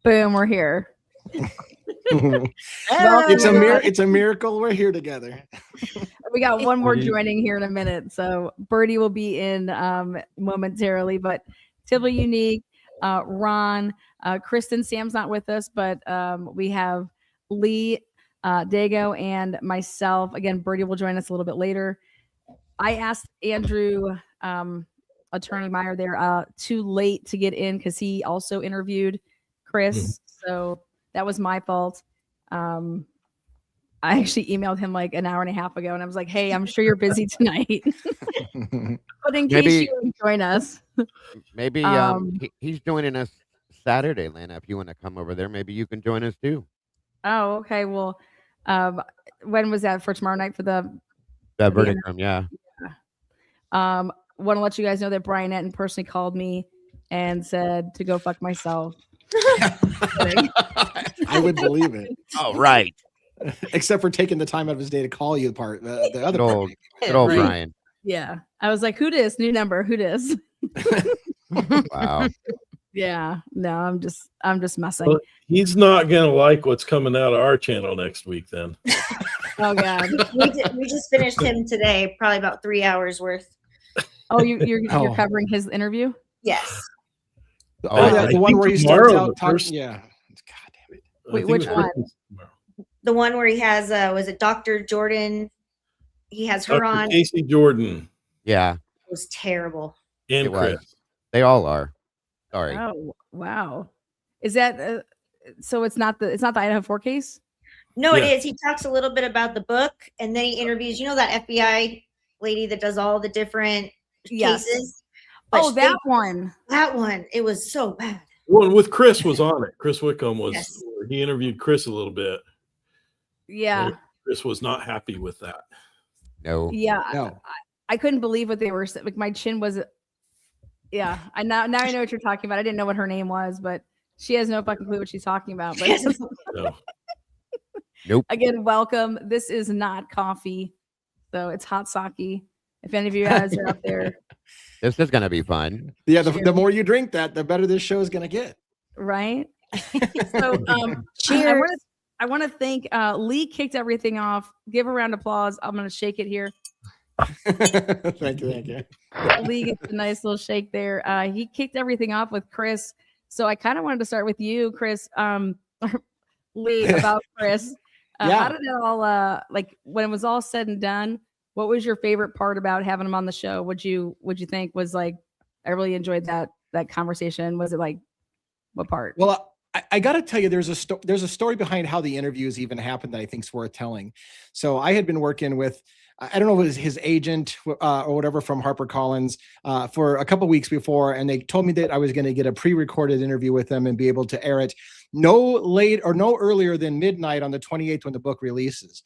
Boom, we're here. It's a miracle we're here together. We got one more joining here in a minute, so Birdie will be in momentarily. But Tibble Unique, Ron, Kristen, Sam's not with us, but we have Lee, Dago, and myself. Again, Birdie will join us a little bit later. I asked Andrew, Attorney Meyer, there too late to get in because he also interviewed Chris, so that was my fault. I actually emailed him like an hour and a half ago, and I was like, "Hey, I'm sure you're busy tonight, but in case you would join us, maybe he's joining us Saturday, Lana. If you want to come over there, maybe you can join us too." Oh, okay. Well, when was that for tomorrow night for the verdict room? Yeah. Want to let you guys know that Brian Etten personally called me and said to go fuck myself. I would believe it. Oh, right. Except for taking the time out of his day to call you the other part. Good old Brian. Yeah. I was like, who dis? New number. Who dis? Wow. Yeah. No, I'm just messing. Well, he's not going to like what's coming out of our channel next week then. Oh, God. We just finished him today, probably about 3 hours worth. Oh, you're covering his interview? Yes. The one where he starts out talking. Yeah. God damn it. Wait, which one? The one where he has, was it Dr. Jordan? He has her on. Casey Jordan. Yeah. It was terrible. And Chris. They all are. Sorry. Oh, wow. Is that so? It's not the Idaho 4 case? No, it is. He talks a little bit about the book, and then he interviews. You know that FBI lady that does all the different cases. Oh, that one. That one. It was so bad. One with Chris was on it. Chris Wickham was. Yes. He interviewed Chris a little bit. Yeah. Chris was not happy with that. No. Yeah. No. I couldn't believe what they were saying. Like my chin was. Yeah. Now I know what you're talking about. I didn't know what her name was, but she has no fucking clue what she's talking about. But no. Nope. Again, welcome. This is not coffee, so it's hot sake. If any of you guys are out there, this is gonna be fun. Yeah, the more you drink that, the better this show is gonna get. Right. So, cheers. I want to thank Lee. Kicked everything off. Give a round of applause. I'm gonna shake it here. Thank you. Lee gets a nice little shake there. He kicked everything off with Chris. So I kind of wanted to start with you, Chris. Lee, about Chris. How did it all like when it was all said and done? What was your favorite part about having him on the show? Would you think was like I really enjoyed that conversation? Was it like what part? Well, I got to tell you, there's a story behind how the interviews even happened that I think is worth telling. So I had been working with, I don't know if it was his agent or whatever from HarperCollins for a couple of weeks before, and they told me that I was going to get a pre-recorded interview with them and be able to air it no earlier than midnight on the 28th when the book releases.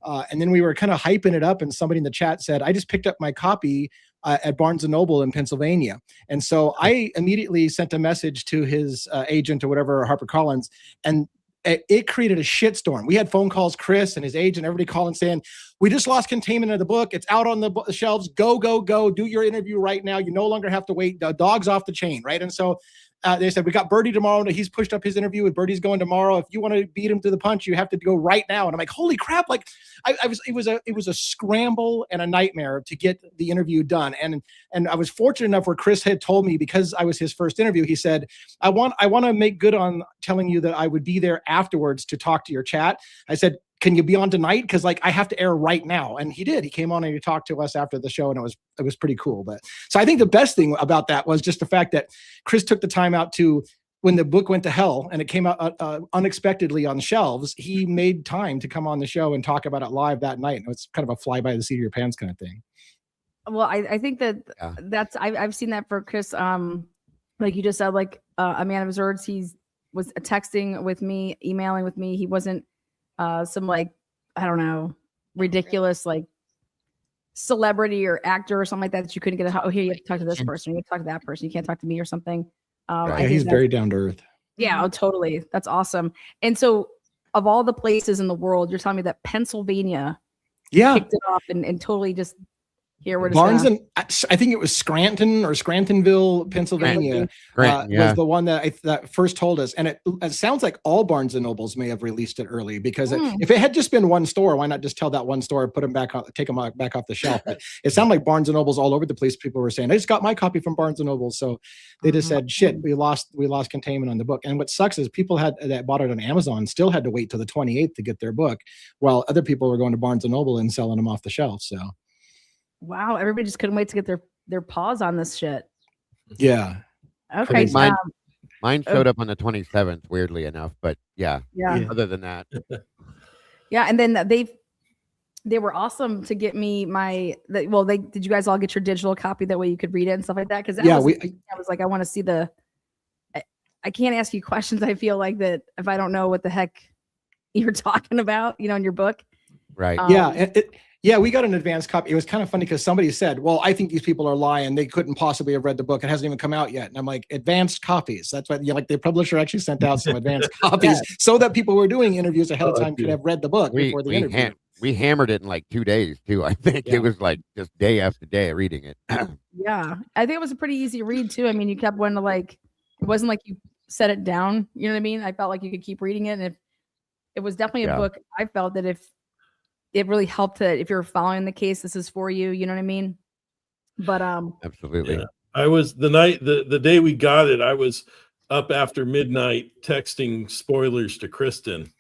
And then we were kind of hyping it up, and somebody in the chat said, I just picked up my copy at Barnes & Noble in Pennsylvania. And so I immediately sent a message to his agent or whatever, HarperCollins, and it created a shitstorm. We had phone calls, Chris and his agent, everybody calling saying, we just lost containment of the book. It's out on the shelves. Go, do your interview right now. You no longer have to wait. The dog's off the chain, right? And so they said, we got Birdie tomorrow. He's pushed up his interview with Birdie's going tomorrow. If you want to beat him to the punch, you have to go right now. And I'm like, holy crap. Like it was a scramble and a nightmare to get the interview done. And I was fortunate enough where Chris had told me, because I was his first interview, he said, I want to make good on telling you that I would be there afterwards to talk to your chat. I said, can you be on tonight? Because like I have to air right now. And he did. He came on and he talked to us after the show, and it was pretty cool. But so I think the best thing about that was just the fact that Chris took the time out to, when the book went to hell and it came out unexpectedly on the shelves, he made time to come on the show and talk about it live that night. And it's kind of a fly by the seat of your pants kind of thing. Well, I think that's I've seen that for Chris. Like you just said, like a man of his words. He was texting with me, emailing with me. He wasn't some like, I don't know, ridiculous like celebrity or actor or something like that you couldn't get here you have to talk to this person, you have to talk to that person, you can't talk to me or something. He's very down to earth. Yeah, totally. That's awesome. And so of all the places in the world, you're telling me that Pennsylvania kicked it off and totally just Here we're Barnes and I think it was Scranton or Scrantonville, Pennsylvania, was the one that first told us. And it sounds like all Barnes and Nobles may have released it early, because if it had just been one store, why not just tell that one store, put them back, take them back off the shelf? But it sounded like Barnes and Nobles all over the place. People were saying, I just got my copy from Barnes and Nobles. So they just said, shit, we lost containment on the book. And what sucks is people that bought it on Amazon still had to wait till the 28th to get their book, while other people were going to Barnes and Noble and selling them off the shelf. So. Wow, everybody just couldn't wait to get their paws on this shit. Yeah. Okay. Mine showed up on the 27th, weirdly enough, but yeah. Other than that. Yeah, and then they were awesome to get me did you guys all get your digital copy, that way you could read it and stuff like that? Because I was like, I want to see I can't ask you questions. I feel like that if I don't know what the heck you're talking about, in your book. Right. Yeah, we got an advanced copy. It was kind of funny because somebody said, well, I think these people are lying. They couldn't possibly have read the book. It hasn't even come out yet. And I'm like, advanced copies. That's why the publisher actually sent out some advanced copies so that people who were doing interviews ahead of time could have read the book before the interview. We hammered it in like 2 days too. I think it was like just day after day reading it. Yeah. I think it was a pretty easy read too. I mean, you kept wanting to it wasn't like you set it down. You know what I mean? I felt like you could keep reading it. And it was definitely a book. I felt that it really helped that if you're following the case, this is for you. You know what I mean? But absolutely. Yeah. I was the day we got it, I was up after midnight texting spoilers to Kristen.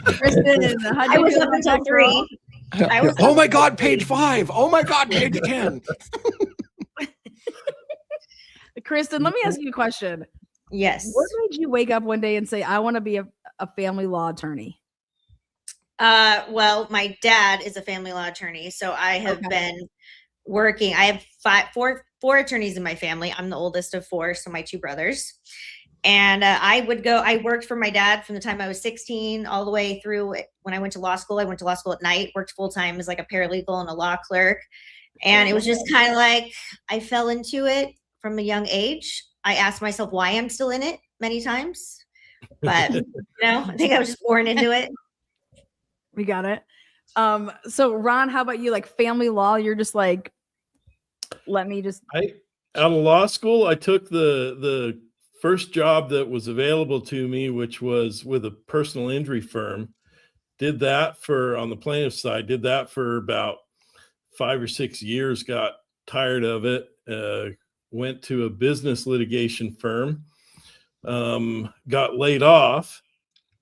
Kristen, I was up until 3. Oh my God, page 5. Oh my God, page 10. Kristen, let me ask you a question. Yes. What made you wake up one day and say, I want to be a family law attorney? Well, my dad is a family law attorney, so I have been working. I have four attorneys in my family. I'm the oldest of 4, so my 2 brothers. And I worked for my dad from the time I was 16 all the way through when I went to law school. I went to law school at night, worked full time as like a paralegal and a law clerk. And it was just kind of like I fell into it from a young age. I asked myself why I'm still in it many times, but I think I was just born into it. We got it. So Ron, how about you? Like family law, you're just like, out of law school, I took the first job that was available to me, which was with a personal injury firm. Did that on the plaintiff's side, did that for about 5 or 6 years, got tired of it, went to a business litigation firm, got laid off.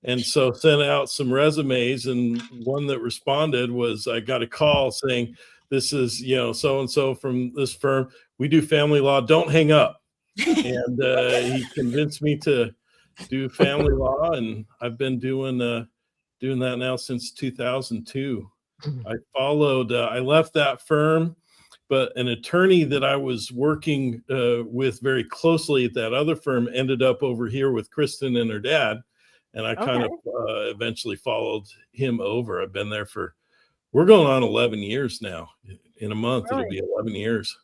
And so sent out some resumes, and one that responded was, I got a call saying, this is, so-and-so from this firm. We do family law. Don't hang up. And he convinced me to do family law. And I've been doing that now since 2002. I left that firm, but an attorney that I was working with very closely at that other firm ended up over here with Kristen and her dad. And I kind of eventually followed him over. I've been there we're going on 11 years now. In a month, It'll be 11 years.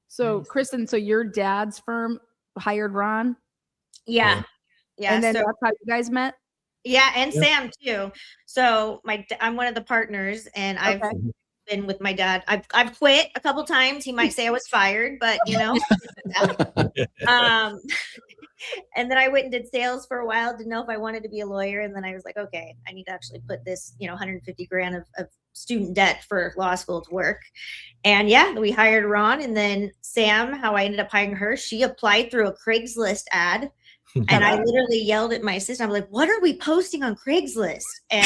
So Kristen, your dad's firm hired Ron? Yeah. And then that's how you guys met? Yeah, and Sam too. So I'm one of the partners, and I've been with my dad. I've quit a couple times. He might say I was fired, but and then I went and did sales for a while. Didn't know if I wanted to be a lawyer. And then I was like, okay, I need to actually put this, $150,000 of student debt for law school to work. And we hired Ron. And then Sam, how I ended up hiring her, she applied through a Craigslist ad. And I literally yelled at my assistant. I'm like, what are we posting on Craigslist? And,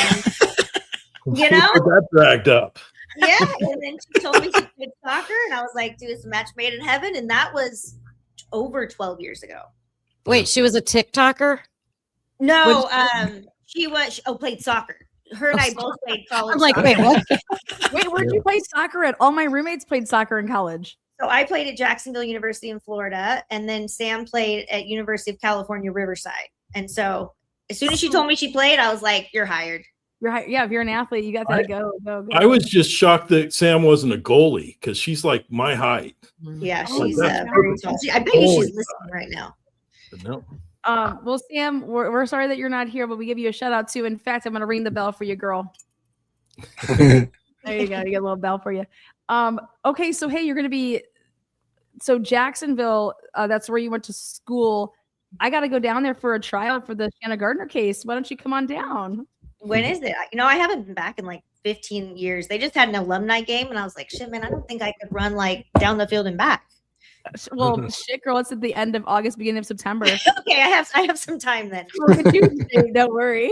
that dragged up. Yeah. And then she told me she played soccer. And I was like, dude, it's a match made in heaven. And that was over 12 years ago. Wait, she was a TikToker? No, she played soccer. Her and I both played college. I'm like, soccer. wait, what? Wait, where'd you play soccer at? All my roommates played soccer in college. So I played at Jacksonville University in Florida, and then Sam played at University of California, Riverside. And so as soon as she told me she played, I was like, you're hired. You're hired. Yeah, if you're an athlete, you got to go. I was just shoshocked that Sam wasn't a goalie, because she's like my height. Yeah, she's very tall. I bet you she's listening right now. No. Well, Sam, we're sorry that you're not here, but we give you a shout out too. In fact, I'm going to ring the bell for you, girl. There you go. You get a little bell for you. Okay, so hey, you're gonna be Jacksonville. That's where you went to school. I got to go down there for a trial for the Shanna Gardner case. Why don't you come on down? When is it? I haven't been back in like 15 years. They just had an alumni game, and I was like, shit, man, I don't think I could run like down the field and back. Well, shit, girl, it's at the end of August, beginning of September. Okay, I have some time then. Don't worry.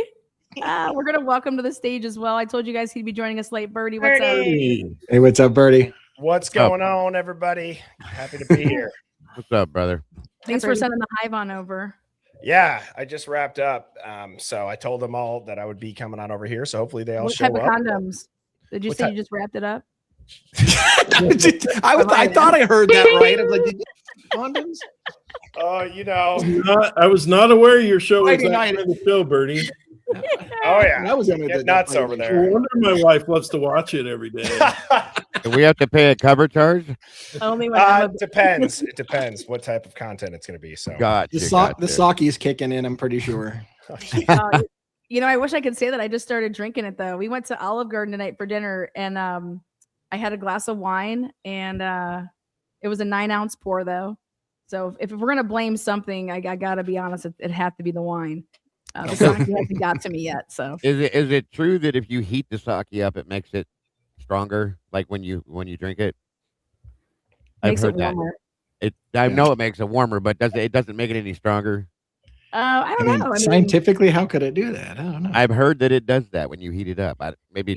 We're gonna welcome to the stage as well. I told you guys he'd be joining us late. Birdie, what's up? Hey, what's up, Birdie? What's going on, everybody? Happy to be here. What's up, brother? Thanks for sending the hive on over. Yeah, I just wrapped up. So I told them all that I would be coming on over here. So hopefully they all What show type up. of condoms? Did you What say type- you just wrapped it up? I thought I heard that right. I'm like, did you condoms? I was not aware your show was Friday that night. kind of show, Birdie. Oh yeah, That was gonna get be nuts over No there. wonder my wife loves to watch it every day. Do we have to pay a cover charge? Only when I'm a- Depends. It depends what type of content it's going to be. So Gotcha. The sake's kicking in, I'm pretty sure. I wish I could say that. I just started drinking it though. We went to Olive Garden tonight for dinner, and I had a glass of wine, and it was a 9-ounce pour though. So if we're gonna blame something, I gotta be honest, it had to be the wine. The sake hasn't got to me yet. So Is it true that if you heat the sake up, it makes it stronger? Like when you drink it? makes I've it heard warmer. that. I know it makes it warmer, but it doesn't make it any stronger? I don't know. I mean, scientifically, how could it do that? I don't know. I've heard that it does that when you heat it up. Maybe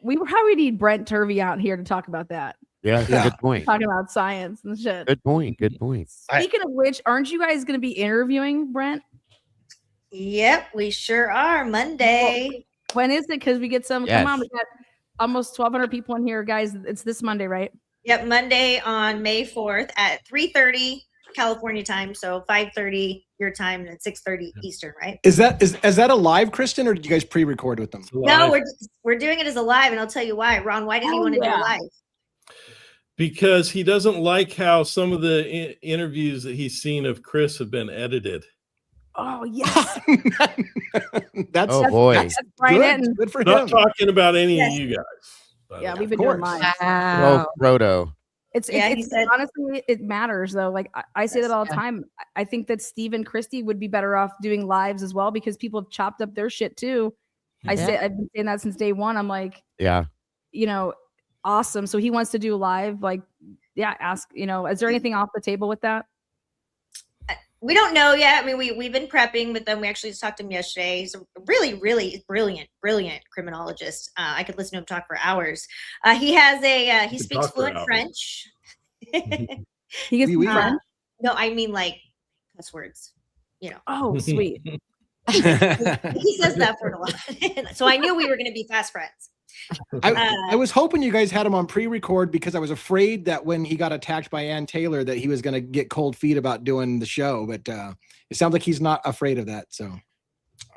we probably need Brent Turvey out here to talk about that. Yeah, Yeah. good point. Talking about science and shit. Good point. Good point. Speaking of which, aren't you guys going to be interviewing Brent? Yep, we sure are. Monday. When is it? Because we get some. Yes. Come on, we got almost 1,200 people in here, guys. It's this Monday, right? Yep, Monday on May 4th at 3:30 California time, so 5:30 your time and 6:30 Eastern, right? Is that a live, Kristen, or did you guys pre-record with them? No, we're doing it as a live, and I'll tell you why. Ron, why did you want to do it live? Because he doesn't like how some of the interviews that he's seen of Chris have been edited. Oh yes, That's Oh boy. that's Brian. good. Good for Not him. talking about any Yes. of you guys. by Yeah, the way. we've been Of doing course. mine. Oh, Frodo. It's he said- honestly, it matters though. Like I say that all the time. I think that Steve and Christy would be better off doing lives as well because people have chopped up their shit too. I've been saying that since day one. I'm like, Yeah. Awesome. So he wants to do live. Like, yeah, ask. Is there anything off the table with that? We don't know yet. I mean, we've been prepping with them. We actually just talked to him yesterday. He's a really, really brilliant criminologist. I could listen to him talk for hours. He has he Could speaks talk for fluent hours. French. He gets Oui. French. No, I mean like cuss words. Oh, sweet. He says that for a lot. So I knew we were going to be fast friends. I was hoping you guys had him on pre-record because I was afraid that when he got attacked by Ann Taylor that he was going to get cold feet about doing the show, but it sounds like he's not afraid of that. So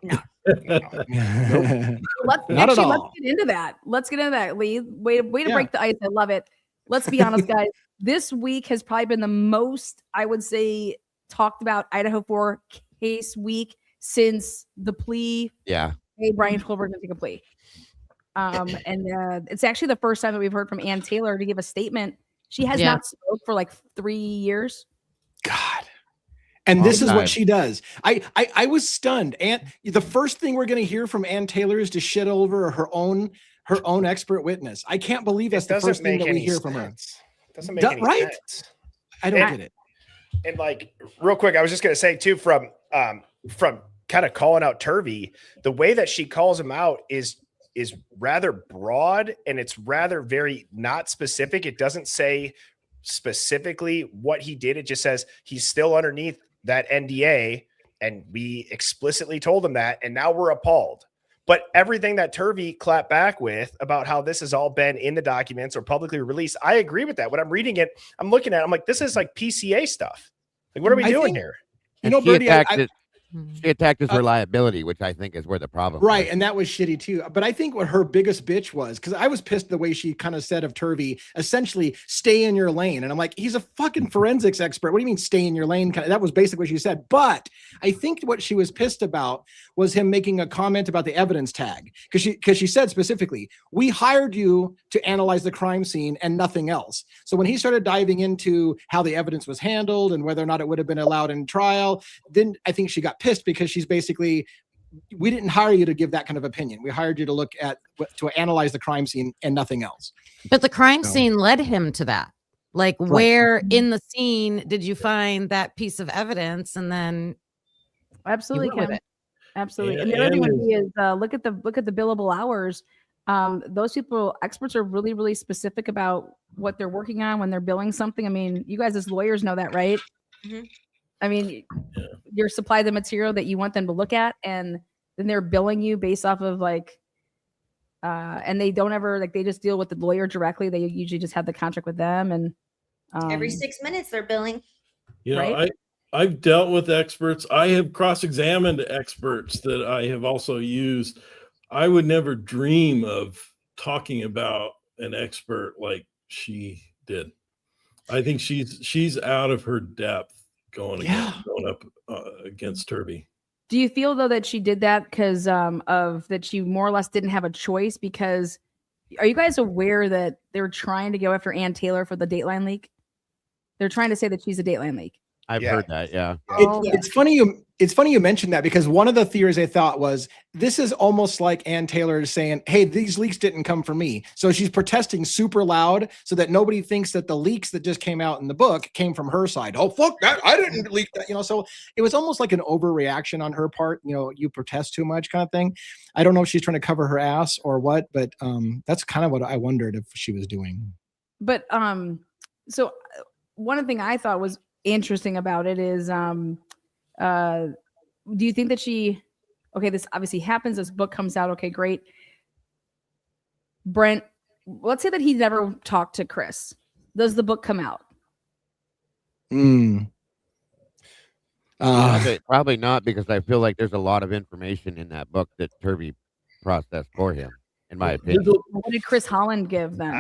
No. Not at Let's all. get into that. Let's get into that, Lee. Way to Yeah. break the ice. I love it. Let's be honest, guys. This week has probably been the most, I would say, talked about Idaho 4 case week since the plea. Yeah. Hey, Brian Colbert going to take a plea. And it's actually the first time that we've heard from Ann Taylor to give a statement. She has not spoke for like 3 years. God. And Long this is time. what she does. I was stunned. And the first thing we're going to hear from Ann Taylor is to shit over her own expert witness. I can't believe that's the first thing that we hear from her. Doesn't make any Right? sense. I don't get it. And like real quick, I was just gonna say too, from kind of calling out Turvey, the way that she calls him out is rather broad and it's rather very not specific. It doesn't say specifically what he did. It just says he's still underneath that NDA, and we explicitly told him that, and now we're appalled. But everything that Turvey clapped back with about how this has all been in the documents or publicly released, I agree with that. When I'm reading it, I'm looking at it, I'm like, this is like PCA stuff. Like, what are we doing here? You know, She Birdie, attacked it. She attacked his reliability, which I think is where the problem Right. was. And that was shitty too. But I think what her biggest bitch was, because I was pissed the way she kind of said of Turvey, essentially, stay in your lane. And I'm like, he's a fucking forensics expert. What do you mean stay in your lane? That was basically what she said. But I think what she was pissed about was him making a comment about the evidence tag. Because she said specifically, we hired you to analyze the crime scene and nothing else. So when he started diving into how the evidence was handled and whether or not it would have been allowed in trial, then I think she got pissed because she's basically, we didn't hire you to give that kind of opinion. We hired you to look at, to analyze the crime scene and nothing else. But the crime scene led him to that. Like, where in the scene did you find that piece of evidence? And then Absolutely, you went with Kim. it. Absolutely. Yeah, And the other and thing would be is look at the billable hours. Those people, experts, are really, really specific about what they're working on when they're billing something. I mean, you guys as lawyers know that, right? Mhm. I mean, you're supplied the material that you want them to look at, and then they're billing you based off of like, and they don't ever, like, they just deal with the lawyer directly. They usually just have the contract with them, and Every 6 minutes they're billing. You know, Right? I've dealt with experts. I have cross-examined experts that I have also used. I would never dream of talking about an expert like she did. I think she's out of her depth going up against Turvey. Do you feel though that she did that because of that she more or less didn't have a choice? Because are you guys aware that they're trying to go after Ann Taylor for the Dateline leak? They're trying to say that she's a Dateline leak. I've heard that. Yeah. It's funny you mentioned that, because one of the theories I thought was this is almost like Ann Taylor is saying, hey, these leaks didn't come from me. So she's protesting super loud so that nobody thinks that the leaks that just came out in the book came from her side. Oh, fuck that. I didn't leak that. So it was almost like an overreaction on her part. You protest too much kind of thing. I don't know if she's trying to cover her ass or what, but that's kind of what I wondered if she was doing. But so one thing I thought was interesting about it is do you think that this obviously happens, this book comes out, okay, great. Brent, let's say that he never talked to Chris. Does the book come out? Probably not, because I feel like there's a lot of information in that book that Turvey processed for him, in my opinion. What did Chris Holland give them?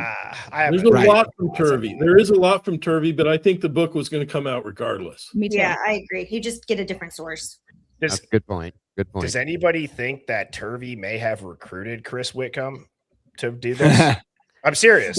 There's a lot from Turvey. There is a lot from Turvey, but I think the book was going to come out regardless. Me too. Yeah, I agree. You just get a different source. That's a good point. Good point. Does anybody think that Turvey may have recruited Chris Whitcomb to do this? I'm serious.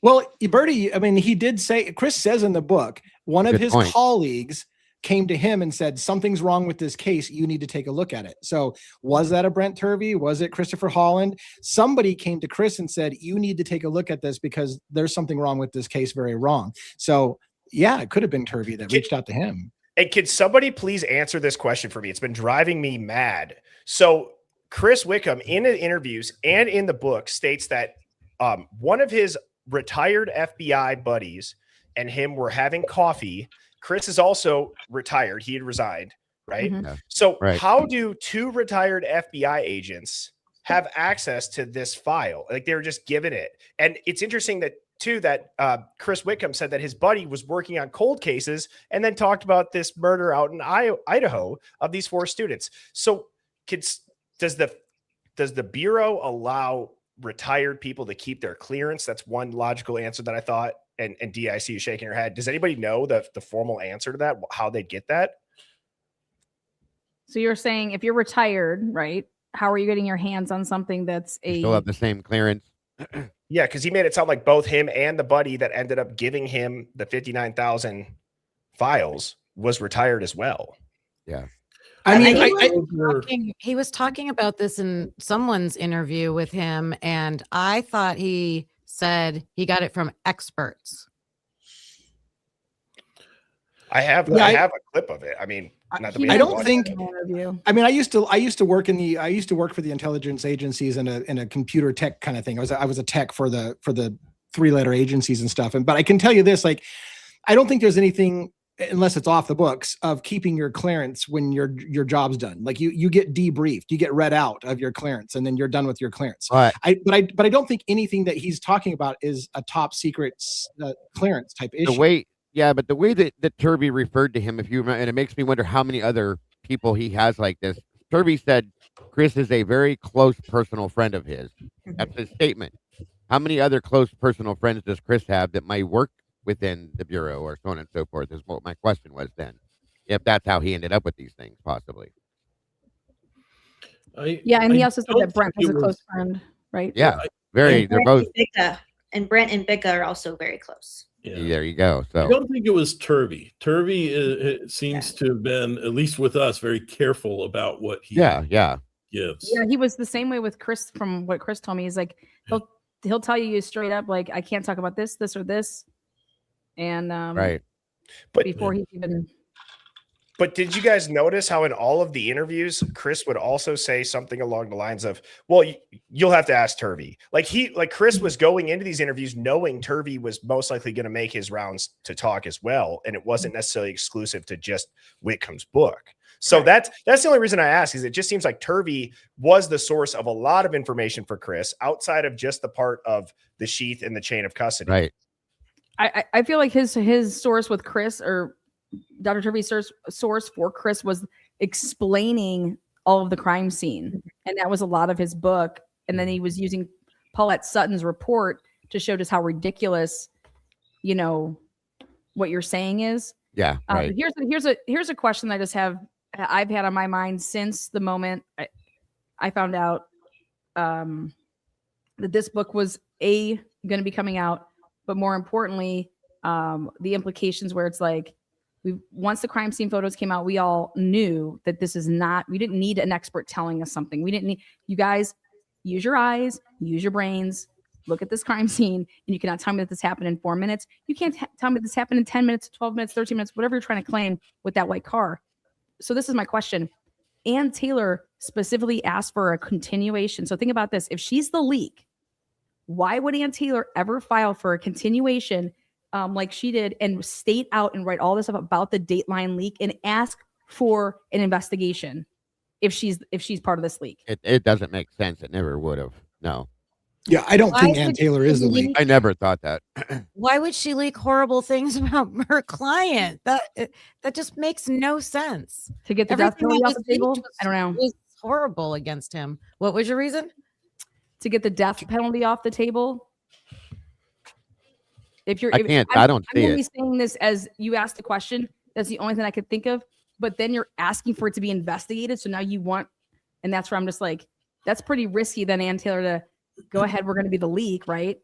Well, Bertie, I mean, he did say, Chris says in the book, one of his colleagues came to him and said, something's wrong with this case. You need to take a look at it. So was that a Brent Turvey? Was it Christopher Holland? Somebody came to Chris and said, you need to take a look at this because there's something wrong with this case, very wrong. So yeah, it could have been Turvey that reached out to him. And could somebody please answer this question for me? It's been driving me mad. So Chris Whitcomb, in the interviews and in the book, states that one of his retired FBI buddies and him were having coffee. Chris is also retired. He had resigned, right? Mm-hmm. Yeah. So how do two retired FBI agents have access to this file? Like, they were just given it. And it's interesting that Chris Whitcomb said that his buddy was working on cold cases and then talked about this murder out in Idaho of these 4 students. So does the Bureau allow retired people to keep their clearance? That's one logical answer that I thought. And D, I see you shaking your head. Does anybody know the formal answer to that? How they get that? So you're saying if you're retired, right? How are you getting your hands on something that's You still have the same clearance. Yeah, because he made it sound like both him and the buddy that ended up giving him the 59,000 files was retired as well. Yeah. I mean, He was talking about this in someone's interview with him, and I thought he said he got it from experts. I have a clip of it. I mean, not that we I don't think. Interview. I mean, I used to work for the intelligence agencies in a computer tech kind of thing. I was a tech for the 3-letter agencies and stuff. But I can tell you this, like, I don't think there's anything, unless it's off the books, of keeping your clearance when your job's done. Like you get debriefed, you get read out of your clearance, and then you're done with your clearance. Right. But I don't think anything that he's talking about is a top secret clearance type issue. But the way that Turvey referred to him, if you remember, and it makes me wonder how many other people he has like this. Turvey said Chris is a very close personal friend of his. That's his statement. How many other close personal friends does Chris have that might work within the Bureau or so on and so forth is what my question was then. If that's how he ended up with these things, possibly. Yeah, and he I also said don't that Brent think was a it close friend, right? Yeah, very. They're both. Brent and Becca are also very close. Yeah. There you go. I So don't think it was Turvey. Turvey it seems to have been, at least with us, very careful about what he gives. Yeah, he was the same way with Chris. From what Chris told me, he's like he'll tell you straight up, like, I can't talk about this, or this, and right. But before he's even. But did you guys notice how in all of the interviews, Chris would also say something along the lines of, well, you'll have to ask Turvey. Like Chris was going into these interviews knowing Turvey was most likely going to make his rounds to talk as well. And it wasn't necessarily exclusive to just Whitcomb's book. So that's the only reason I ask, is it just seems like Turvey was the source of a lot of information for Chris outside of just the part of the sheath and the chain of custody. Right. I feel like his source with Chris, or Dr. Turvey's source for Chris, was explaining all of the crime scene. And that was a lot of his book. And then he was using Paulette Sutton's report to show just how ridiculous, what you're saying is. Yeah. Right. Here's a question that I've had on my mind since the moment I found out that this book was going to be coming out, but more importantly, the implications where it's like, once the crime scene photos came out, we all knew that we didn't need an expert telling us something. We didn't need, you guys, use your eyes, use your brains, look at this crime scene, and you cannot tell me that this happened in 4 minutes. You can't tell me this happened in 10 minutes, 12 minutes, 13 minutes, whatever you're trying to claim with that white car. So this is my question. Ann Taylor specifically asked for a continuation. So think about this. If she's the leak, why would Ann Taylor ever file for a continuation like she did, and state out and write all this stuff about the Dateline leak and ask for an investigation if she's part of this leak? It doesn't make sense. It never would have. No. Yeah, I don't think Ann Taylor is the leak. I never thought that. Why would she leak horrible things about her client? That just makes no sense. To get the death penalty off the table? I don't know. It was horrible against him. What was your reason? To get the death penalty off the table? I don't see I'm only it. saying this as you asked the question. That's the only thing I could think of. But then you're asking for it to be investigated. So now you want, and that's where I'm just like, that's pretty risky then, Ann Taylor, to go ahead. We're going to be the leak, right?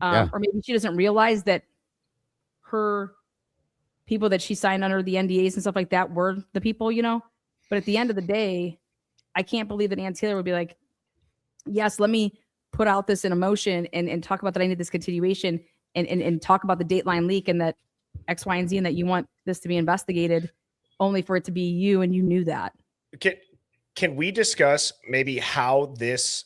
Or maybe she doesn't realize that her people that she signed under the NDAs and stuff like that were the people, But at the end of the day, I can't believe that Ann Taylor would be like, yes, let me put out this in a motion and talk about that I need this continuation and talk about the Dateline leak and that X, Y, and Z, and that you want this to be investigated, only for it to be you, and you knew that. Can we discuss maybe how this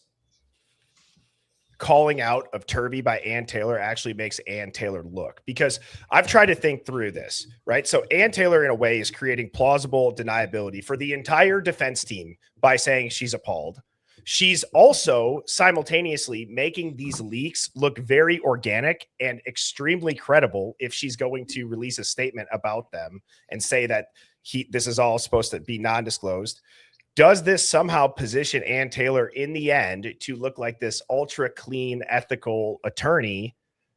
calling out of Turvey by Ann Taylor actually makes Ann Taylor look? Because I've tried to think through this, right? So Ann Taylor, in a way, is creating plausible deniability for the entire defense team by saying she's appalled. She's also simultaneously making these leaks look very organic and extremely credible if she's going to release a statement about them and say that this is all supposed to be non-disclosed. Does this somehow position Ann Taylor in the end to look like this ultra clean, ethical attorney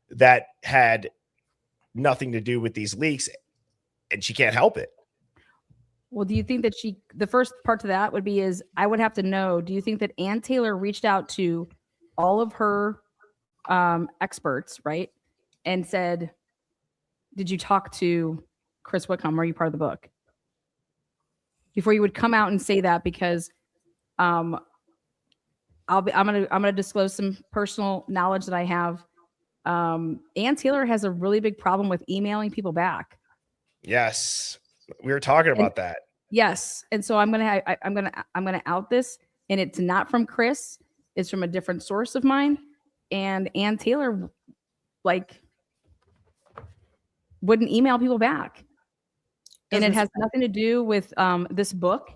that had nothing to do with these leaks, and she can't help it? Well, do you think that the first part to that would be is I would have to know, do you think that Ann Taylor reached out to all of her experts, right? And said, did you talk to Chris Whitcomb? Are you part of the book? Before you would come out and say that, because I'm gonna disclose some personal knowledge that I have. Ann Taylor has a really big problem with emailing people back. Yes. We were talking about that. Yes. And so I'm gonna out this, and it's not from Chris. It's from a different source of mine. And Ann Taylor, wouldn't email people back. And it has nothing to do with this book.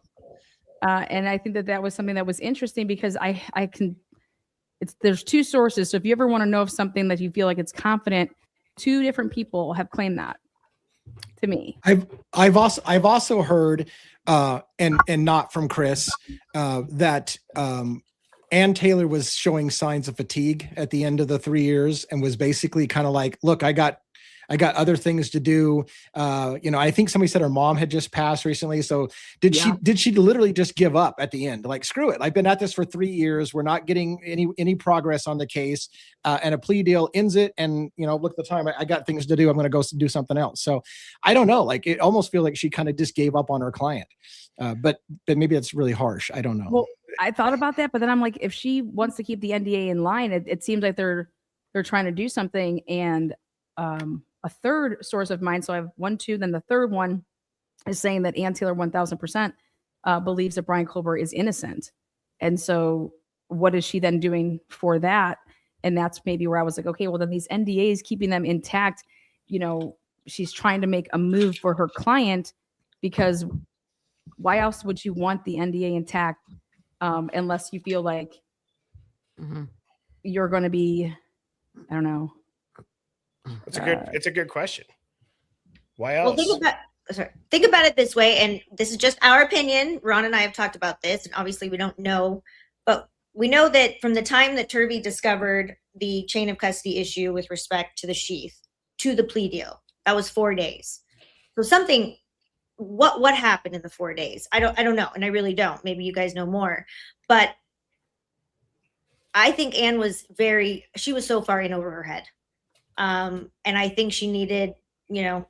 And I think that was something that was interesting, because there's two sources. So if you ever want to know of something that you feel like it's confident, two different people have claimed that. to me. I've also heard, and not from Chris, that Ann Taylor was showing signs of fatigue at the end of the 3 years and was basically kind of like, look, I got other things to do. I think somebody said her mom had just passed recently. So did she literally just give up at the end? Like, screw it. I've been at this for 3 years. We're not getting any progress on the case, and a plea deal ends it. And, look at the time, I got things to do. I'm going to go do something else. So I don't know. Like, it almost feels like she kind of just gave up on her client. But maybe it's really harsh. I don't know. Well, I thought about that, but then I'm like, if she wants to keep the NDA in line, it seems like they're trying to do something. And a third source of mine, so I have 1, 2, then the third one is saying that Ann Taylor 1000% believes that Brian Colbert is innocent. And so what is she then doing for that? And that's maybe where I was like, okay, well, then these NDAs, keeping them intact, she's trying to make a move for her client, because why else would you want the NDA intact unless you feel like you're going to be, I don't know. It's a good question. Why else? Well, think about it this way, and this is just our opinion. Ron and I have talked about this, and obviously we don't know, but we know that from the time that Turvey discovered the chain of custody issue with respect to the sheath to the plea deal, that was 4 days. So what happened in the 4 days? I don't know, and I really don't. Maybe you guys know more, but I think Ann was she was so far in over her head. And I think she needed, 10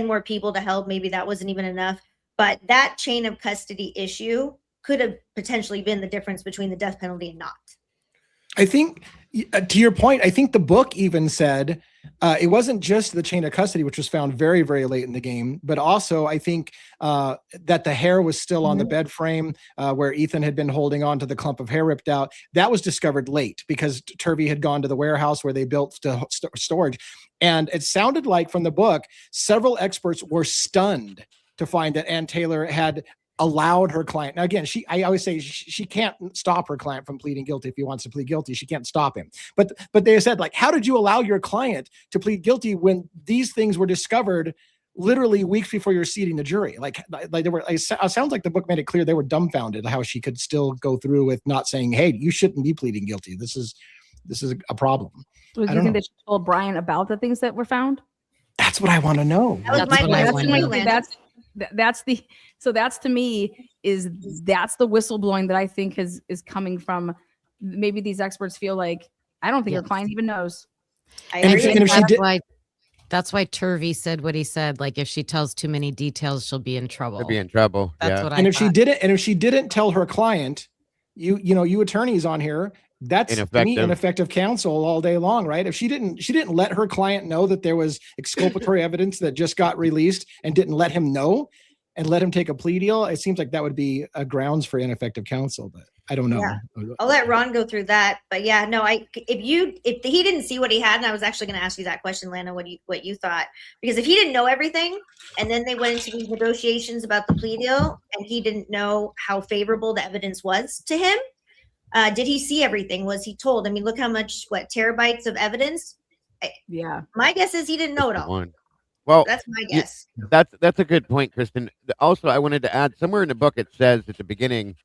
more people to help. Maybe that wasn't even enough, but that chain of custody issue could have potentially been the difference between the death penalty and not. I think, to your point, I think the book even said it wasn't just the chain of custody, which was found very, very late in the game, but also I think that the hair was still on the bed frame where Ethan had been holding on to the clump of hair ripped out. That was discovered late because Turvey had gone to the warehouse where they built storage. And it sounded like from the book, several experts were stunned to find that Ann Taylor had allowed her client. Now, again, I always say she can't stop her client from pleading guilty. If he wants to plead guilty, she can't stop him. But they said, like, how did you allow your client to plead guilty when these things were discovered literally weeks before you're seating the jury? Like there were, it sounds like the book made it clear they were dumbfounded how she could still go through with not saying, hey, you shouldn't be pleading guilty. This is a problem. So do you think that she told Brian about the things that were found? That's what I want to know. That's to me that's the whistleblowing that I think is coming from. Maybe these experts feel like, I don't think your client even knows. That's why Turvey said what he said. Like, if she tells too many details, she'll be in trouble. She'll be in trouble. That's what I and if thought. she didn't tell her client, you attorneys on here, that's ineffective counsel all day long, right? If she didn't let her client know that there was exculpatory evidence that just got released and didn't let him know and let him take a plea deal, it seems like that would be a grounds for ineffective counsel, but I don't know. Yeah. I'll let Ron go through that, but yeah, no, if he didn't see what he had, and I was actually going to ask you that question, Lana, what you thought, because if he didn't know everything and then they went into these negotiations about the plea deal and he didn't know how favorable the evidence was to him, did he see everything? Was he told? I mean, look how much, terabytes of evidence. Yeah. My guess is he didn't know it all. Well, that's my guess. That's a good point, Kristen. Also, I wanted to add, somewhere in the book, it says at the beginning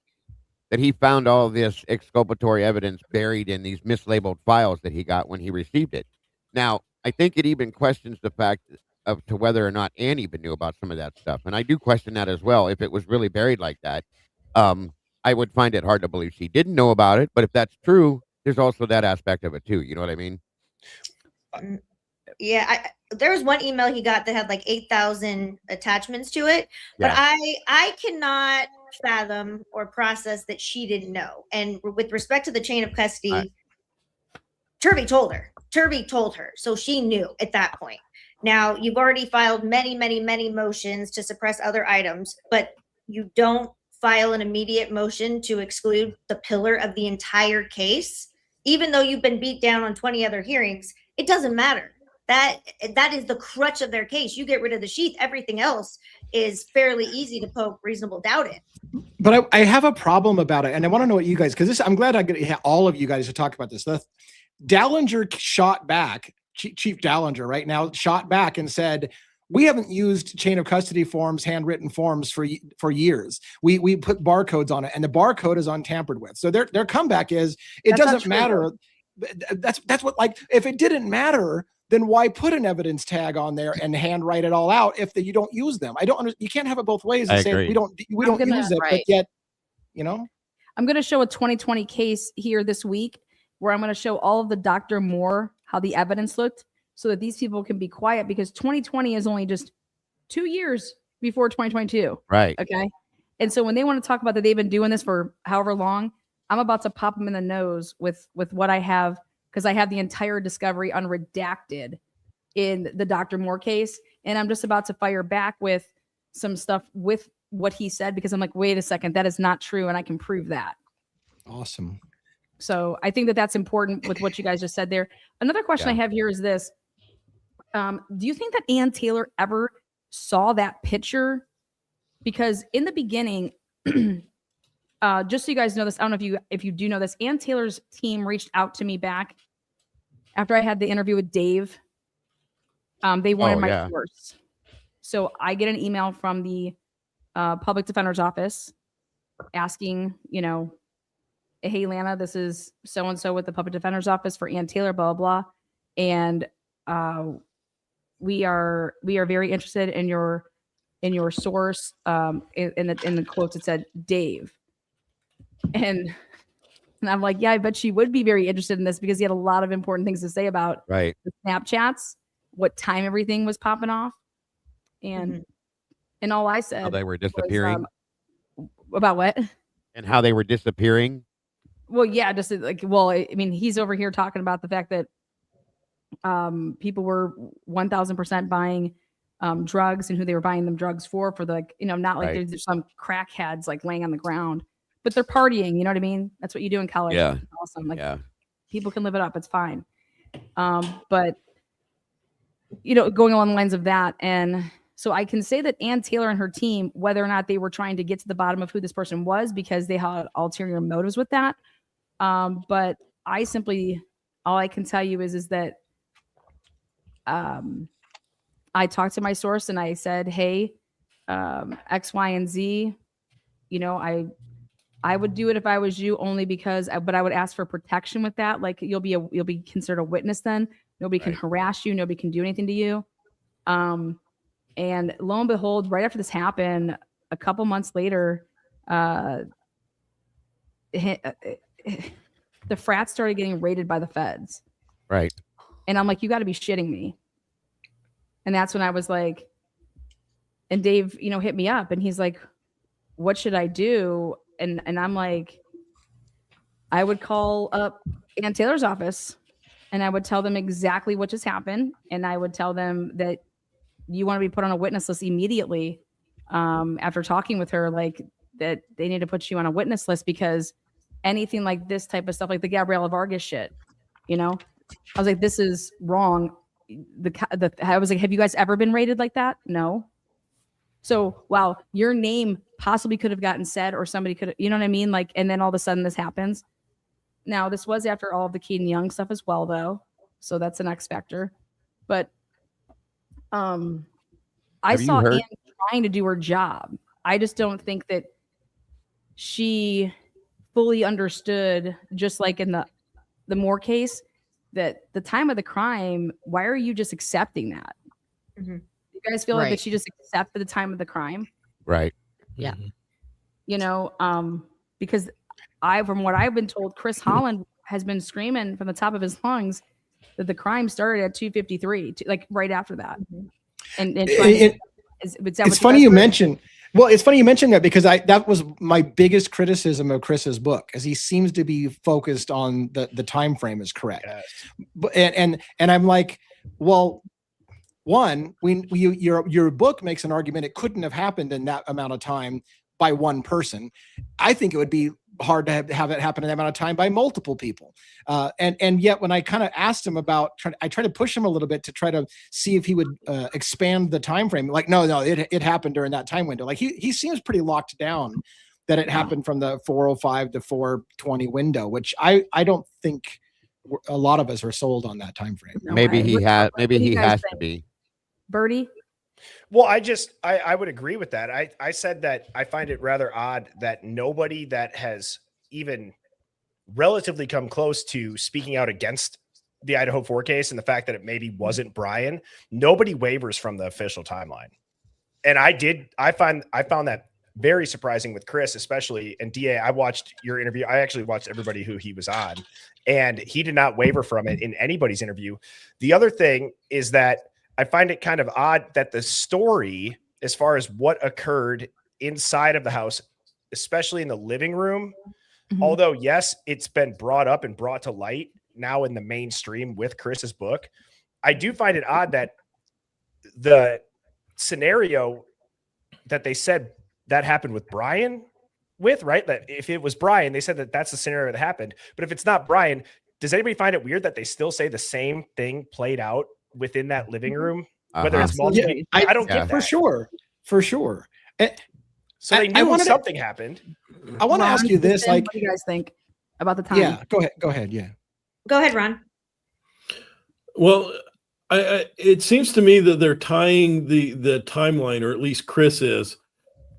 that he found all this exculpatory evidence buried in these mislabeled files that he got when he received it. Now, I think it even questions the fact of to whether or not Anne even knew about some of that stuff. And I do question that as well. If it was really buried like that, I would find it hard to believe she didn't know about it. But if that's true, there's also that aspect of it too. You know what I mean? Yeah, there was one email he got that had like 8,000 attachments to it, but I cannot fathom or process that she didn't know. And with respect to the chain of custody, Turvey told her, so she knew at that point. Now, you've already filed many, many, many motions to suppress other items, but you don't file an immediate motion to exclude the pillar of the entire case, even though you've been beat down on 20 other hearings. It doesn't matter. That is the crutch of their case. You get rid of the sheath, everything else is fairly easy to poke reasonable doubt in. But I have a problem about it, and I want to know what you guys, because I'm glad I get all of you guys to talk about this. Dallinger shot back, Chief Dallinger right now shot back and said, we haven't used chain of custody forms, handwritten forms for years. We put barcodes on it, and the barcode is untampered with. So their comeback is it That's not doesn't true, matter. That's what, like, if it didn't matter, then why put an evidence tag on there and handwrite it all out if you don't use them? I don't you can't have it both ways and I say agree. we don't use it, but yet, I'm going to show a 2020 case here this week where I'm going to show all of the Dr. Moore, how the evidence looked, so that these people can be quiet, because 2020 is only just 2 years before 2022. Right. Okay. And so when they want to talk about that they've been doing this for however long, I'm about to pop them in the nose with what I have, because I have the entire discovery unredacted in the Dr. Moore case. And I'm just about to fire back with some stuff with what he said, because I'm like, wait a second, that is not true. And I can prove that. awesome. So I think that that's important with what you guys just said there. Another question I have here is this. Do you think that Ann Taylor ever saw that picture? Because in the beginning, just so you guys know this, I don't know if you do know this, Ann Taylor's team reached out to me back after I had the interview with Dave. They wanted my source. So I get an email from the public defender's office asking, hey, Lana, this is so-and-so with the public defender's office for Ann Taylor, blah, blah, blah. And we are very interested in your source. In the quotes, it said Dave. And I'm like, yeah, I bet she would be very interested in this, because he had a lot of important things to say about the Snapchats, what time everything was popping off. And and all I said how they were disappearing. About what? And how they were disappearing. Well, yeah, just like, well, I mean, he's over here talking about the fact that people were 1000% buying drugs, and who they were buying them drugs for not like there's some crackheads like laying on the ground, but they're partying. You know what I mean? That's what you do in college. Yeah. It's awesome. Like, people can live it up. It's fine. But going along the lines of that. And so I can say that Ann Taylor and her team, whether or not they were trying to get to the bottom of who this person was, because they had ulterior motives with that. But all I can tell you is that I talked to my source and I said, hey, X, Y, and Z, I would do it if I was you, only because, but I would ask for protection with that. Like, you'll be considered a witness then. Nobody can harass you. Nobody can do anything to you. And lo and behold, right after this happened, a couple months later, the frats started getting raided by the feds. Right. And I'm like, you got to be shitting me. And that's when I was like, and Dave, hit me up, and he's like, what should I do? And I'm like, I would call up Ann Taylor's office, and I would tell them exactly what just happened. And I would tell them that you want to be put on a witness list immediately. After talking with her, like, that they need to put you on a witness list, because anything like this type of stuff, like the Gabriela Vargas shit, I was like, this is wrong. I was like, have you guys ever been rated like that? No. So, wow, your name possibly could have gotten said, or somebody could have, you know what I mean? Like, and then all of a sudden this happens. Now, this was after all of the Keaton Young stuff as well, though. So that's an X factor. But I saw Ann trying to do her job. I just don't think that she fully understood, just like in the Moore case, that the time of the crime, why are you just accepting that? You guys feel like that she just accepted the time of the crime? Right. Yeah. Because from what I've been told, Chris Holland has been screaming from the top of his lungs that the crime started at 2:53, like right after that. It's funny you mention. Well, it's funny you mentioned that, because that was my biggest criticism of Chris's book, as he seems to be focused on the time frame is correct. But and I'm like, well, one, your book makes an argument it couldn't have happened in that amount of time by one person. I think it would be hard to have it happen in that amount of time by multiple people. And yet when I kind of asked him about, I tried to push him a little bit to try to see if he would expand the time frame. Like, no, it happened during that time window. Like he seems pretty locked down that it happened from the 4:05 to 4:20 window, which I don't think a lot of us are sold on that time frame. Maybe he has to be. Birdie, Well, I would agree with that. I said that I find it rather odd that nobody that has even relatively come close to speaking out against the Idaho 4 case and the fact that it maybe wasn't Brian, nobody wavers from the official timeline. And I found that very surprising with Chris, especially. And DA, I watched your interview. I actually watched everybody who he was on, and he did not waver from it in anybody's interview. The other thing is that I find it kind of odd that the story, as far as what occurred inside of the house, especially in the living room, although, yes, it's been brought up and brought to light now in the mainstream with Chris's book, I do find it odd that the scenario that they said that happened with Brian right? That if it was Brian, they said that that's the scenario that happened. But if it's not Brian, does anybody find it weird that they still say the same thing played out within that living room? Whether it's multiple, I don't get that. For sure. So they knew something happened. I want to ask you this, what do you guys think about the time? Yeah, go ahead. Yeah. Go ahead, Ron. Well, it seems to me that they're tying the timeline, or at least Chris is,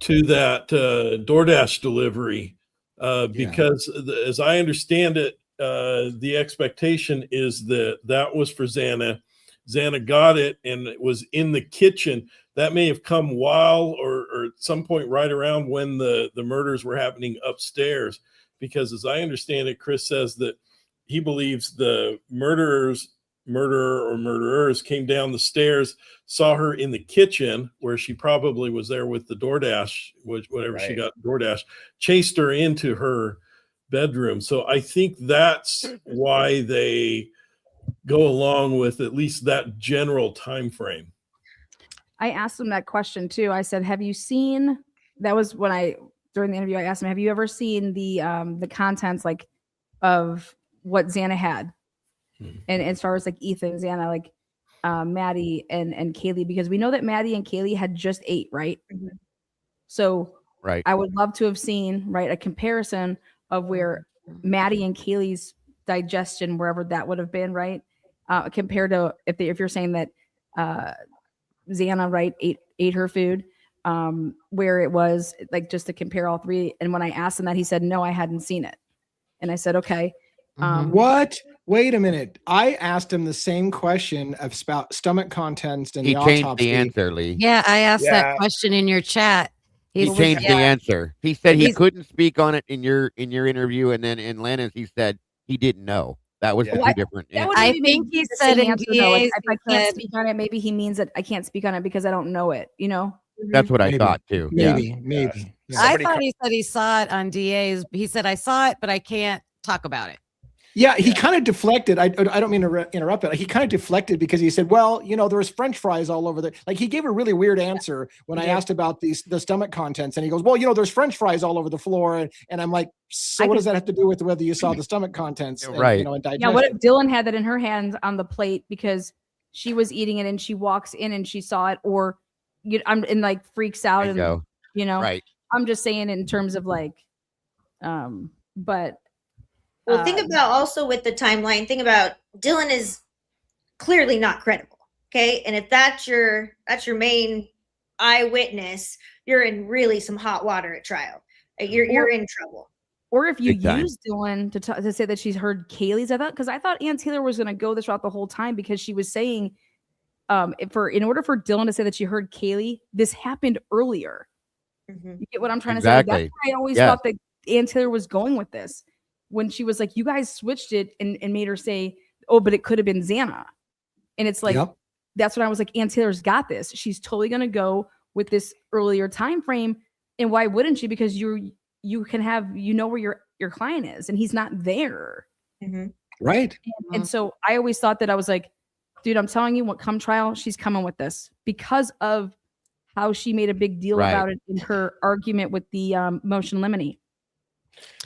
to that DoorDash delivery, because as I understand it, the expectation is that was for Xana. Xana got it, and it was in the kitchen. That may have come while or at some point right around when the murders were happening upstairs, because as I understand it, Chris says that he believes the murderer or murderers came down the stairs, saw her in the kitchen where she probably was there with the DoorDash, whatever she got DoorDash, chased her into her bedroom. So I think that's why they go along with at least that general time frame. I asked him that question too. I said, have you seen, that was when during the interview, I asked him, have you ever seen the contents like of what Xana had? And as far as like Ethan, Xana, like Maddie and Kaylee, because we know that Maddie and Kaylee had just ate, right? So I would love to have seen, a comparison of where Maddie and Kaylee's digestion, wherever that would have been, right? Compared to if you're saying that Xana, ate her food, where it was, like, just to compare all three. And when I asked him that, he said, no, I hadn't seen it. And I said, okay. What? Wait a minute. I asked him the same question of stomach contents and he the changed autopsy. the answer, Lee. Yeah, I asked that question in your chat. He changed the answer. He said he couldn't speak on it in your interview, and then in Lana's he said he didn't know. That was two different. I think he said in if I can't speak on it, maybe he means that I can't speak on it because I don't know it. That's what I thought too. Maybe. Yeah. I thought he said he saw it on DA's. He said I saw it, but I can't talk about it. Yeah, he kind of deflected. I don't mean to interrupt it. He kind of deflected because he said, well, there was French fries all over there. Like, he gave a really weird answer when I asked about the stomach contents. And he goes, well, there's French fries all over the floor. And I'm like, so what does that have to do with whether you saw the stomach contents? And, right. And digestion? Yeah, what if Dylan had that in her hands on the plate because she was eating it and she walks in and she saw it, or like freaks out and right. I'm just saying in terms of like, but. Well, think about also with the timeline, think about Dylan is clearly not credible. Okay. And if that's your main eyewitness, you're in really some hot water at trial. You're in trouble. Or if you use Dylan to say that she's heard Kaylee's, because I thought Ann Taylor was going to go this route the whole time, because she was saying in order for Dylan to say that she heard Kaylee, this happened earlier. You get what I'm trying to say? That's why I always thought that Ann Taylor was going with this. When she was like, you guys switched it and made her say, oh, but it could have been Xana. And it's like, that's when I was like, Ann Taylor's got this. She's totally going to go with this earlier time frame. And why wouldn't she? Because you can have, where your client is and he's not there. Right. And so I always thought that I was like, dude, I'm telling you, what come trial, she's coming with this because of how she made a big deal about it in her argument with the motion limine.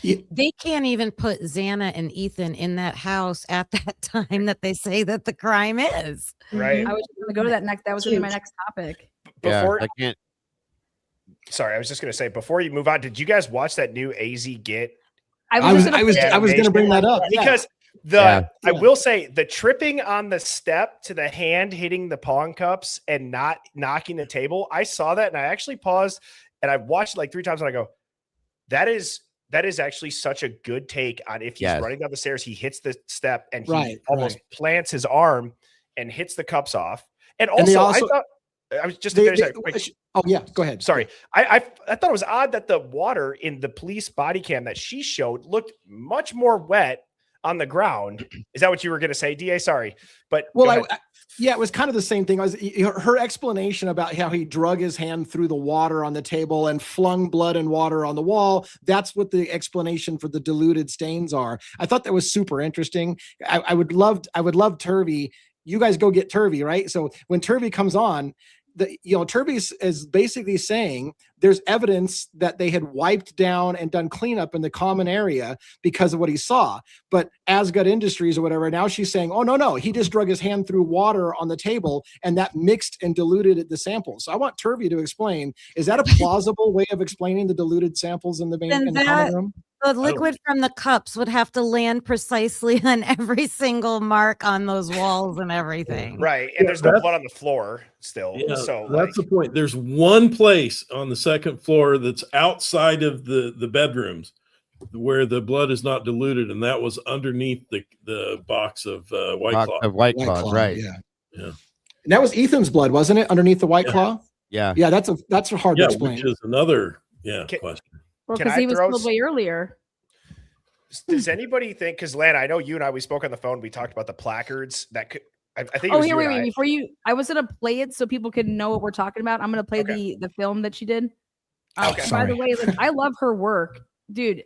They can't even put Xana and Ethan in that house at that time that they say that the crime is. Right. I was going to go to that next. That was going to be my next topic. I can't. Sorry, I was just going to say, before you move on, did you guys watch that new AZ Get? I was going to bring that up I will say the tripping on the step to the hand hitting the pawn cups and not knocking the table. I saw that and I actually paused and I watched it like 3 times and I go, that is actually such a good take on if he's running down the stairs, he hits the step and he almost plants his arm and hits the cups off. And also, I thought I was just to finish that. Oh yeah, go ahead. Sorry. I thought it was odd that the water in the police body cam that she showed looked much more wet on the ground. Is that what you were going to say, DA? Sorry. But yeah, it was kind of the same thing. Her explanation about how he drug his hand through the water on the table and flung blood and water on the wall. That's what the explanation for the diluted stains are. I thought that was super interesting. I would love Turvey. You guys go get Turvey, right? So when Turvey comes on, Turvey is basically saying there's evidence that they had wiped down and done cleanup in the common area because of what he saw. But Asgut Industries or whatever, now she's saying, oh, no, he just drug his hand through water on the table and that mixed and diluted the samples. So I want Turvey to explain, is that a plausible way of explaining the diluted samples in the common room? The liquid from the cups would have to land precisely on every single mark on those walls and everything. Right. And there's no blood on the floor still. Yeah, so that's the point. There's one place on the second floor that's outside of the bedrooms where the blood is not diluted, and that was underneath the box of White Claw. White Claw, right. Yeah. And that was Ethan's blood, wasn't it? Underneath the White Claw? Yeah. Yeah, that's hard to explain. Which is another question. Well, because he was killed way earlier. Does anybody think, because Lana, I know you and we spoke on the phone, we talked about the placards that could, I think it was wait, before I was going to play it so people could know what we're talking about. I'm going to play the film that she did. Okay. By the way, I love her work. Dude,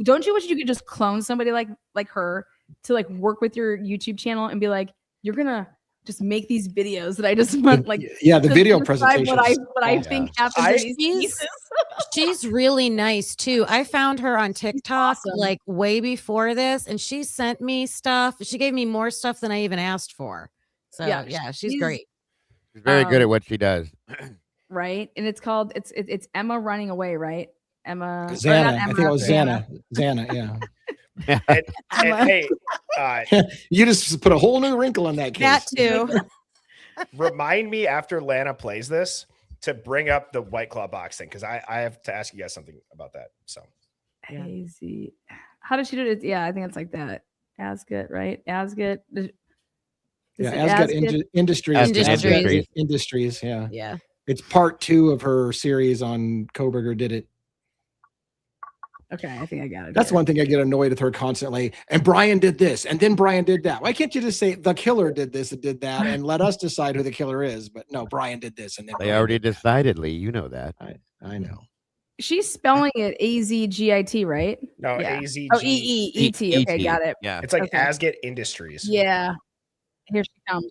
don't you wish you could just clone somebody like her to work with your YouTube channel and be like, you're going to just make these videos that I just want the video presentation. What I think happens in these pieces. She's really nice too. I found her on TikTok way before this, and she sent me stuff. She gave me more stuff than I even asked for. So yeah, she's great. She's very good at what she does. Right. And it's called it's Emma Running Away, right? Emma Xana. I think it was Xana. Xana, yeah. and hey, you just put a whole new wrinkle in that case. That too. Remind me after Lana plays this to bring up the White Claw box thing, because I have to ask you guys something about that. So hazy. How does she do it? Yeah, I think it's like that. Asgut, right? Asgut. Asgut Industries. Yeah. Yeah. It's part 2 of her series on Kohberger Did It. Okay, I think I got it. That's one thing I get annoyed with her constantly. And Brian did this, and then Brian did that. Why can't you just say the killer did this and did that, and let us decide who the killer is? But no, Brian did this, and then they already decided, Lee. You know that. I know. She's spelling it Azgit, right? No, yeah. AZG. Oh, EEET. Okay, got it. Yeah, it's like Asgut Industries. Yeah, here she comes.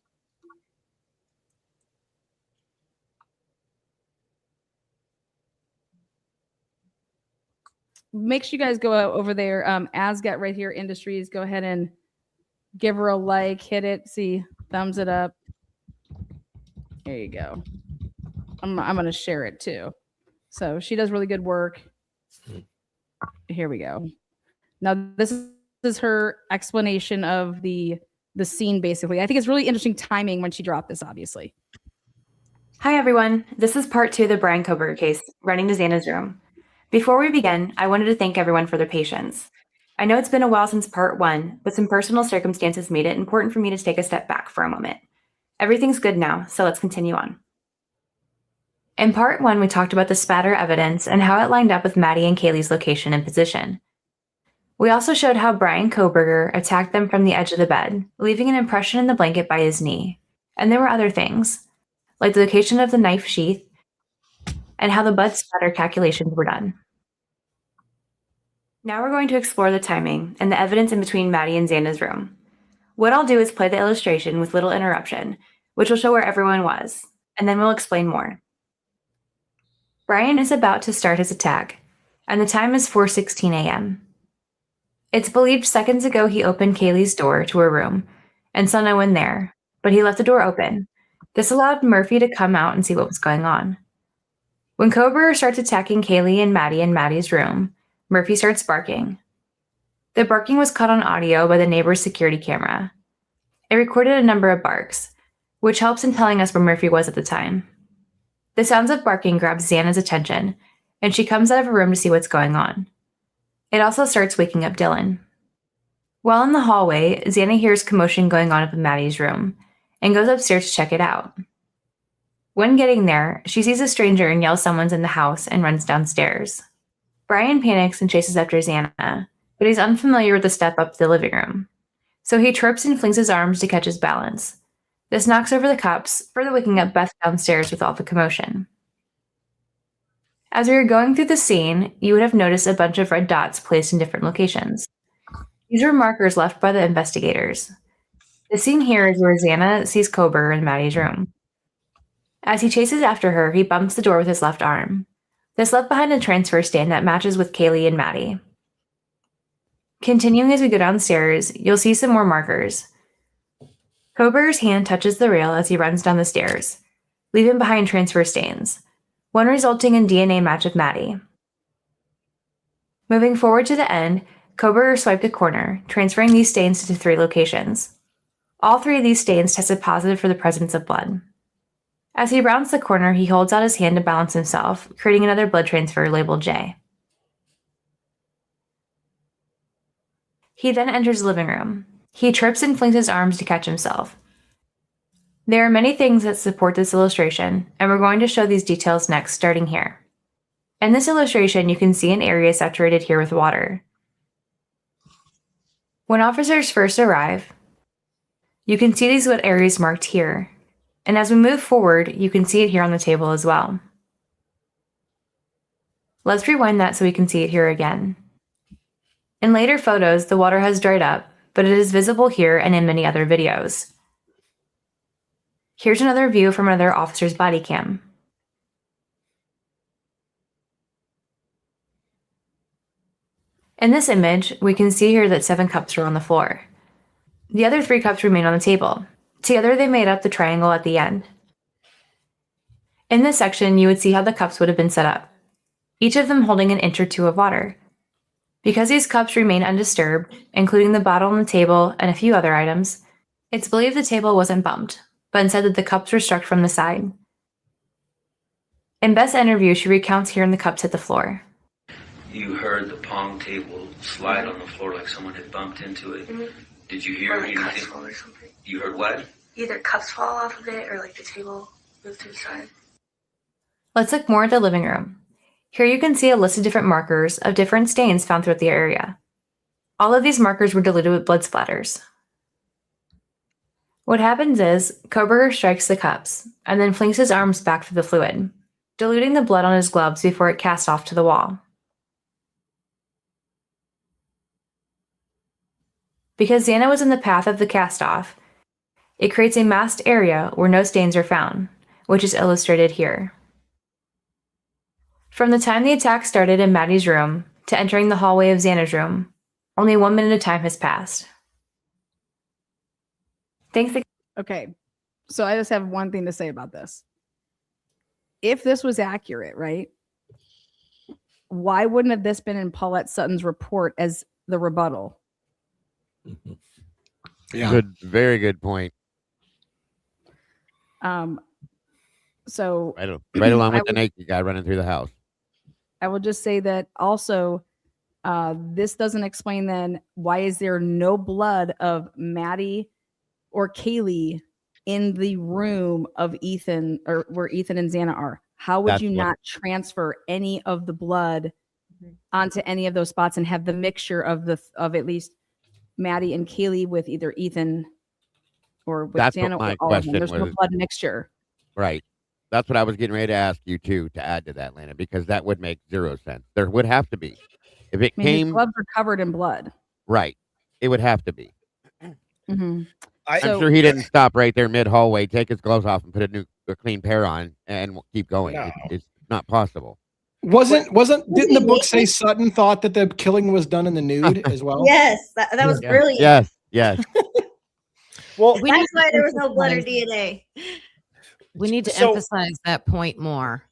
Make sure you guys go over there. Asgut right here, Industries. Go ahead and give her a like, hit it, see, thumbs it up. There you go. I'm gonna share it too. So she does really good work. Here we go. Now this is her explanation of the scene. Basically, I think it's really interesting timing when she dropped this. Obviously. Hi everyone. This is part 2 of the Brian Kohberger case, running to Xana's room. Before we begin, I wanted to thank everyone for their patience. I know it's been a while since part 1, but some personal circumstances made it important for me to take a step back for a moment. Everything's good now, so let's continue on. In part 1, we talked about the spatter evidence and how it lined up with Maddie and Kaylee's location and position. We also showed how Brian Kohberger attacked them from the edge of the bed, leaving an impression in the blanket by his knee. And there were other things, like the location of the knife sheath and how the blood spatter calculations were done. Now we're going to explore the timing and the evidence in between Maddie and Xana's room. What I'll do is play the illustration with little interruption, which will show where everyone was, and then we'll explain more. Brian is about to start his attack, and the time is 4:16 a.m. It's believed seconds ago he opened Kaylee's door to her room and saw no one there, but he left the door open. This allowed Murphy to come out and see what was going on. When Kohberger starts attacking Kaylee and Maddie in Maddie's room, Murphy starts barking. The barking was caught on audio by the neighbor's security camera. It recorded a number of barks, which helps in telling us where Murphy was at the time. The sounds of barking grabs Xana's attention, and she comes out of her room to see what's going on. It also starts waking up Dylan. While in the hallway, Xana hears commotion going on up in Maddie's room and goes upstairs to check it out. When getting there, she sees a stranger and yells someone's in the house and runs downstairs. Brian panics and chases after Xana, but he's unfamiliar with the step up to the living room. So he trips and flings his arms to catch his balance. This knocks over the cups, further waking up Beth downstairs with all the commotion. As we were going through the scene, you would have noticed a bunch of red dots placed in different locations. These were markers left by the investigators. The scene here is where Xana sees Kober in Maddie's room. As he chases after her, he bumps the door with his left arm. This left behind a transfer stand that matches with Kaylee and Maddie. Continuing as we go downstairs, you'll see some more markers. Kober's hand touches the rail as he runs down the stairs, leaving behind transfer stains, one resulting in DNA match of Maddie. Moving forward to the end, Kober swiped a corner, transferring these stains to 3 locations. All 3 of these stains tested positive for the presence of blood. As he rounds the corner, he holds out his hand to balance himself, creating another blood transfer labeled J. He then enters the living room. He trips and flings his arms to catch himself. There are many things that support this illustration, and we're going to show these details next, starting here. In this illustration, you can see an area saturated here with water. When officers first arrive, you can see these wet areas marked here, and as we move forward, you can see it here on the table as well. Let's rewind that so we can see it here again. In later photos, the water has dried up, but it is visible here and in many other videos. Here's another view from another officer's body cam. In this image, we can see here that 7 cups are on the floor. The other 3 cups remain on the table. Together they made up the triangle at the end. In this section, you would see how the cups would have been set up, each of them holding an inch or 2 of water. Because these cups remain undisturbed, including the bottle on the table and a few other items, it's believed the table wasn't bumped, but instead that the cups were struck from the side. In Beth's interview, she recounts hearing the cups hit the floor. You heard the pong table slide on the floor like someone had bumped into it. Mm-hmm. Did you hear anything? Cups fall or something. You heard what? Either cups fall off of it or like the table moved to the side. Let's look more at the living room. Here you can see a list of different markers of different stains found throughout the area. All of these markers were diluted with blood splatters. What happens is, Koberger strikes the cups, and then flings his arms back through the fluid, diluting the blood on his gloves before it casts off to the wall. Because Xana was in the path of the cast-off, it creates a masked area where no stains are found, which is illustrated here. From the time the attack started in Maddie's room to entering the hallway of Xana's room, only 1 minute of time has passed. Thanks. Okay, so I just have one thing to say about this. If this was accurate, right, why wouldn't have this been in Paulette Sutton's report as the rebuttal? Yeah. Good, very good point. So right along with the naked guy running through the house. I will just say that also, this doesn't explain then why is there no blood of Maddie or Kaylee in the room of Ethan, or where Ethan and Xana are? How would you not transfer any of the blood onto any of those spots and have the mixture of at least Maddie and Kaylee with either Ethan or with Xana or all of them? There's no blood mixture. Right. That's what I was getting ready to ask you too, to add to that, Lana, because that would make 0 sense. There would have to be. If it came, his gloves are covered in blood. Right. It would have to be. Mm-hmm. I'm sure he didn't stop right there mid hallway, take his gloves off, and put a clean pair on, and keep going. No. It's not possible. Didn't the book say Sutton thought that the killing was done in the nude as well? Yes, that was brilliant. Yes. Well, that's why there was no blood or DNA. We need to emphasize that point more,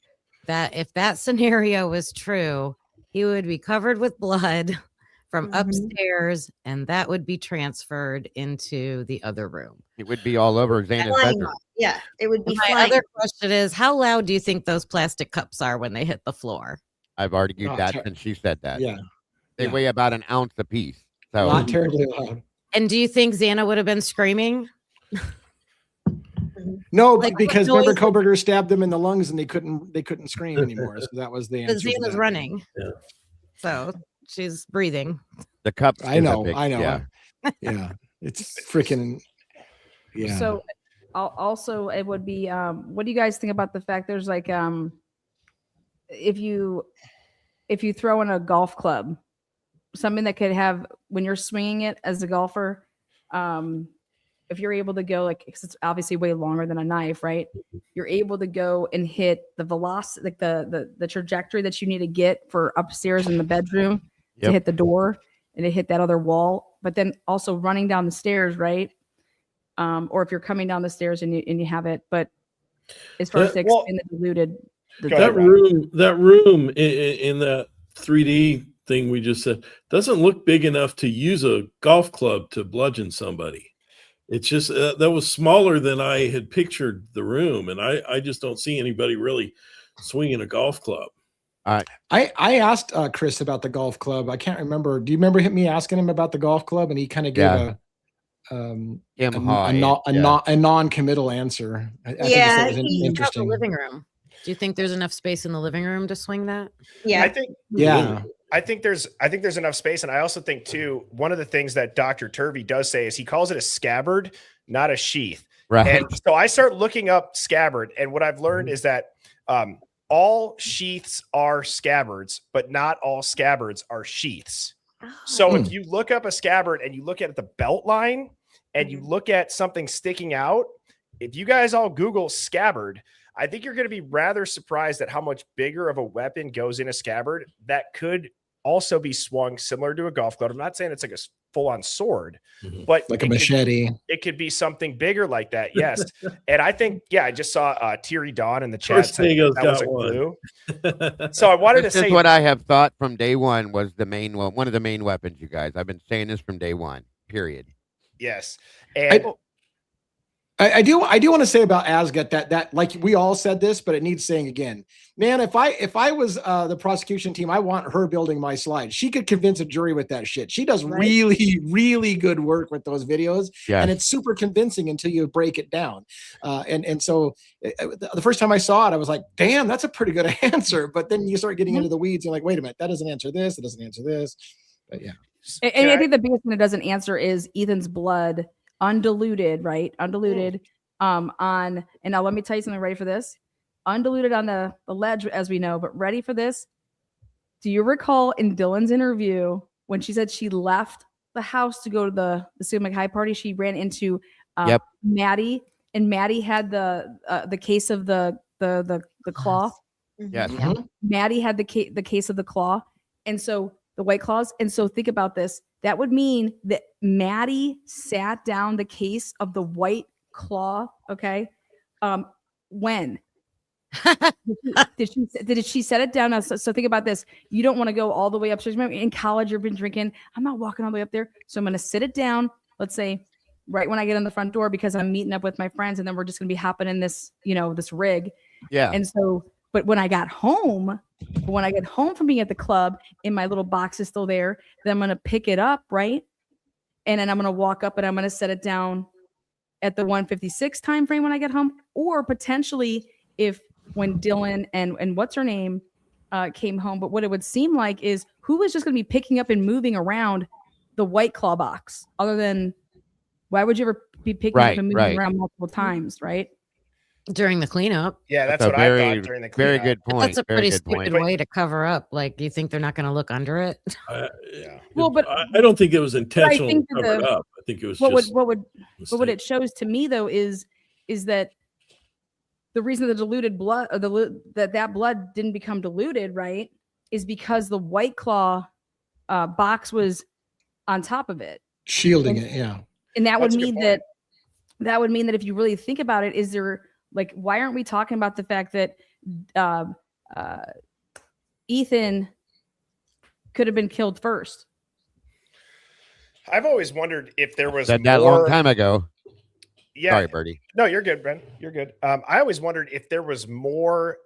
that if that scenario was true, he would be covered with blood from upstairs, and that would be transferred into the other room. It would be all over Xana's Flying bedroom. off. Yeah, it would be My flying. other question is, how loud do you think those plastic cups are when they hit the floor? I've argued Not that ter- since she said that. Yeah. They Yeah. weigh about an ounce apiece. So Not terribly loud. And do you think Xana would have been screaming? No, Like, because what remember noise- Koberger stabbed them in the lungs and they couldn't scream anymore. So that was the Because answer. to Xana's that. running. Yeah. So she's breathing. the cup. I is a know. big- I know. Yeah. Yeah. It's freaking. Yeah. So also it would be what do you guys think about the fact there's like if you throw in a golf club, something that could have when you're swinging it as a golfer, if you're able to go like, 'cause it's obviously way longer than a knife, right? You're able to go and hit the velocity, like the trajectory that you need to get for upstairs in the bedroom to Yep. hit the door and to hit that other wall, but then also running down the stairs, right? Or if you're coming down the stairs and you have it, but as far as Yeah, the well- extended diluted, Go ahead, That room in that 3D thing we just said doesn't look big enough to use a golf club to bludgeon somebody. It's just that was smaller than I had pictured the room, and I just don't see anybody really swinging a golf club. I asked Chris about the golf club. I can't remember. Do you remember me asking him about the golf club? And he kind of gave Yeah. a non-committal answer. I think Yeah, that was he- How about the interesting. living room? Do you think there's enough space in the living room to swing that? Yeah. I think there's enough space, and I also think too, one of the things that Dr. Turvey does say is he calls it a scabbard, not a sheath. Right. And so I start looking up scabbard, and what I've learned is that all sheaths are scabbards, but not all scabbards are sheaths. So if you look up a scabbard and you look at the belt line and you look at something sticking out, if you guys all Google scabbard, I think you're going to be rather surprised at how much bigger of a weapon goes in a scabbard that could also be swung similar to a golf club. I'm not saying it's like a full-on sword, but Like a machete. It could be something bigger like that. Yes. And I think, I just saw Teary Dawn in the chat. Chris Said Dingo's that was got a one. glue. So I wanted This to is say what I have thought from day one was one of the main weapons, you guys. I've been saying this from day one, period. yes. And I do want to say about Asgat that like we all said this, but it needs saying again. Man, if I was the prosecution team, I want her building my slide. She could convince a jury with that shit. She does really, really good work with those videos, and it's super convincing until you break it down. And so the first time I saw it, I was like, damn, that's a pretty good answer. But then you start getting into the weeds, and you're like, wait a minute, that doesn't answer this, it doesn't answer this. But yeah. and I think the biggest thing it doesn't answer is Ethan's blood. Undiluted, right? Undiluted on, and now let me tell you something, ready for this? Undiluted on the ledge, as we know, but ready for this? Do you recall in Dylan's interview when she said she left the house to go to the Sumac High party, she ran into Maddie, and Maddie had the case of the claw. Yes. Maddie had the case of the claw, and so the White Claws. And so think about this. That would mean that Maddie sat down the case of the White Claw. Okay. When? did she set it down? So think about this. You don't want to go all the way upstairs. Remember, in college, you've been drinking. I'm not walking all the way up there. So I'm going to sit it down. Let's say right when I get in the front door, because I'm meeting up with my friends, and then we're just going to be hopping in this, this rig. Yeah. And so, but when I get home from being at the club and my little box is still there, then I'm going to pick it up, right? And then I'm going to walk up and I'm going to set it down at the 156 time frame when I get home. Or potentially if when Dylan and what's her name came home. But what it would seem like is who is just going to be picking up and moving around the White Claw box, other than why would you ever be picking up and moving around multiple times, right? During the cleanup. Yeah, that's what I thought during the cleanup. Very good point. That's a pretty stupid way to cover up. Like, do you think they're not going to look under it? Well, but I don't think it was intentional think covered up. I think it was what just what it shows to me though is that the reason the diluted blood or that blood didn't become diluted, right, is because the White Claw box was on top of it, shielding it. Yeah, and that would mean that if you really think about it, is there like, why aren't we talking about the fact that Ethan could have been killed first? I've always wondered if there was Said that a long time ago. Yeah. Sorry, Birdie. No, you're good, Ben. You're good. I always wondered if there was more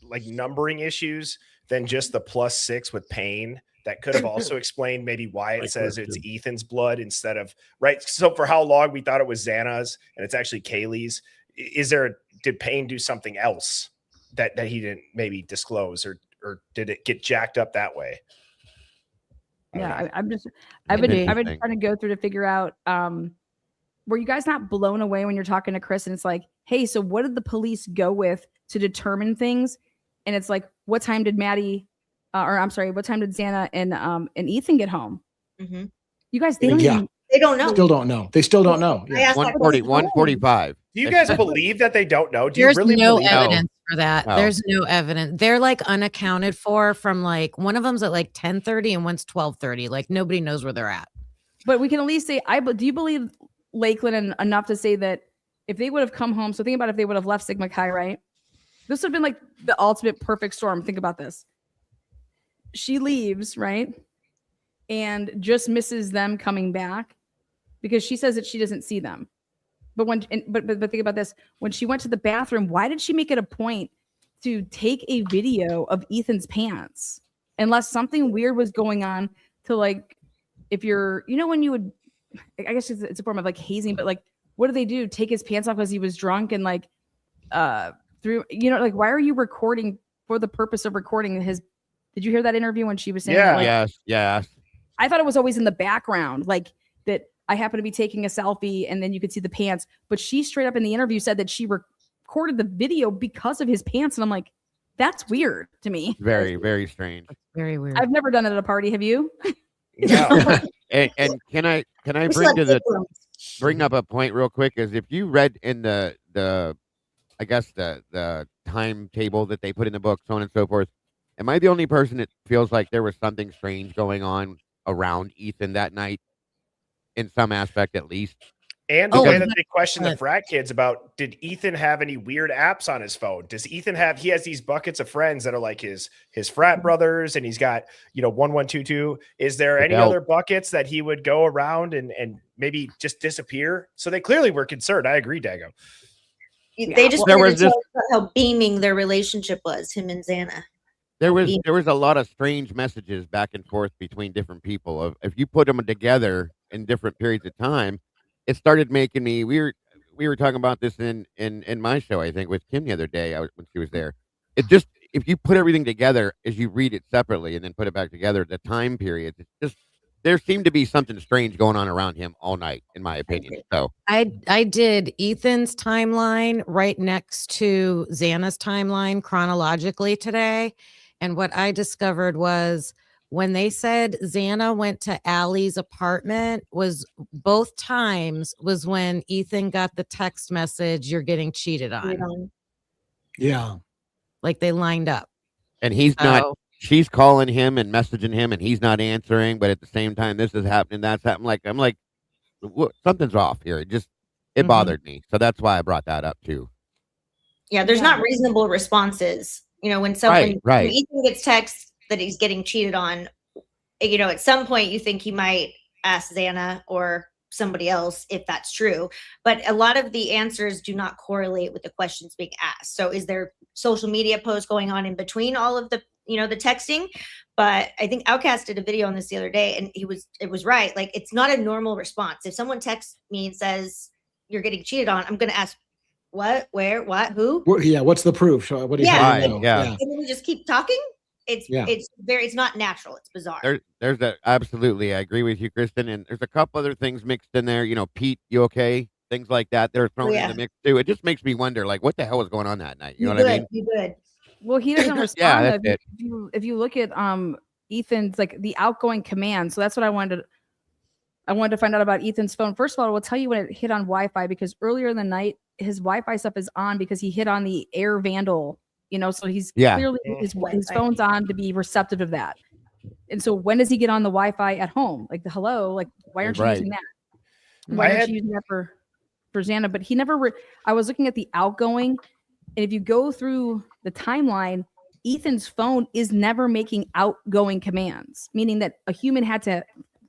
like numbering issues than just the +6 with pain. That could have also explained maybe why it says it's Ethan's blood instead of right. So for how long we thought it was Xana's and it's actually Kaylee's. Did Payne do something else that he didn't maybe disclose, or did it get jacked up that way? Yeah, I've been trying to go through to figure out, were you guys not blown away when you're talking to Chris and it's like, hey, so what did the police go with to determine things? And it's like, what time did Maddie, what time did Xana and Ethan get home? Mm-hmm. You guys, they don't know. Still don't know. They still don't know. Yeah. 1:45. Do you guys believe that they don't know? There's really no believe evidence for that. No. There's no evidence. They're like unaccounted for from like one of them's at like 10:30 and one's 12:30. Like nobody knows where they're at. But we can at least say, do you believe Lakeland enough to say that if they would have come home, so think about if they would have left Sigma Chi, right? This would have been like the ultimate perfect storm. Think about this. She leaves, right? And just misses them coming back because she says that she doesn't see them. But but think about this. When she went to the bathroom, why did she make it a point to take a video of Ethan's pants? Unless something weird was going on to like, if you're, when you would, I guess it's a form of like hazing, but like, what do they do? Take his pants off because he was drunk and like, why are you recording for the purpose of recording his? Did you hear that interview when she was saying? Yeah. That, Yes. I thought it was always in the background, like that I happen to be taking a selfie and then you could see the pants. But she straight up in the interview said that she recorded the video because of his pants. And I'm like, that's weird to me. Very, very strange. Very weird. I've never done it at a party. Have you? No. And can I bring up a point real quick? Is if you read in the I guess the timetable that they put in the book, so on and so forth, am I the only person that feels like there was something strange going on around Ethan that night, in some aspect at least? And the way that they question the frat kids about, did Ethan have any weird apps on his phone? Does Ethan he has these buckets of friends that are like his frat brothers, and he's got, 1122. Is there any other buckets that he would go around and maybe just disappear? So they clearly were concerned. I agree, Dago. They just wanted to talk about how beaming their relationship was, him and Xana. There was a lot of strange messages back and forth between different people. If you put them together in different periods of time, it started making me. We were talking about this in my show, I think, with Kim the other day when she was there. It just, if you put everything together as you read it separately and then put it back together, the time periods, it's just, there seemed to be something strange going on around him all night, in my opinion. So I did Ethan's timeline right next to Xana's timeline chronologically today. And what I discovered was when they said Xana went to Allie's apartment, was both times was when Ethan got the text message, "You're getting cheated on." Yeah. Like they lined up. And he's not, she's calling him and messaging him and he's not answering, but at the same time, this is happening, that's happening. I'm like, something's off here. It bothered me. So that's why I brought that up too. Yeah, there's not reasonable responses. When someone when Ethan gets text that he's getting cheated on, at some point you think he might ask Xana or somebody else if that's true. But a lot of the answers do not correlate with the questions being asked. So is there social media posts going on in between all of the, the texting? But I think Outcast did a video on this the other day, and it was right. Like, it's not a normal response. If someone texts me and says you're getting cheated on, I'm going to ask, what, where, what, who? Yeah, what's the proof? What do you know? Yeah. And then we just keep talking. It's not natural. It's bizarre. Absolutely. I agree with you, Kristen. And there's a couple other things mixed in there. Pete, you okay? Things like that. They're thrown in the mix too. It just makes me wonder, like, what the hell was going on that night? You know what I mean? You good. Well, he doesn't respond. Yeah, that's it. If you look at Ethan's, like, the outgoing command. So that's what I wanted to find out about Ethan's phone. First of all, I will tell you when it hit on Wi-Fi, because earlier in the night, his Wi-Fi stuff is on because he hit on the Air Vandal, so he's clearly his phone's on to be receptive of that. And so when does he get on the Wi-Fi at home? Like, why aren't you using that? Why aren't you using that for Xana? But he never, I was looking at the outgoing, and if you go through the timeline, Ethan's phone is never making outgoing commands, meaning that a human had to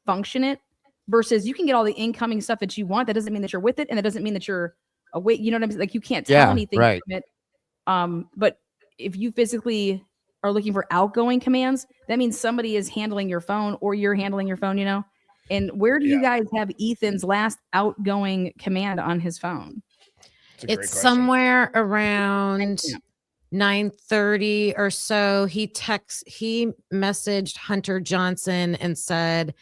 function it. versus you can get all the incoming stuff that you want. That doesn't mean that you're with it, and that doesn't mean that you're awake. You know what I'm saying? Like you can't tell anything right. from it. But if you physically are looking for outgoing commands, that means somebody is handling your phone or you're handling your phone, you know? And where do you guys have Ethan's last outgoing command on his phone? It's somewhere around 9:30 or so. He messaged Hunter Johnson and said,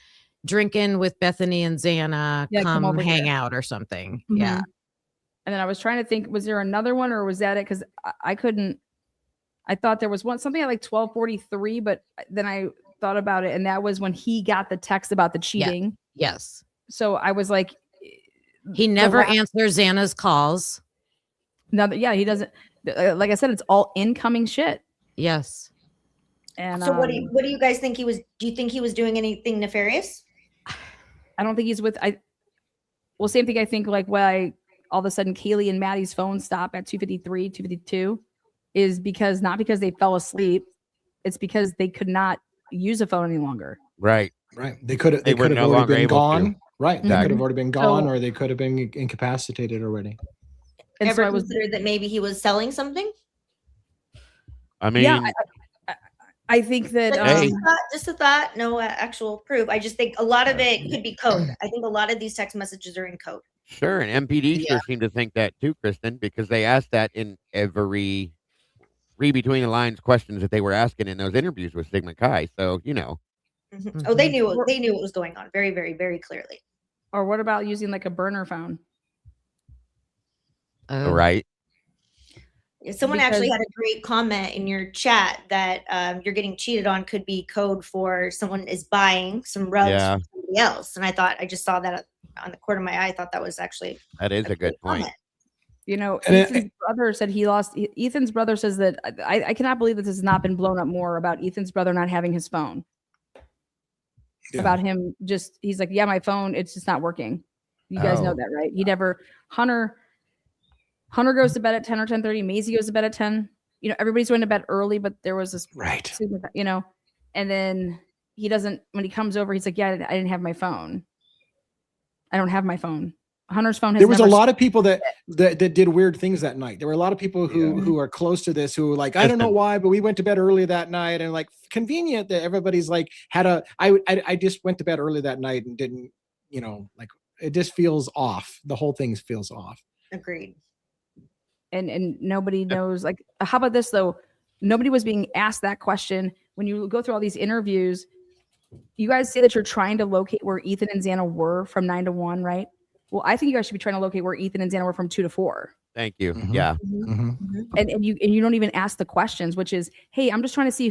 drinking with Bethany and Xana, come over hang here. out or something. Mhm. Yeah. And then I was trying to think, was there another one or was that it? Because I couldn't, I thought there was something at like 12:43, but then I thought about it, and that was when he got the text about the cheating. Yes. So I was like, he never answers Xana's calls. No, yeah, he doesn't. Like I said, it's all incoming shit. Yes. And so what do you guys think he was? Do you think he was doing anything nefarious? I don't think he's with. Well, same thing. I think like why all of a sudden Kaylee and Maddie's phone stop at 2:53, 2:52 is not because they fell asleep. It's because they could not use a phone any longer. Right. They could have already been gone. Right. They could have already been gone, So- or they could have been incapacitated already. And Ever so I was, considered that maybe he was selling something? I mean, yeah, I think that Hey. Just a thought, no actual proof. I just think a lot of it could be code. I think a lot of these text messages are in code. sure. And MPD sure seemed to think that too, Kristen, because they asked that in every read between the lines questions that they were asking in those interviews with Sigma Chi. So, you know. Mm-hmm. Oh, they knew what was going on very, very, very clearly. Or what about using like a burner phone? Right. Someone actually had a great comment in your chat that you're getting cheated on could be code for someone is buying some rugs from somebody else. And I just saw that on the corner of my eye. I thought that was actually a good point. Comment. You know, Ethan's brother said he lost. Ethan's brother says that I cannot believe that this has not been blown up more about Ethan's brother not having his phone. Yeah. About him he's like, yeah, my phone, it's just not working. You guys know that, right? He never, Hunter goes to bed at 10 or 10:30. Maisie goes to bed at 10. You know, everybody's going to bed early, but there was this, you know, and then he doesn't, when he comes over, he's like, yeah, I didn't have my phone. I don't have my phone. Hunter's phone has There was a lot of people that did weird things that night. There were a lot of people who are close to this who were like, I don't know why, but we went to bed early that night, and like convenient that everybody's like I just went to bed early that night and didn't, you know, like it just feels off. The whole thing feels off. Agreed. And nobody knows, like, how about this though? Nobody was being asked that question. When you go through all these interviews, you guys say that you're trying to locate where Ethan and Xana were from 9 to 1, right? Well, I think you guys should be trying to locate where Ethan and Xana were from 2 to 4. Thank you. Mm-hmm. Yeah. Mm-hmm. And you don't even ask the questions, which is, hey, I'm just trying to see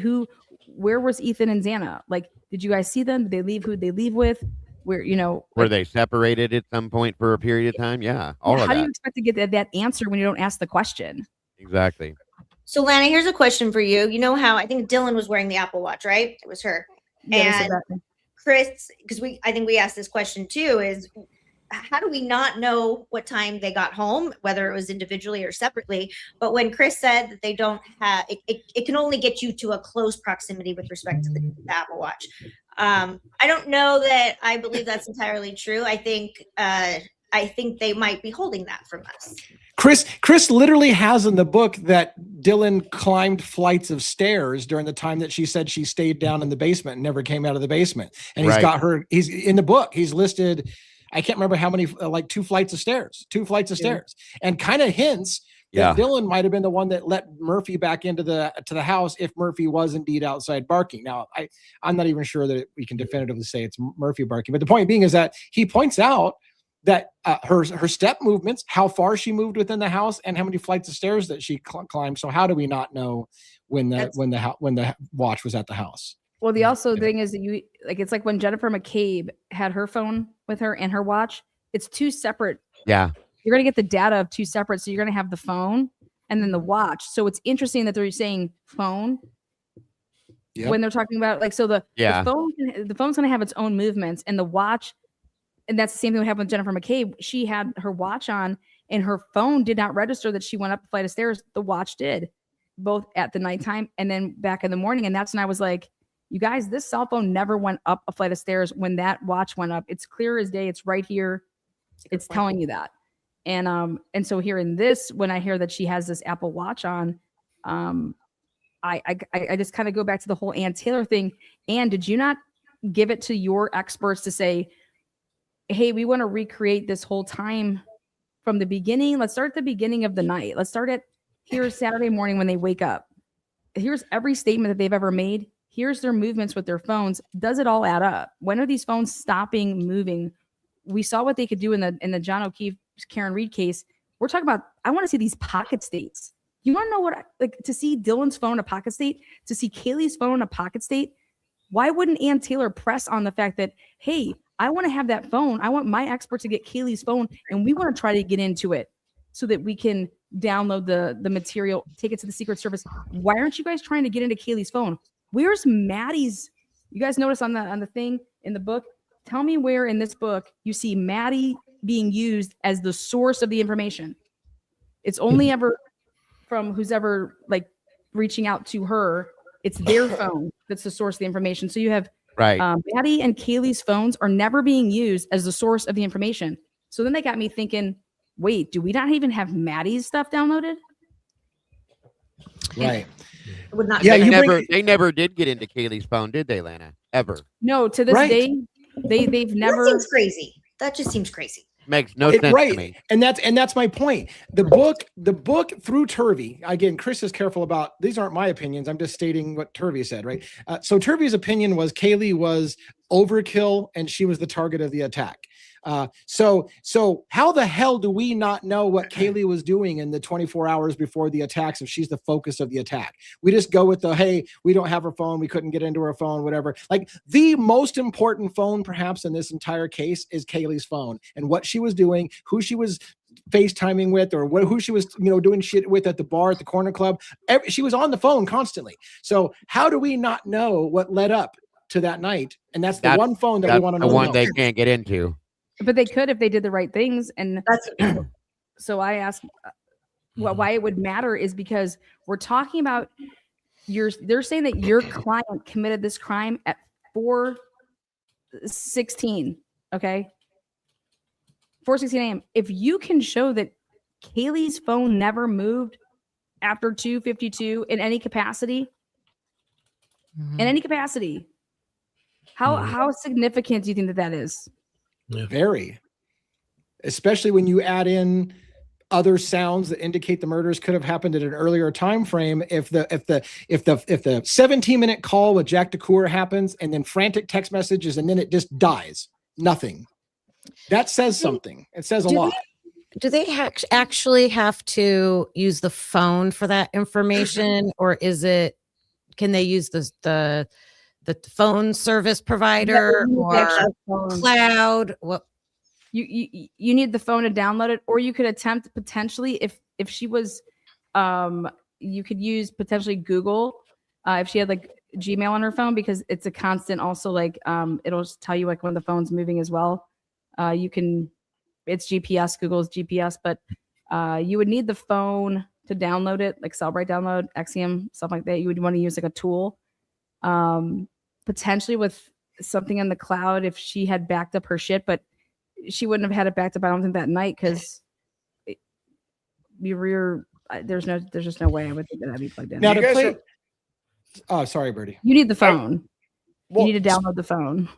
where was Ethan and Xana? Like, did you guys see them? Did they leave? Who did they leave with? Where, you know, were they separated at some point for a period of time? Yeah. All of that. How do you expect to get that answer when you don't ask the question? Exactly. So Lana, here's a question for you. You know how I think Dylan was wearing the Apple Watch, right? It was her. Yeah, and Chris, because I think we asked this question too, is how do we not know what time they got home, whether it was individually or separately? But when Chris said that they don't have, it can only get you to a close proximity with respect to the Apple Watch. I don't know that I believe that's entirely true. I think they might be holding that from us. Chris literally has in the book that Dylan climbed flights of stairs during the time that she said she stayed down in the basement and never came out of the basement. And he's in the book. He's listed, I can't remember how many, like 2 flights of stairs, and kind of hints that Dylan might have been the one that let Murphy back into the house if Murphy was indeed outside barking. Now, I'm not even sure that we can definitively say it's Murphy barking, but the point being is that he points out that her step movements, how far she moved within the house, and how many flights of stairs that she climbed. So how do we not know when the watch was at the house? Well, the thing is that it's like when Jennifer McCabe had her phone with her and her watch. It's 2 separate. Yeah. You're gonna get the data of 2 separate. So you're gonna have the phone and then the watch. So it's interesting that they're saying phone when they're talking about the phone's gonna have its own movements, and the watch. And that's the same thing that happened with Jennifer McCabe. She had her watch on and her phone did not register that she went up a flight of stairs. The watch did, both at the nighttime and then back in the morning. And that's when I was like, You guys, this cell phone never went up a flight of stairs when that watch went up. It's clear as day. It's right here. It's telling you that. And so here in this, when I hear that she has this Apple Watch on, I just kind of go back to the whole Ann Taylor thing. And did you not give it to your experts to say, hey, we want to recreate this whole time from the beginning? Let's start at the beginning of the night. Let's start at here's Saturday morning when they wake up. Here's every statement that they've ever made. Here's their movements with their phones. Does it all add up? When are these phones stopping moving? We saw what they could do in the John O'Keefe, Karen Reed case. We're talking about, I want to see these pocket states. You want to know what, like, to see Dylan's phone in a pocket state, to see Kaylee's phone in a pocket state? Why wouldn't Ann Taylor press on the fact that, hey, I want to have that phone. I want my expert to get Kaylee's phone, and we want to try to get into it so that we can download the material, take it to the Secret Service. Why aren't you guys trying to get into Kaylee's phone? Where's Maddie's? You guys notice on the thing in the book? Tell me where in this book you see Maddie being used as the source of the information. It's only ever from who's ever like reaching out to her. It's their phone that's the source of the information. So you have Maddie and Kaylee's phones are never being used as the source of the information. So then they got me thinking, wait, do we not even have Maddie's stuff downloaded? Right. Would not. Yeah, they never did get into Kaylee's phone, did they, Lana? Ever? No, to this day, they've never. That seems crazy. That just seems crazy. Makes no sense to me. And that's my point. The book through Turvey, again, Chris is careful about, these aren't my opinions. I'm just stating what Turvey said, right? So Turvey's opinion was Kaylee was overkill and she was the target of the attack. So how the hell do we not know what Kaylee was doing in the 24 hours before the attacks if she's the focus of the attack? We just go with the, hey, we don't have her phone, we couldn't get into her phone, whatever. Like, the most important phone perhaps in this entire case is Kaylee's phone and what she was doing, who she was FaceTiming with, or who she was, doing shit with at the bar, at the corner club. She was on the phone constantly. So how do we not know what led up to that night? And that's the one phone that we want to know. The one they can't get into. But they could if they did the right things. And so I asked why it would matter is because we're talking about they're saying that your client committed this crime at 4:16. Okay. 4:16 a.m. If you can show that Kaylee's phone never moved after 2:52 in any capacity, how significant do you think that is? Yeah. Very, especially when you add in other sounds that indicate the murders could have happened at an earlier time frame. If the 17-minute call with Jack DeCour happens and then frantic text messages and then it just dies, nothing. That says something. It says a lot. Do they actually have to use the phone for that information, or can they use the phone service provider or cloud? What you need the phone to download it, or you could attempt potentially if she was you could use potentially Google if she had like Gmail on her phone, because it's a constant also like it'll tell you like when the phone's moving as well. It's GPS, Google's GPS, but you would need the phone to download it, like Cellbrite download, Axiom, stuff like that. You would want to use like a tool. Potentially with something in the cloud if she had backed up her shit, but she wouldn't have had it backed up, I don't think, that night, because there's just no way I would think that I'd be plugged in. Now oh, sorry, Birdie. You need the phone. You need to download the phone.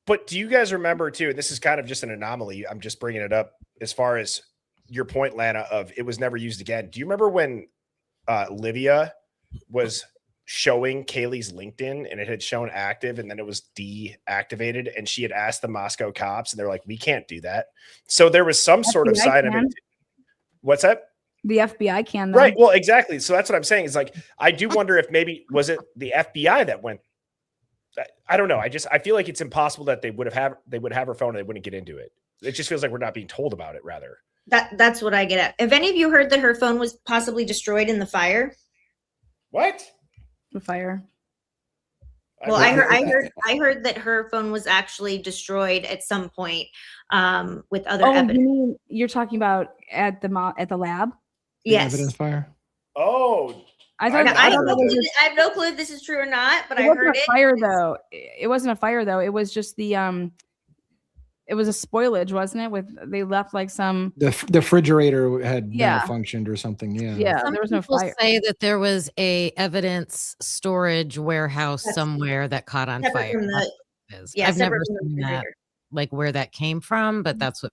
But do you guys remember too, and this is kind of just an anomaly, I'm just bringing it up as far as your point, Lana, of it was never used again. Do you remember when Livia was showing Kaylee's LinkedIn and it had shown active and then it was deactivated, and she had asked the Moscow cops and they're like, we can't do that. So there was some sort of sign of it. What's that? The FBI can, though. Right. Well, exactly. So that's what I'm saying is like, I do wonder if maybe was it the FBI that went, I don't know. I feel like it's impossible that they would have her phone and they wouldn't get into it. It just feels like we're not being told about it, rather. That's what I get at. Have any of you heard that her phone was possibly destroyed in the fire? What? The fire. Well, I heard that her phone was actually destroyed at some point with other evidence. You're talking about at the lab? Yes. Evidence fire. Oh, I thought, I I have thought no that was clue. just, I have no clue if this is true or not, but it I wasn't heard a it. fire though. It wasn't a fire though. It was just the it was a spoilage, wasn't it? With they left like some The refrigerator had Yeah. malfunctioned or something. Yeah. yeah. Some There was no people fire. say that there was a evidence storage warehouse That's somewhere that caught on separate fire. from the- Is. Yeah, I've never separate from the seen that, refrigerator. like where that came from, but that's what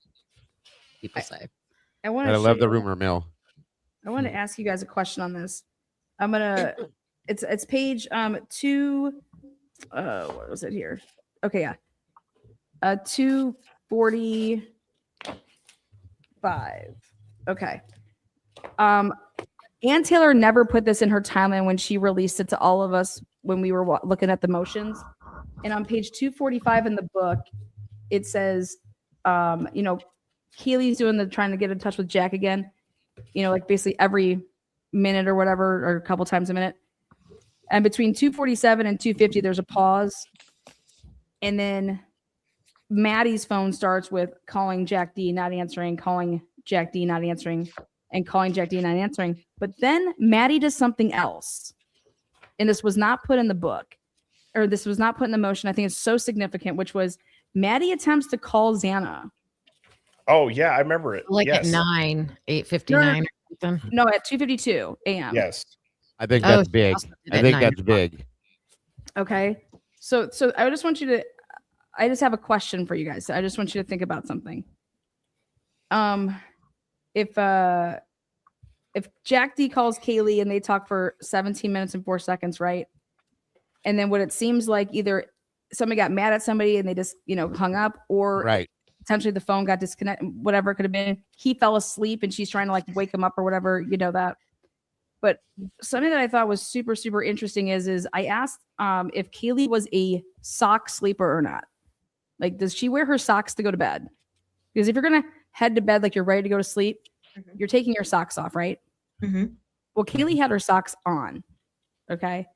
people say. I want I to love the rumor mill. I want to ask you guys a question on this. I'm gonna. It's page 2. What was it here? Okay, yeah. 245. Okay. Ann Taylor never put this in her timeline when she released it to all of us when we were looking at the motions. And on page 245 in the book, it says, Keely's trying to get in touch with Jack again. Like basically every minute or whatever, or a couple times a minute. And between 247 and 250, there's a pause. And then Maddie's phone starts with calling Jack D, not answering, calling Jack D, not answering, and calling Jack D, not answering. But then Maddie does something else. And this was not put in the book, or this was not put in the motion. I think it's so significant, which was Maddie attempts to call Xana. Oh yeah, I remember it. Like yes. at 8:59 or something. No, at 2:52 a.m. Yes. I think that's she big. also did I at think 9 that's o'clock. big. Okay. So I just want you to, I just have a question for you guys. I just want you to think about something. If Jack D calls Kaylee and they talk for 17 minutes and 4 seconds, right? And then what it seems like either somebody got mad at somebody and they just, hung up, or Right. potentially the phone got disconnected, whatever it could have been. He fell asleep and she's trying to like wake him up or whatever, that. But something that I thought was super, super interesting is I asked if Kaylee was a sock sleeper or not. Like, does she wear her socks to go to bed? Because if you're going to head to bed like you're ready to go to sleep, you're taking your socks off, right? Mhm. Well, Kaylee had her socks on. Okay.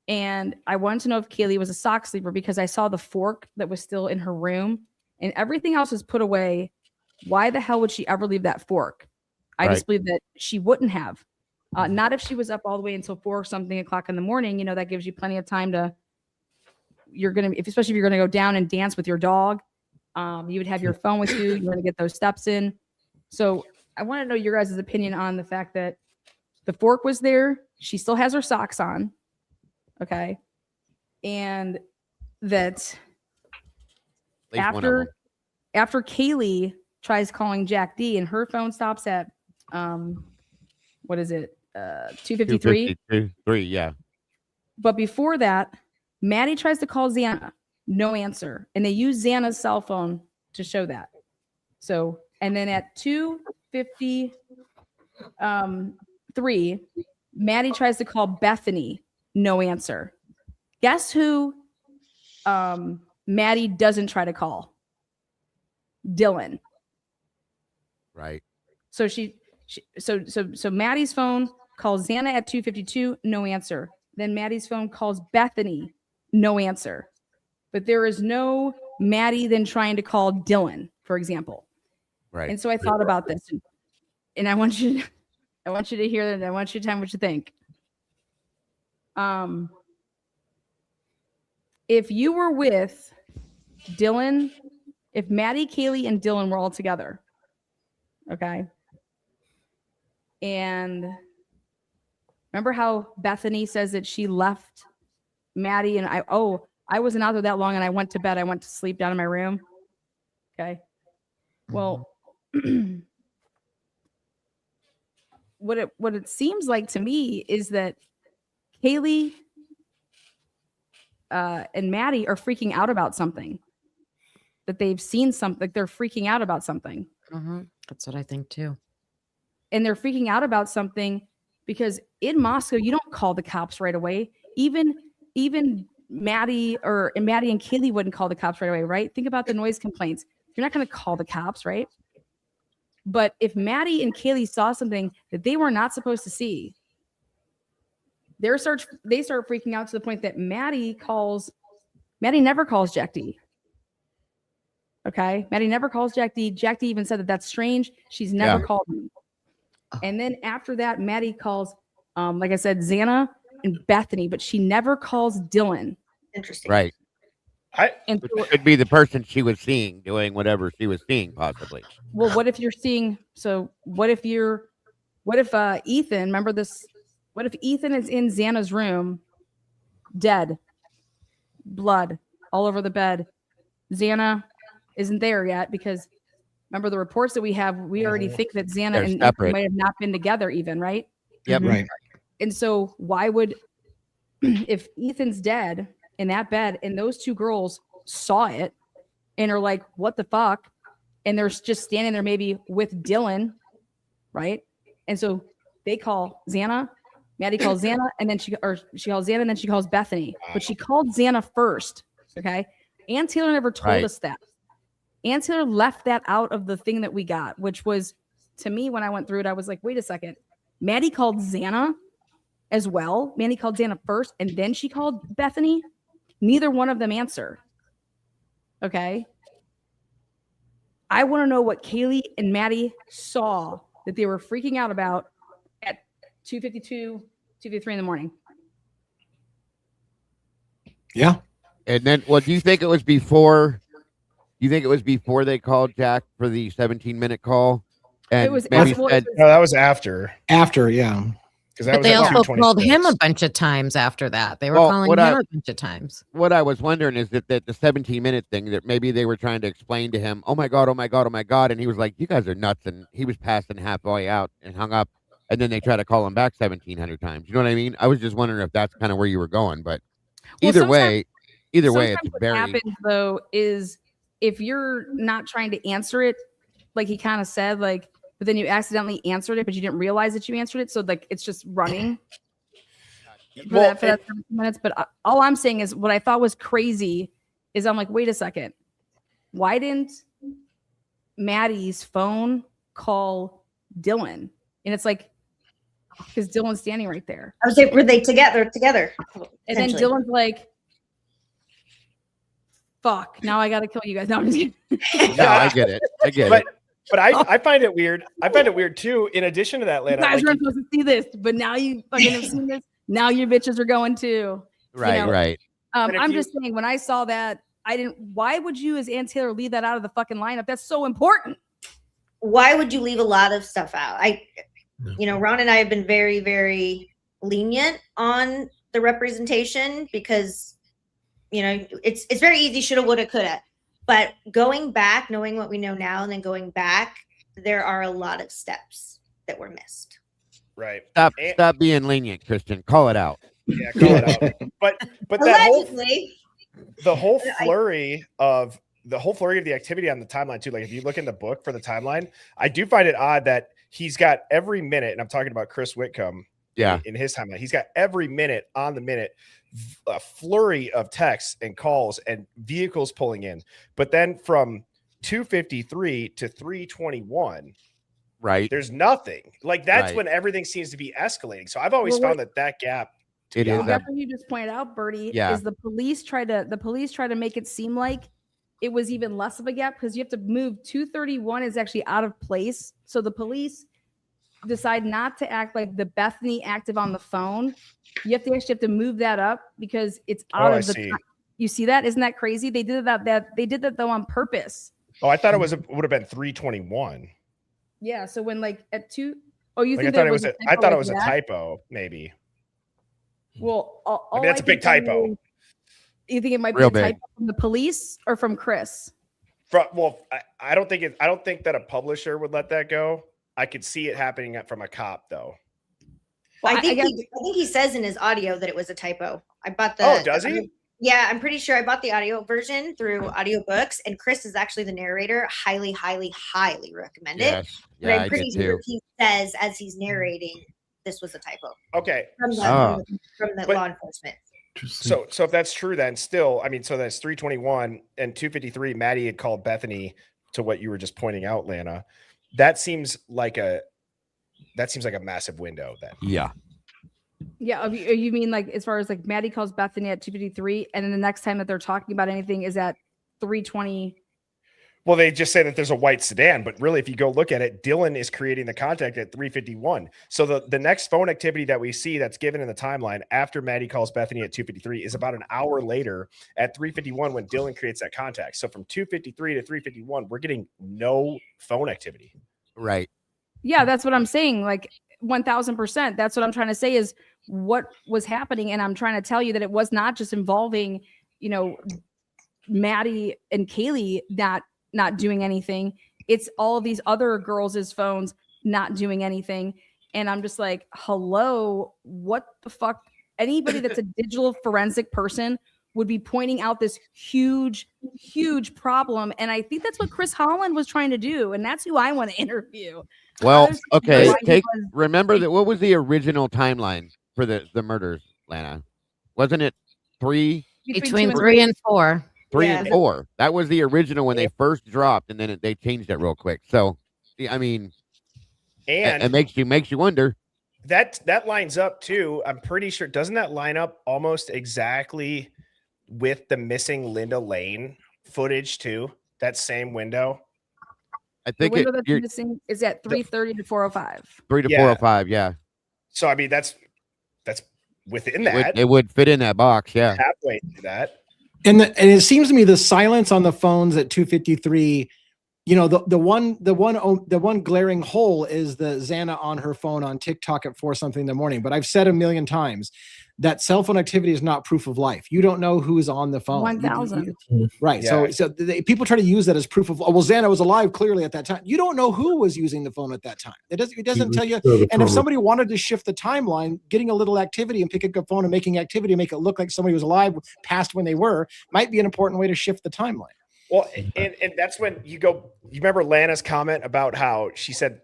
And I wanted to know if Kaylee was a sock sleeper because I saw the fork that was still in her room and everything else was put away. Why the hell would she ever leave that fork? I just believe that she wouldn't have. Not if she was up all the way until 4 or something o'clock in the morning. That gives you plenty of time to. Especially if you're gonna go down and dance with your dog, you would have your phone with you. You're gonna get those steps in. So I want to know your guys' opinion on the fact that the fork was there. She still has her socks on. Okay, and that At least one of them. after Kaylee tries calling Jack D and her phone stops at what is it? 253. 253, yeah. But before that, Maddie tries to call Xana, no answer. And they use Xana's cell phone to show that. So, and then at 253, Maddie tries to call Bethany, no answer. Guess who Maddie doesn't try to call? Dylan. Right. So so Maddie's phone calls Xana at 252, no answer. Then Maddie's phone calls Bethany, no answer. But there is no Maddie then trying to call Dylan, for example. Right. And so I thought about this, and I want you to hear that. I want you to tell me what you think. If you were with Dylan, if Maddie, Kaylee, and Dylan were all together, okay. And remember how Bethany says that she left Maddie and I wasn't out there that long and I went to bed. I went to sleep down in my room. Okay. Well, what it seems like to me is that Kaylee and Maddie are freaking out about something. That they've seen something, like they're freaking out about something. Mm-hmm. That's what I think too. And they're freaking out about something because in Moscow, you don't call the cops right away. Even Maddie and Kaylee wouldn't call the cops right away, right? Think about the noise complaints. You're not going to call the cops, right? But if Maddie and Kaylee saw something that they were not supposed to see, they start freaking out to the point that Maddie never calls Jack D. Okay. Maddie never calls Jack D. Jack D even said that that's strange. She's never called me. And then after that, Maddie calls like I said, Xana and Bethany, but she never calls Dylan. Interesting. Right. And Which so, could be the person she was seeing doing whatever she was seeing, possibly. well, what if you're seeing? So what if Ethan? Remember this? What if Ethan is in Xana's room, dead, blood all over the bed? Xana isn't there yet because remember the reports that we have. We already think that Xana They're and separate. Ethan might have not been together, even, right? Yep. Right. And so why would if Ethan's dead in that bed and those two girls saw it and are like, what the fuck? And they're just standing there maybe with Dylan, right? And so they call Xana. Maddie calls Xana, and then she calls Xana, and then she calls Bethany. But she called Xana first. Okay. Ann Taylor never told us that. Ann Taylor left that out of the thing that we got, which was, to me, when I went through it, I was like, wait a second. Maddie called Xana as well. Maddie called Xana first, and then she called Bethany. Neither one of them answered. Okay. I want to know what Kaylee and Maddie saw that they were freaking out about at 2:52, 2:53 in the morning. Yeah. And then, well, do you think it was before? You think it was before they called Jack for the 17-minute call? And It was maybe well, said, No, that was after. After, yeah. Because that But was they at also called 2:26. him a bunch of times after that. They were Well, calling what him I- a bunch of times. what I was wondering is that the 17-minute thing, that maybe they were trying to explain to him, oh my God, oh my God, oh my God. And he was like, you guys are nuts. And he was passing halfway out and hung up. And then they try to call him back 1,700 times. You know what I mean? I was just wondering if that's kind of where you were going. But Well, either sometimes- way, it's what very. happens though is if you're not trying to answer it, like he kind of said, like, but then you accidentally answered it, but you didn't realize that you answered it. So like it's just running for that 17 minutes. But all I'm saying is what I thought was crazy is I'm like, wait a second. Why didn't Maddie's phone call Dylan? And it's like, because Dylan's standing right there. I was like, were they together? And then Dylan's like, fuck, now I gotta kill you guys. No, I'm just kidding. No, I get it. I get But it. but I find it weird. I find it weird too. In addition to that, You Lana, guys like, weren't supposed to see this, but now you fucking have seen this. Now your bitches are going too. Right, know, right. But if I'm you- just saying, when I saw that, I didn't. Why would you, as Ann Taylor, leave that out of the fucking lineup? That's so important. Why would you leave a lot of stuff out? Ron and I have been very, very lenient on the representation because, it's very easy, shoulda, woulda, coulda. But going back, knowing what we know now, and then going back, there are a lot of steps that were missed. right? Stop being lenient, Christian. Call it out. Yeah, call it out. But that Allegedly, the whole flurry of the activity on the timeline too. Like if you look in the book for the timeline, I do find it odd that he's got every minute, and I'm talking about Chris Whitcomb. Yeah. In his timeline, he's got every minute on the minute, a flurry of texts and calls and vehicles pulling in. But then from 2:53 to 3:21, Right. there's nothing. Like that's Right. when everything seems to be escalating. So I've always found that gap. It is. That's what you just pointed out, Bertie. Yeah. Is the police try to make it seem like it was even less of a gap because you have to move 231 is actually out of place. So the police decide not to act like the Bethany active on the phone. You have to move that up because it's out I of the see. time. You see that? Isn't that crazy? They did that though on purpose. Oh, I thought it would have been 3:21. Yeah. So when like at 2, oh, you Like, think I thought that it was. I thought it was a typo. Maybe. Well, I mean, that's a big typo. You think it might Real be a big. typo from the police or from Chris? I don't think that a publisher would let that go. I could see it happening from a cop though. Well, I think guess- he says in his audio that it was a typo. I bought the. Oh, does he? Yeah, I'm pretty sure I bought the audio version through audiobooks, and Chris is actually the narrator. Highly, highly, highly recommend it. Yes. But Yeah, I'm I pretty did sure too. he says as he's narrating, this was a typo Okay. from the, Ah. from the But- law enforcement. So if that's true, then still, I mean, so that's 3:21 and 2:53. Maddie had called Bethany to what you were just pointing out, Lana. That seems like a massive window then. Yeah. Yeah, you mean like as far as like Maddie calls Bethany at 2:53, and then the next time that they're talking about anything is at 3:20. Well, they just say that there's a white sedan, but really, if you go look at it, Dylan is creating the contact at 3:51. So the next phone activity that we see that's given in the timeline after Maddie calls Bethany at 2:53 is about an hour later at 3:51 when Dylan creates that contact. So from 2:53 to 3:51, we're getting no phone activity. Right. Yeah, that's what I'm saying. Like 1000%. That's what I'm trying to say is what was happening. And I'm trying to tell you that it was not just involving, Maddie and Kaylee not doing anything. It's all of these other girls' phones not doing anything. And I'm just like, hello, what the fuck? Anybody that's a digital forensic person would be pointing out this huge, huge problem. And I think that's what Chris Holland was trying to do. And that's who I want to interview. Well, okay. Remember that what was the original timeline for the murders, Lana? Wasn't it between 3 and 4? 3 and 4. That was the original when they first dropped, and then they changed it real quick. So, I mean, and it makes you wonder. That lines up too. I'm pretty sure. Doesn't that line up almost exactly with the missing Linda Lane footage too? That same window. I think the window that's missing is at 3:30 to 4:05. 3 to 4:05. Yeah. So I mean, that's within that. It would fit in that box. Yeah. Halfway through that. And it seems to me the silence on the phones at 2:53, the one glaring hole is the Xana on her phone on TikTok at 4 something in the morning. But I've said a million times that cell phone activity is not proof of life. You don't know who's on the phone. 1,000. Right. Yeah. So people try to use that as proof of, Xana was alive clearly at that time. You don't know who was using the phone at that time. It doesn't tell you. And if somebody wanted to shift the timeline, getting a little activity and picking up a phone and making activity, make it look like somebody was alive past when they were, might be an important way to shift the timeline. Well, and that's when you remember Lana's comment about how she said,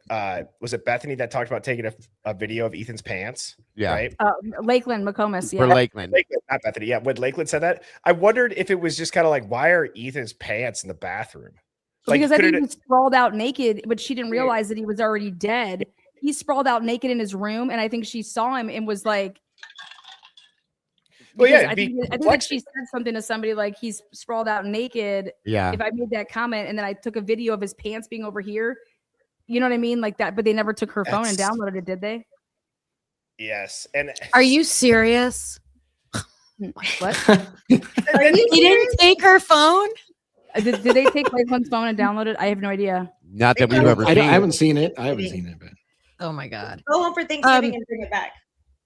was it Bethany that talked about taking a video of Ethan's pants? Yeah. Right. Lakeland McComas. Yeah. For Lakeland. Not Bethany. Yeah. When Lakeland said that, I wondered if it was just kind of like, why are Ethan's pants in the bathroom? Because I think he sprawled out naked, but she didn't realize that he was already dead. He sprawled out naked in his room. And I think she saw him and was like, well, yeah, I think that she said something to somebody like he's sprawled out naked. Yeah. If I made that comment and then I took a video of his pants being over here, you know what I mean? Like that, but they never took her phone and downloaded it, did they? Yes. And are you serious? What? He didn't take her phone? Did they take Lakeland's phone and download it? I have no idea. Not that we've ever seen. I haven't seen it. But Oh my God. Go home for Thanksgiving and bring it back.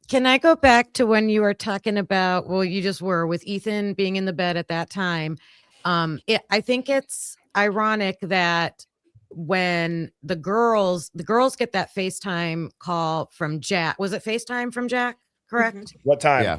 Can I go back to when you were talking about, well, you just were with Ethan being in the bed at that time. I think it's ironic that when the girls get that FaceTime call from Jack. Was it FaceTime from Jack? Correct. Mm-hmm. What time? Yeah.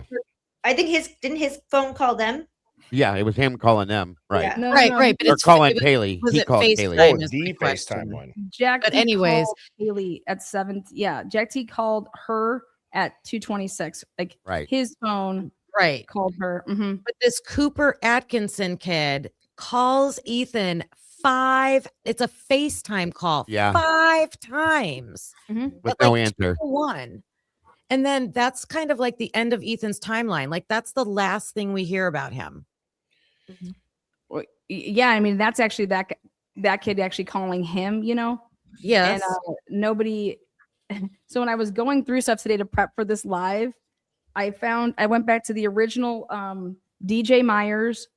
I think didn't his phone call them? Yeah, it was him calling them. Right. Yeah. No, Right. But Or calling Kaylee. was He it called FaceTime? Kaylee. Is The question. FaceTime one. Jack. But anyways, Kaylee at 7. Yeah, Jack T called her at 2:26. Like Right. his phone. Right. Called her. Mm-hmm. But this Cooper Atkinson kid calls Ethan it's a FaceTime call. Yeah. 5 times. Mm-hmm. With no answer. One. And then that's kind of like the end of Ethan's timeline. Like that's the last thing we hear about him. Well, yeah, I mean that's actually that kid actually calling him, Yes. And nobody. So when I was going through stuff today to prep for this live, I went back to the original DJ Myers,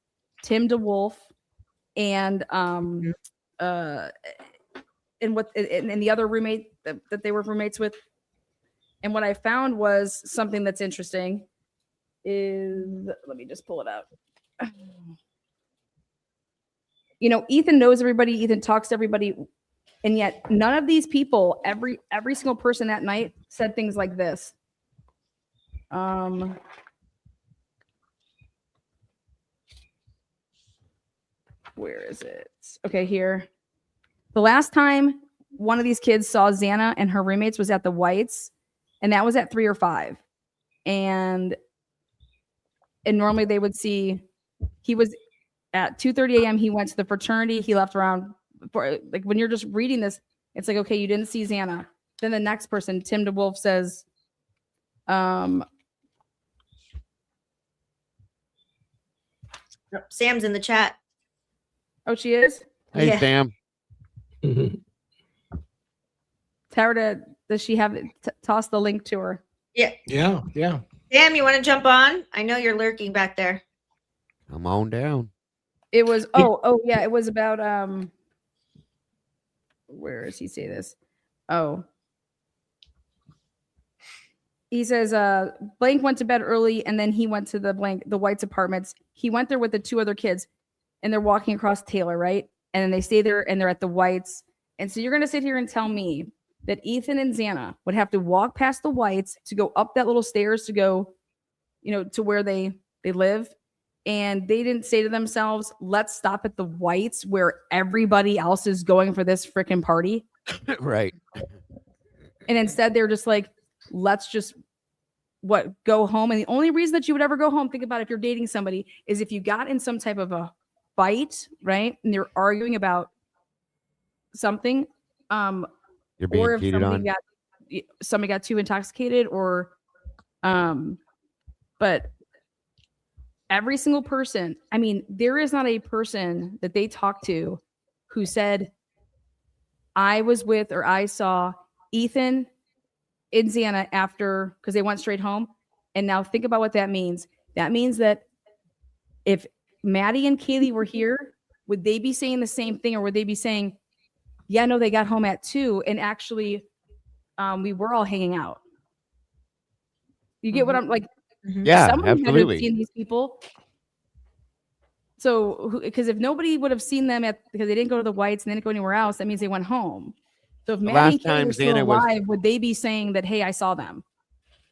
Tim DeWolf, and the other roommate that they were roommates with. And what I found was something that's interesting. Let me just pull it out. Ethan knows everybody. Ethan talks to everybody. And yet none of these people, every single person that night said things like this. Where is it? Okay, here. The last time one of these kids saw Xana and her roommates was at the Whites, and that was at 3 or 5. And normally they would see, he was at 2:30 a.m. He went to the fraternity. He left around, like when you're just reading this, it's like, okay, you didn't see Xana. Then the next person, Tim DeWolf, says, Sam's in the chat. oh, she is? Hey, Yeah. Sam. Tara, does she have toss the link to her? Yeah. Yeah. Sam, you want to jump on? I know you're lurking back there. Come on down. It was yeah, it was about where does he say this? Oh. He says blank went to bed early and then he went to the White's apartments. He went there with the two other kids and they're walking across Taylor, right? And then they stay there and they're at the Whites. And so you're going to sit here and tell me that Ethan and Xana would have to walk past the Whites to go up that little stairs to go, to where they live. And they didn't say to themselves, let's stop at the Whites where everybody else is going for this freaking party. Right. And instead they're just like, let's just go home. And the only reason that you would ever go home, think about if you're dating somebody, is if you got in some type of a fight, right? And they're arguing about something. You're being or if cheated on. somebody got too intoxicated or but every single person, I mean, there is not a person that they talked to who said, I was with or I saw Ethan and Xana after, because they went straight home. And now think about what that means. That means that if Maddie and Kaylee were here, would they be saying the same thing, or would they be saying, yeah, no, they got home at 2 and actually we were all hanging out? You get what I'm like? Yeah, someone had to have absolutely. seen these people. So, because if nobody would have seen them because they didn't go to the Whites and they didn't go anywhere else, that means they went home. So if Maddie and Kaylee were still alive, would they be saying that, hey, I saw them?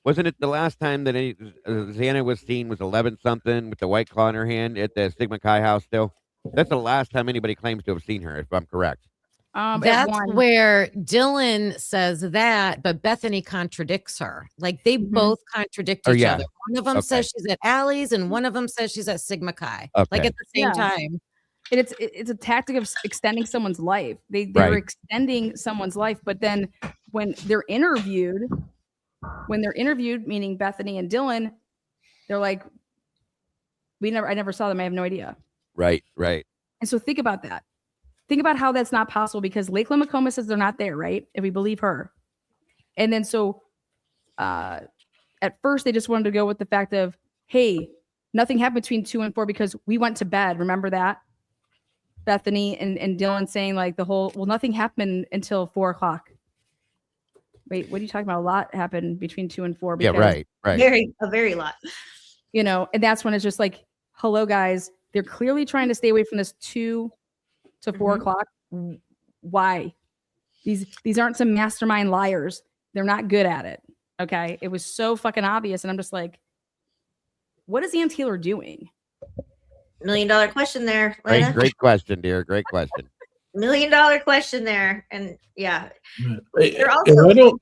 Wasn't it the last time that Xana was seen was 11 something with the White Claw in her hand at the Sigma Chi house still? That's the last time anybody claims to have seen her, if I'm correct. That's where Dylan says that, but Bethany contradicts her. Like they both contradict each other. One of them says she's at Allie's and one of them says she's at Sigma Chi. Like at the same time. And it's a tactic of extending someone's life. They're extending someone's life, but then when they're interviewed, meaning Bethany and Dylan, they're like, I never saw them. I have no idea. Right. And so think about that. Think about how that's not possible, because Lakeland McComas says they're not there, right? If we believe her. And then so at first they just wanted to go with the fact of, hey, nothing happened between 2 and 4 because we went to bed. Remember that? Bethany and Dylan saying like nothing happened until 4 o'clock. Wait, what are you talking about? A lot happened between 2 and 4. Because, right. A very lot. And that's when it's just like, hello, guys. They're clearly trying to stay away from this 2 to 4 o'clock. Why? These aren't some mastermind liars. They're not good at it. Okay. It was so fucking obvious. And I'm just like, what is Ann Taylor doing? $1 million question there, Lena. Great question, dear. Great question. $1 million question there. And yeah. They're also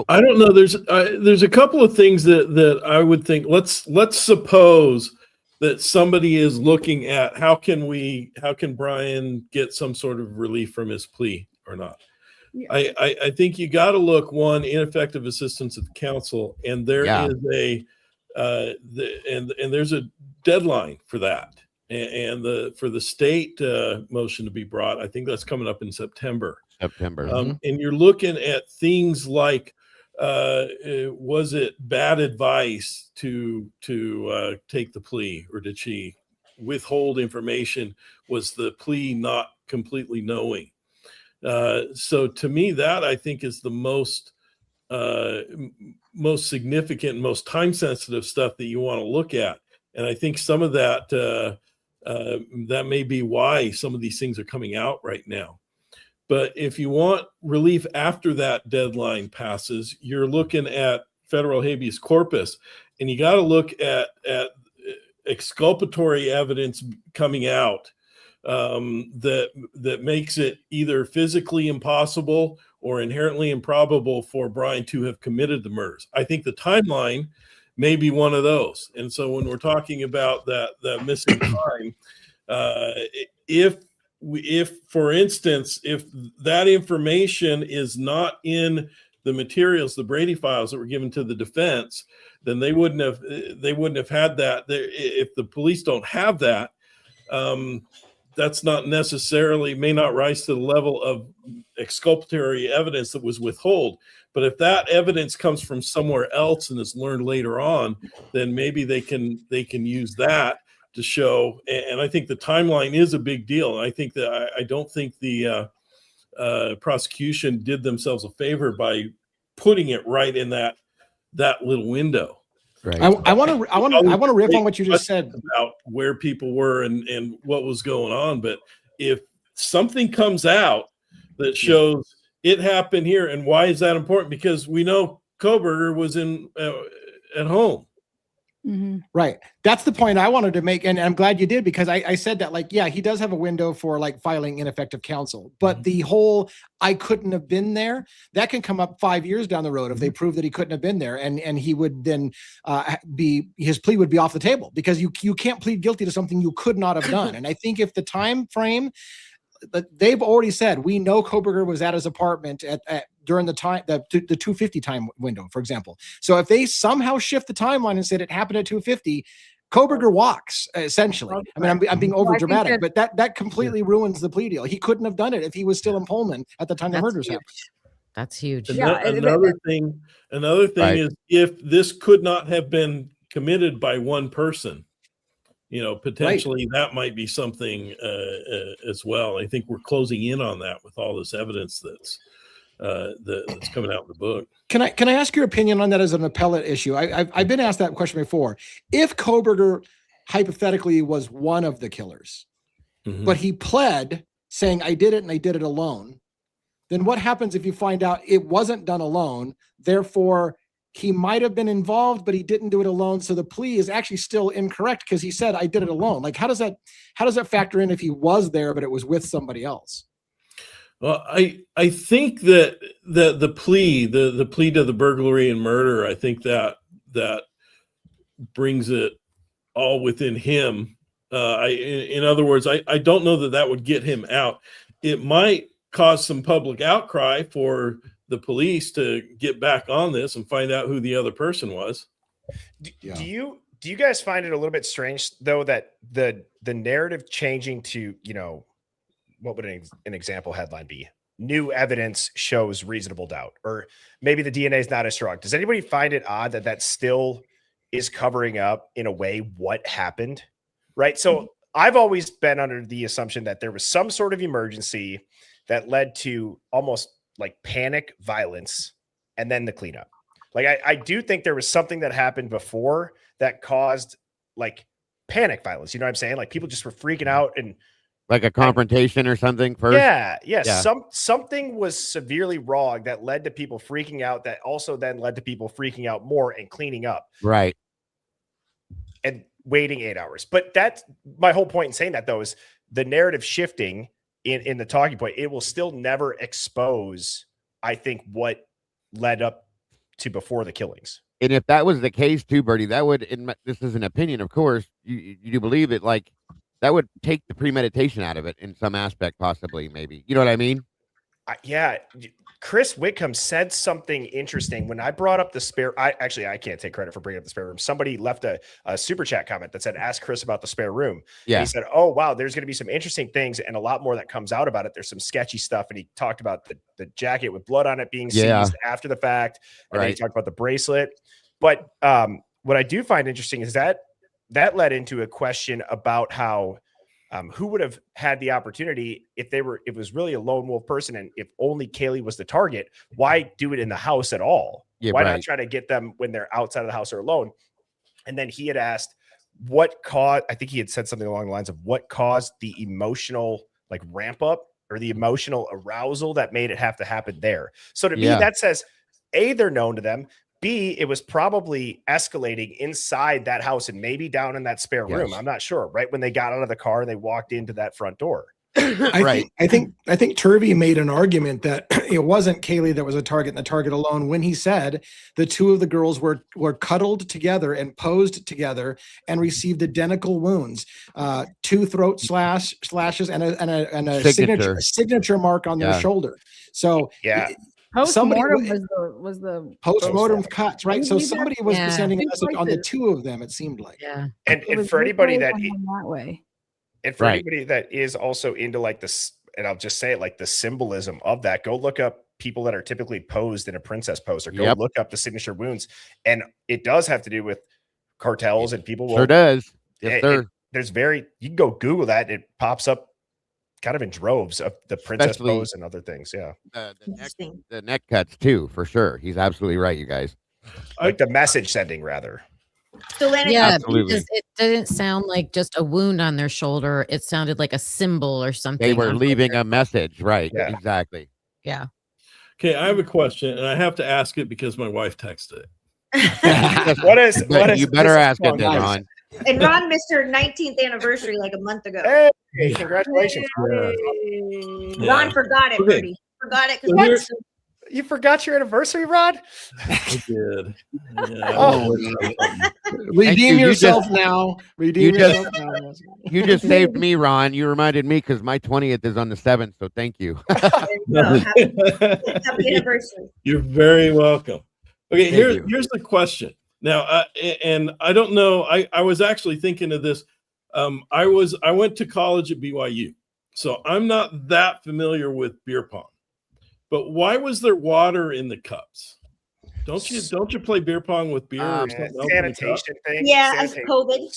I don't know. There's a couple of things that I would think. Let's suppose that somebody is looking at how can Brian get some sort of relief from his plea or not. Yeah. I think you got to look, one, ineffective assistance of counsel, and there is there's a deadline for that, and for the state motion to be brought. I think that's coming up in September. And you're looking at things like, was it bad advice to take the plea, or did she withhold information? Was the plea not completely knowing? So to me, that I think is the most significant, most time sensitive stuff that you want to look at. And I think some of that that may be why some of these things are coming out right now. But if you want relief after that deadline passes, you're looking at federal habeas corpus, and you got to look at exculpatory evidence coming out that makes it either physically impossible or inherently improbable for Brian to have committed the murders. I think the timeline may be one of those. And so when we're talking about that missing time, if for instance, if that information is not in the materials, the Brady files that were given to the defense, then they wouldn't have had that. If the police don't have that, that's not necessarily, may not rise to the level of exculpatory evidence that was withheld. But if that evidence comes from somewhere else and is learned later on, then maybe they can use that to show. And I think the timeline is a big deal. And I think that I don't think the prosecution did themselves a favor by putting it right in that little window. Right. I want to riff on what you just said about where people were and what was going on. But if something comes out that shows it happened here, and why is that important? Because we know Koberger was in at home. Mm-hmm. Right. That's the point I wanted to make. And I'm glad you did, because I said that, like, yeah, he does have a window for like filing ineffective counsel, but the whole, I couldn't have been there, that can come up 5 years down the road if they prove that he couldn't have been there. And he would then his plea would be off the table, because you can't plead guilty to something you could not have done. And I think if the time frame, but they've already said, we know Koberger was at his apartment during the time, the 250 time window, for example. So if they somehow shift the timeline and said it happened at 250, Koberger walks, essentially. I mean, I'm being over dramatic, but that completely ruins the plea deal. He couldn't have done it if he was still in Pullman at the time the murders happened. That's huge. Another thing is, if this could not have been committed by one person, potentially that might be something as well. I think we're closing in on that with all this evidence that's coming out in the book. Can I ask your opinion on that as an appellate issue? I've been asked that question before. If Koberger hypothetically was one of the killers, but he pled saying, I did it and I did it alone, then what happens if you find out it wasn't done alone? Therefore, he might have been involved, but he didn't do it alone. So the plea is actually still incorrect because he said, I did it alone. Like, how does that factor in if he was there, but it was with somebody else? Well, I think that the plea to the burglary and murder, I think that brings it all within him. In other words, I don't know that would get him out. It might cause some public outcry for the police to get back on this and find out who the other person was. Do you guys find it a little bit strange though that the narrative changing to, what would an example headline be? New evidence shows reasonable doubt, or maybe the DNA is not as strong. Does anybody find it odd that still is covering up in a way what happened? Right. So I've always been under the assumption that there was some sort of emergency that led to almost like panic violence and then the cleanup. Like I do think there was something that happened before that caused like panic violence. You know what I'm saying? Like people just were freaking out and like a confrontation or something first. Yeah. Something was severely wrong that led to people freaking out, that also then led to people freaking out more and cleaning up. Right. And waiting 8 hours. But that's my whole point in saying that, though, is the narrative shifting in the talking point. It will still never expose, I think, what led up to before the killings. And if that was the case too, Bertie, that would, this is an opinion, of course, you do believe it, like that would take the premeditation out of it in some aspect, possibly, maybe. You know what I mean? Yeah. Chris Whitcomb said something interesting when I brought up the spare. I can't take credit for bringing up the spare room. Somebody left a super chat comment that said, ask Chris about the spare room. Yeah. And he said, oh, wow, there's going to be some interesting things and a lot more that comes out about it. There's some sketchy stuff. And he talked about the jacket with blood on it being seized after the fact. And then he talked about the bracelet. But what I do find interesting is that led into a question about how who would have had the opportunity if it was really a lone wolf person, and if only Kaylee was the target, why do it in the house at all? Why not try to get them when they're outside of the house or alone? And then he had asked I think he had said something along the lines of what caused the emotional like ramp up or the emotional arousal that made it have to happen there. So to me, that says A, they're known to them. B, it was probably escalating inside that house and maybe down in that spare room. I'm not sure. Right when they got out of the car, they walked into that front door. I think Turvey made an argument that it wasn't Kaylee that was a target and the target alone when he said the two of the girls were cuddled together and posed together and received identical wounds, 2 throat slashes and a signature mark on their shoulder. So Post-mortem was the post-mortem cuts, right? So somebody was sending a message on the two of them, it seemed like. And for anybody that way. And for Right. anybody that is also into like this, and I'll just say it, like the symbolism of that, go look up people that are typically posed in a princess pose, or go Yep. look up the signature wounds. And it does have to do with cartels, and people will. Sure does. Yes, sir. You can go Google that. It pops up kind of in droves of the princess Especially pose and other things. Yeah. The neck cuts too, for sure. He's absolutely right, you guys. Like the message sending, rather. So Lana, Yeah, Absolutely. because it didn't sound like just a wound on their shoulder. It sounded like a symbol or something. They were on leaving their- a message, right? Yeah. Exactly. Yeah. Okay, I have a question, and I have to ask it because my wife texted it. What is You better this is ask it fun. then, Nice. Ron. and Ron missed her 19th anniversary like a month ago. Hey, congratulations. Ron forgot it, Okay. Birdie. Forgot it So because You forgot your anniversary, Rod? I did. Yeah, Oh. Redeem you. yourself now. Redeem you just- yourself now. You just saved me, Ron. You reminded me because my 20th is on the 7th, so thank you. happy anniversary. You're very welcome. Okay, Thank you. here's the question. Now, and I don't know. I was actually thinking of this. I went to college at BYU, so I'm not that familiar with beer pong. But why was there water in the cups? Don't you play beer pong with beer or something else in the cup? Sanitation thing. Yeah, as Sanitation. COVID.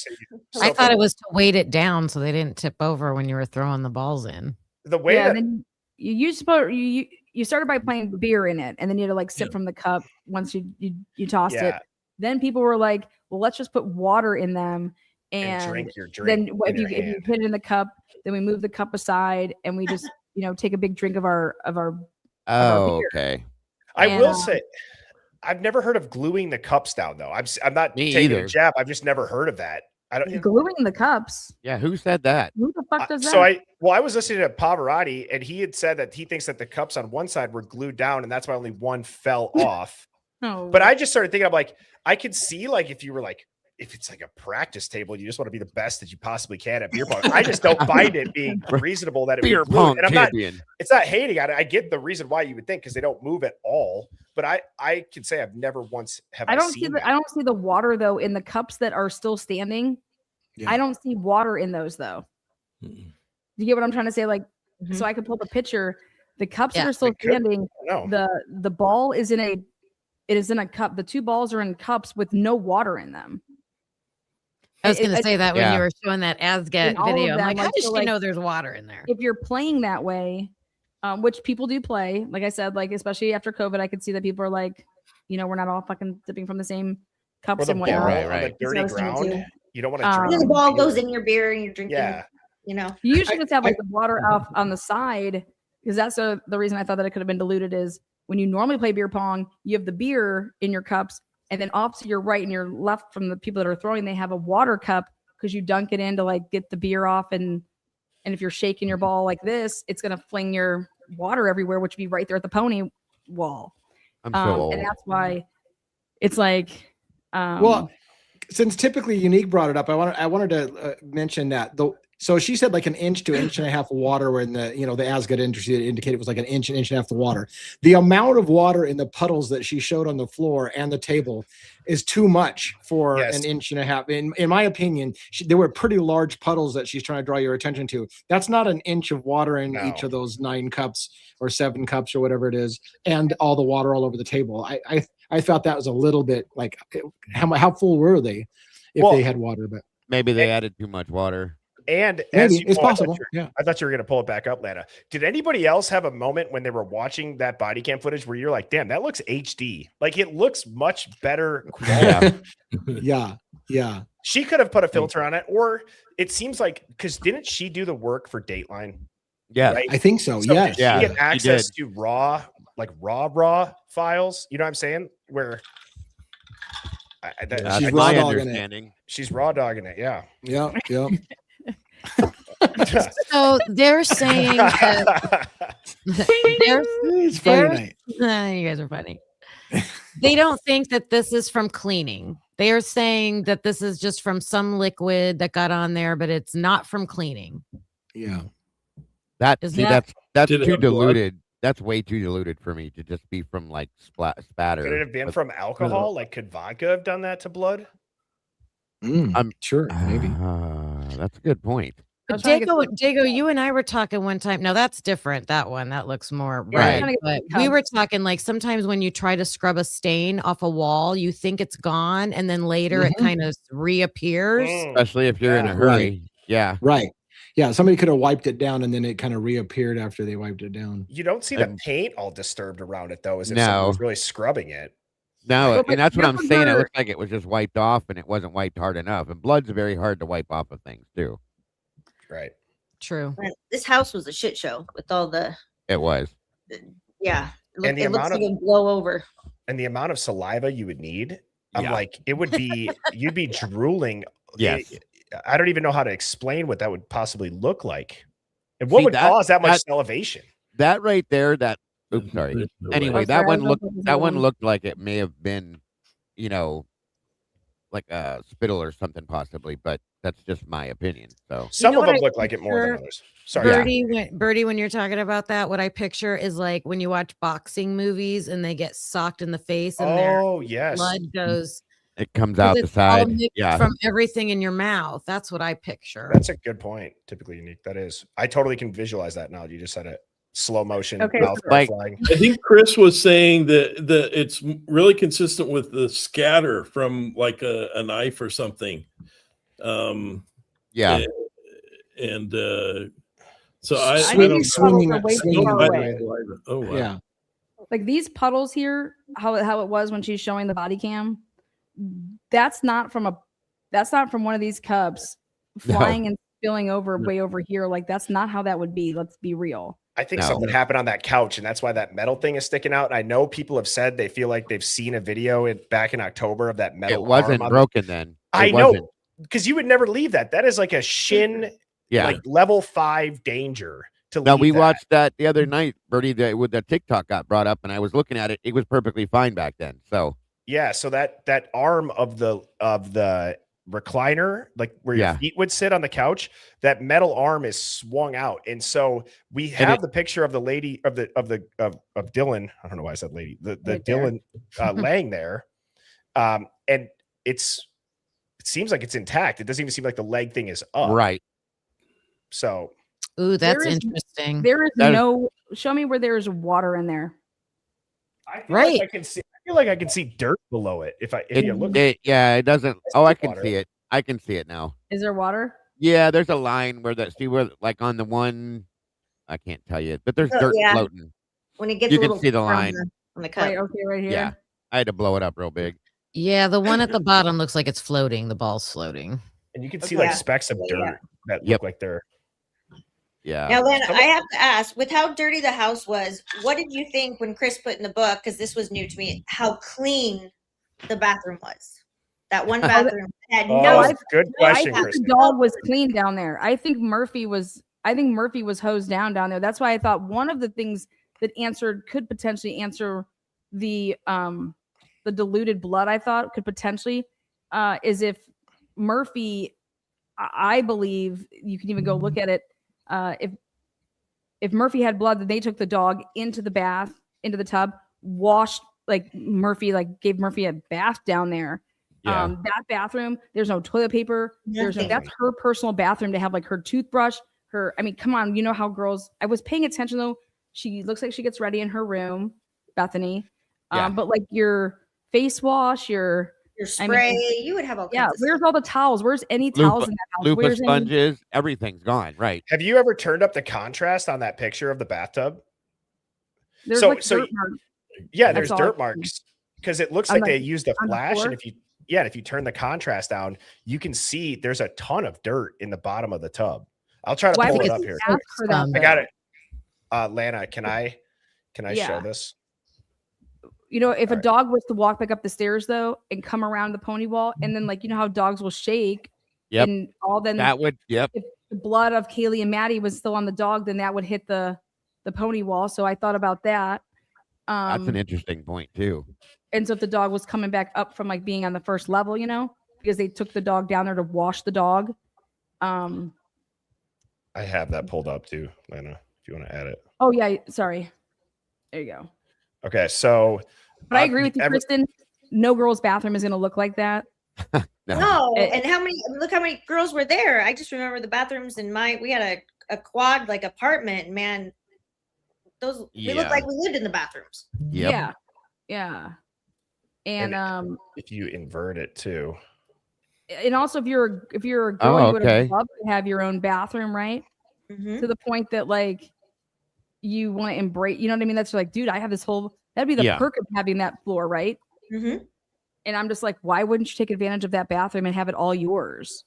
I thought it was to weight it down so they didn't tip over when you were throwing the balls in. The way Yeah, that and then you started by playing beer in it, and then you had to like sip from the cup once you tossed it. Yeah. Then people were like, "Well, let's just put water in them, and and drink your then drink. if you put it in the cup, then we move the cup aside, and we just take a big drink of our Oh, beer. okay. I and, will say, I've never heard of gluing the cups down though. I'm not Me taking either. a jab. I've just never heard of that. I don't. gluing the cups. Yeah, who said that? Who the fuck does that? So I was listening to Pavarotti, and he had said that he thinks that the cups on one side were glued down, and that's why only one fell off. Oh, But I just started thinking, I'm like, I could see like if you were like, if it's like a practice table, you just want to be the best that you possibly can at beer pong. I just don't find it being reasonable that it Beer would be glued. pong And I'm champion. it's not hating on it. I get the reason why you would think, because they don't move at all. But I can say I've never once I don't see that. I don't see the water though in the cups that are still standing. Yeah. I don't see water in those though. Mm-mm. You get what I'm trying to say? Like, Mhm. so I could pull the picture. The cups Yeah, that are still they could. standing. No. The ball is in a cup. The two balls are in cups with no water in them. I was going to It- say that when Yeah. you were showing that Asget In all of video. I'm them, like, how like, does so, she like, know there's water in there? If you're playing that way, which people do play, like I said, like especially after COVID, I could see that people are like, we're not all fucking sipping from the same Or cups the and ball whatnot. right, on right. the dirty That's what I was thinking ground. too. You don't want to Um, drink And the the ball beer. goes in your beer and you're drinking. Yeah. You usually just have like the water off on the side, because that's the reason I thought that it could have been diluted is when you normally play beer pong, you have the beer in your cups, and then off to your right and your left from the people that are throwing, they have a water cup because you dunk it in to like get the beer off, and if you're shaking your ball like this, it's gonna fling your water everywhere, which would be right there at the pony wall. I'm so old. And that's why it's like, Well, since typically Unique brought it up, I wanted to mention that so she said like an inch to inch and a half of water, when the Asgard indicated it was like an inch and a half of water. The amount of water in the puddles that she showed on the floor and the table is too much for Yes. an inch and a half. In my opinion, there were pretty large puddles that she's trying to draw your attention to. That's not an inch of water in No. each of those 9 cups or 7 cups or whatever it is, and all the water all over the table. I thought that was a little bit like, how full were they if Well, they had water? But Maybe they added too much water. And as maybe you it's know, possible. Yeah. I thought you were going to pull it back up, Lana. Did anybody else have a moment when they were watching that body cam footage where you're like, damn, that looks HD? Like it looks much better quality. Yeah. She could have put a filter on it, or it seems like, because didn't she do the work for Dateline? Yeah. Right? I think so. So Yes. did Yeah, she get she access to raw files? You know what I'm saying? Where That's She's my raw dogging it. understanding. she's raw dogging it. Yeah. Yeah. So they're saying that It's Friday night. you guys are funny. They don't think that this is from cleaning. They are saying that this is just from some liquid that got on there, but it's not from cleaning. Yeah. Is See, that- that's Did it too have blood? diluted. That's way too diluted for me to just be from like spatter. Could it have been But- from alcohol? Like, could vodka have done that to blood? Sure. Maybe. That's a good point. But trying to get Dago, you and I were talking one time. No, that's different. That one, that looks more Yeah, I'm right. trying to But get we the were talking like sometimes when you try to scrub a stain off a wall, you think it's gone, and then later it kind of reappears. Especially if you're in a Yeah. hurry. Yeah. Right. Yeah. Somebody could have wiped it down and then it kind of reappeared after they wiped it down. You don't see the And- paint all disturbed around it though, as if No. someone was really scrubbing it. No, Well, but and that's what I'm remember saying. It her- looked like it was just wiped off and it wasn't wiped hard enough. And blood's very hard to wipe off of things too. Right. True. This house was a shit show with all the It was. yeah. And the It looks amount like of- it blow over. And the amount of saliva you would need, I'm Yeah. like, it would be you'd be drooling. Yes. I don't even know how to explain what that would possibly look like. And what See, would that- cause that much that- salivation? That right there, that oops, sorry. There's no way. Anyway, Oh, that sorry, I one was looked looking at that the one one. looked like it may have been, like a spittle or something possibly, but that's just my opinion. So Some know of what them I look like it more than picture? others. Sorry. Yeah. Birdie, when you're talking about that, what I picture is like when you watch boxing movies and they get socked in the face and their Oh yes. blood goes it comes 'cause out the it's all side. mixed Yeah. from everything in your mouth. That's what I picture. That's a good point. Typically unique. That is. I totally can visualize that now. You just said it. Slow motion, Okay, mouth so- Like- flying. I think Chris was saying that it's really consistent with the scatter from like a knife or something. Yeah. And so I I don't think these puddles swinging- are way too swinging far away. away. Oh wow. Yeah. Like these puddles here, how it was when she's showing the body cam. That's not from one of these cups No. flying and spilling over way over here. Like that's not how that would be. Let's be real. I think No. something happened on that couch, and that's why that metal thing is sticking out. And I know people have said they feel like they've seen a video back in October of that metal. It wasn't arm on broken then. It I wasn't. know, because you would never leave that. That is like a shin, Yeah. like level 5 danger to No, leave we that. watched that the other night, Bertie, with the TikTok got brought up, and I was looking at it. It was perfectly fine back then. So Yeah, so that arm of the recliner, like where your Yeah. feet would sit on the couch, that metal arm is swung out, and so we have the picture of the lady of Dylan. I don't know why I said lady. The Right there. Dylan laying there, and it seems like it's intact. It doesn't even seem like the leg thing is up. right. So Ooh, that's There is- interesting. There is That is- no show me where there is water in there. I feel Right. like I can see. I feel like I can see dirt below it if you look. It doesn't. It's Oh, I deep can water. see it. I can see it now. Is there water? Yeah, there's a line where like on the one, I can't tell you, but there's Oh, dirt yeah. floating. When it gets You a can little see the from line. on the cup. Right, okay, right here. Yeah, I had to blow it up real big. Yeah, the one at the bottom looks like it's floating. The ball's floating. And you can see Okay. like specks of Yeah, yeah. dirt that Yep. look like they're. Yeah. Now, Lana, Some- I have to ask, with how dirty the house was, what did you think when Chris put in the book? Because this was new to me. How clean the bathroom was. That one bathroom had Oh, no. good I question, think Kristen. the dog was clean down there. I think Murphy was hosed down there. That's why I thought one of the things that could potentially answer the diluted blood. I thought could potentially is if Murphy. I believe you can even go look at it. If Murphy had blood, then they took the dog into the tub, washed Murphy, gave Murphy a bath down there. Yeah. That bathroom, there's no toilet paper. Nothing. That's her personal bathroom to have her toothbrush. Come on, you know how girls. I was paying attention though. She looks like she gets ready in her room, Bethany. Yeah. But your face wash, your spray, you would have all kinds of where's stuff. all the towels? Where's any towels in that house? Loofah Where's any? sponges, everything's gone. Right. Have you ever turned up the contrast on that picture of the bathtub? There's So- dirt so marks. Yeah, That's there's all dirt I see. marks because it looks On like the- they used a on the flash, floor? and if you turn the contrast down, you can see there's a ton of dirt in the bottom of the tub. I'll try to Well, I pull think it it's up here. ask for that, I I got it. Lana, can I show Yeah. this? If a Alright. dog was to walk back up the stairs though and come around the pony wall, and then how dogs will shake, Yep. and then That would. Yep. if the blood of Kaylee and Maddie was still on the dog, then that would hit the pony wall. So I thought about that. That's an interesting point too. And so if the dog was coming back up from being on the first level, because they took the dog down there to wash the dog. I have that pulled up too, Lana, if you want to add it. Oh yeah, sorry. There you go. Okay, so But I agree with you, every- Kristen. No girl's bathroom is going to look like that. No, and look how many girls were there. I just remember the bathrooms we had a quad like apartment, man. We looked like we lived in the bathrooms. Yep. Yeah. And if you invert it too. And also if you're a girl, you would have loved to have your own bathroom, right? Mm-hmm. To the point that like you want to embrace, you know what I mean? That's like, dude, I have this whole, that'd be the perk of having that floor, right? Mm-hmm. And I'm just like, why wouldn't you take advantage of that bathroom and have it all yours?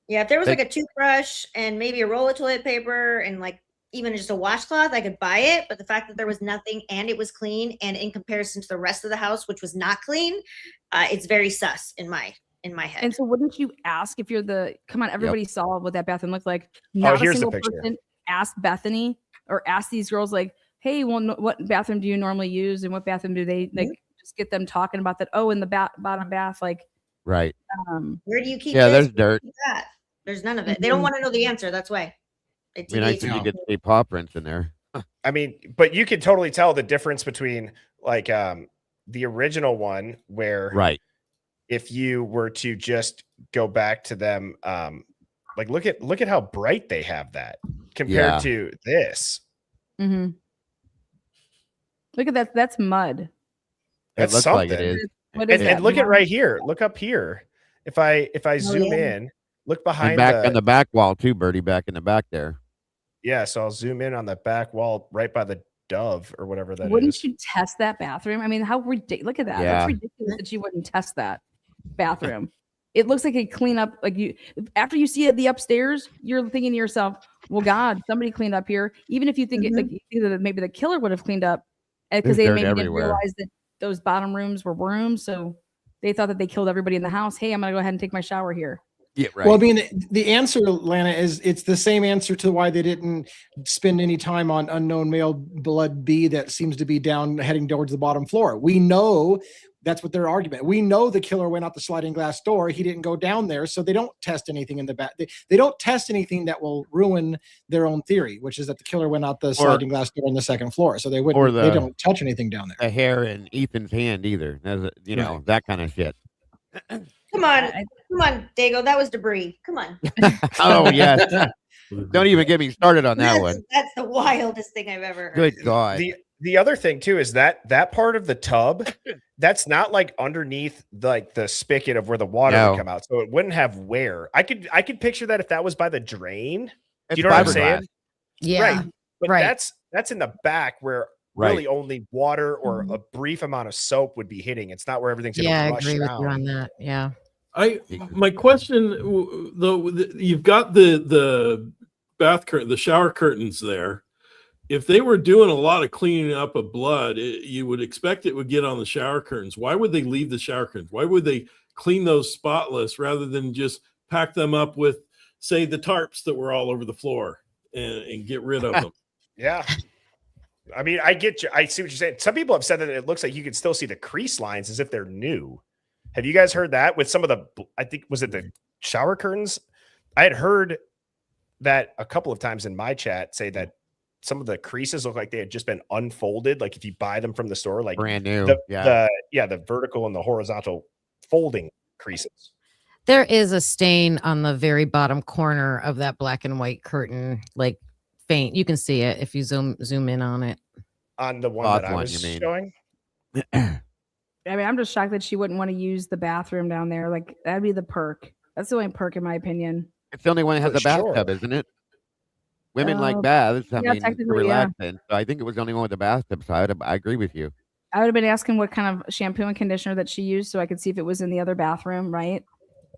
Yeah, if there was like a toothbrush and maybe a roll of toilet paper and like even just a washcloth, I could buy it. But the fact that there was nothing and it was clean, and in comparison to the rest of the house, which was not clean, it's very sus in my head. And so wouldn't you ask if you're come on, everybody saw what that bathroom looked like. Not a single person asked Bethany or asked these girls like, hey, well, what bathroom do you normally use? And what bathroom do they like just get them talking about that? Oh, in the bottom bath, like. Right. Where do you keep there's dirt. That? There's none of it. They don't want to know the answer. That's why. I think you get a paw prints in there. I mean, but you can totally tell the difference between like the original one where if you were to just go back to them, like look at how bright they have that compared to this. Mm-hmm. Look at that. That's mud. That's looks something. like it is. And look at right here. Look up here. If I zoom in, look behind on the back wall too, Birdie, back in the back there. Yeah, so I'll zoom in on the back wall right by the Dove or whatever that Wouldn't is. you test that bathroom? I mean, how ridiculous! Look at that. That's ridiculous that you wouldn't test that bathroom. It looks like a cleanup. Like after you see it the upstairs, you're thinking to yourself, "Well, God, somebody cleaned up here." Even if you think that maybe the killer would have cleaned up because they maybe didn't realize that those bottom rooms were rooms, so they thought that they killed everybody in the house. Hey, I'm gonna go ahead and take my shower here. Yeah, right. Well, I mean, the answer, Lana, is it's the same answer to why they didn't spend any time on unknown male blood B that seems to be down heading towards the bottom floor. We know that's what their argument. We know the killer went out the sliding glass door. He didn't go down there, so they don't test anything in the back. They don't test anything that will ruin their own theory, which is that the killer went out the sliding glass door on the second floor. So they wouldn't. They don't touch anything down there. The hair in Ethan's hand either. You know that kind of shit. Come on, Dago. That was debris. Come on. Oh yes. Don't even get me started on that one. That's the wildest thing I've ever heard. Good God. The other thing too is that part of the tub, that's not like underneath like the spigot of where the water would come out, so it wouldn't have wear. I could picture that if that was by the drain. Do you know what I'm saying? Yeah, right. But that's in the back where really only water or a brief amount of soap would be hitting. It's not where everything's going to I rush agree with down. you on that. Yeah. My question though, you've got the bath curtain, the shower curtains there. If they were doing a lot of cleaning up of blood, you would expect it would get on the shower curtains. Why would they leave the shower curtains? Why would they clean those spotless rather than just pack them up with, say, the tarps that were all over the floor and get rid of them? Yeah. I mean, I get you. I see what you're saying. Some people have said that it looks like you can still see the crease lines as if they're new. Have you guys heard that with some of the, I think, was it the shower curtains? I had heard that a couple of times in my chat say that some of the creases look like they had just been unfolded. Like if you buy them from the store, like brand new. The vertical and the horizontal folding creases. There is a stain on the very bottom corner of that black and white curtain, like faint. You can see it if you zoom in on it. On the one that I was showing. I mean, I'm just shocked that she wouldn't want to use the bathroom down there. Like that'd be the perk. That's the only perk in my opinion. It's the only one that has a bathtub, isn't it? Women like baths. I mean, to relax in. So I think it was the only one with the bathtub. So I agree with you. I would have been asking what kind of shampoo and conditioner that she used so I could see if it was in the other bathroom, right?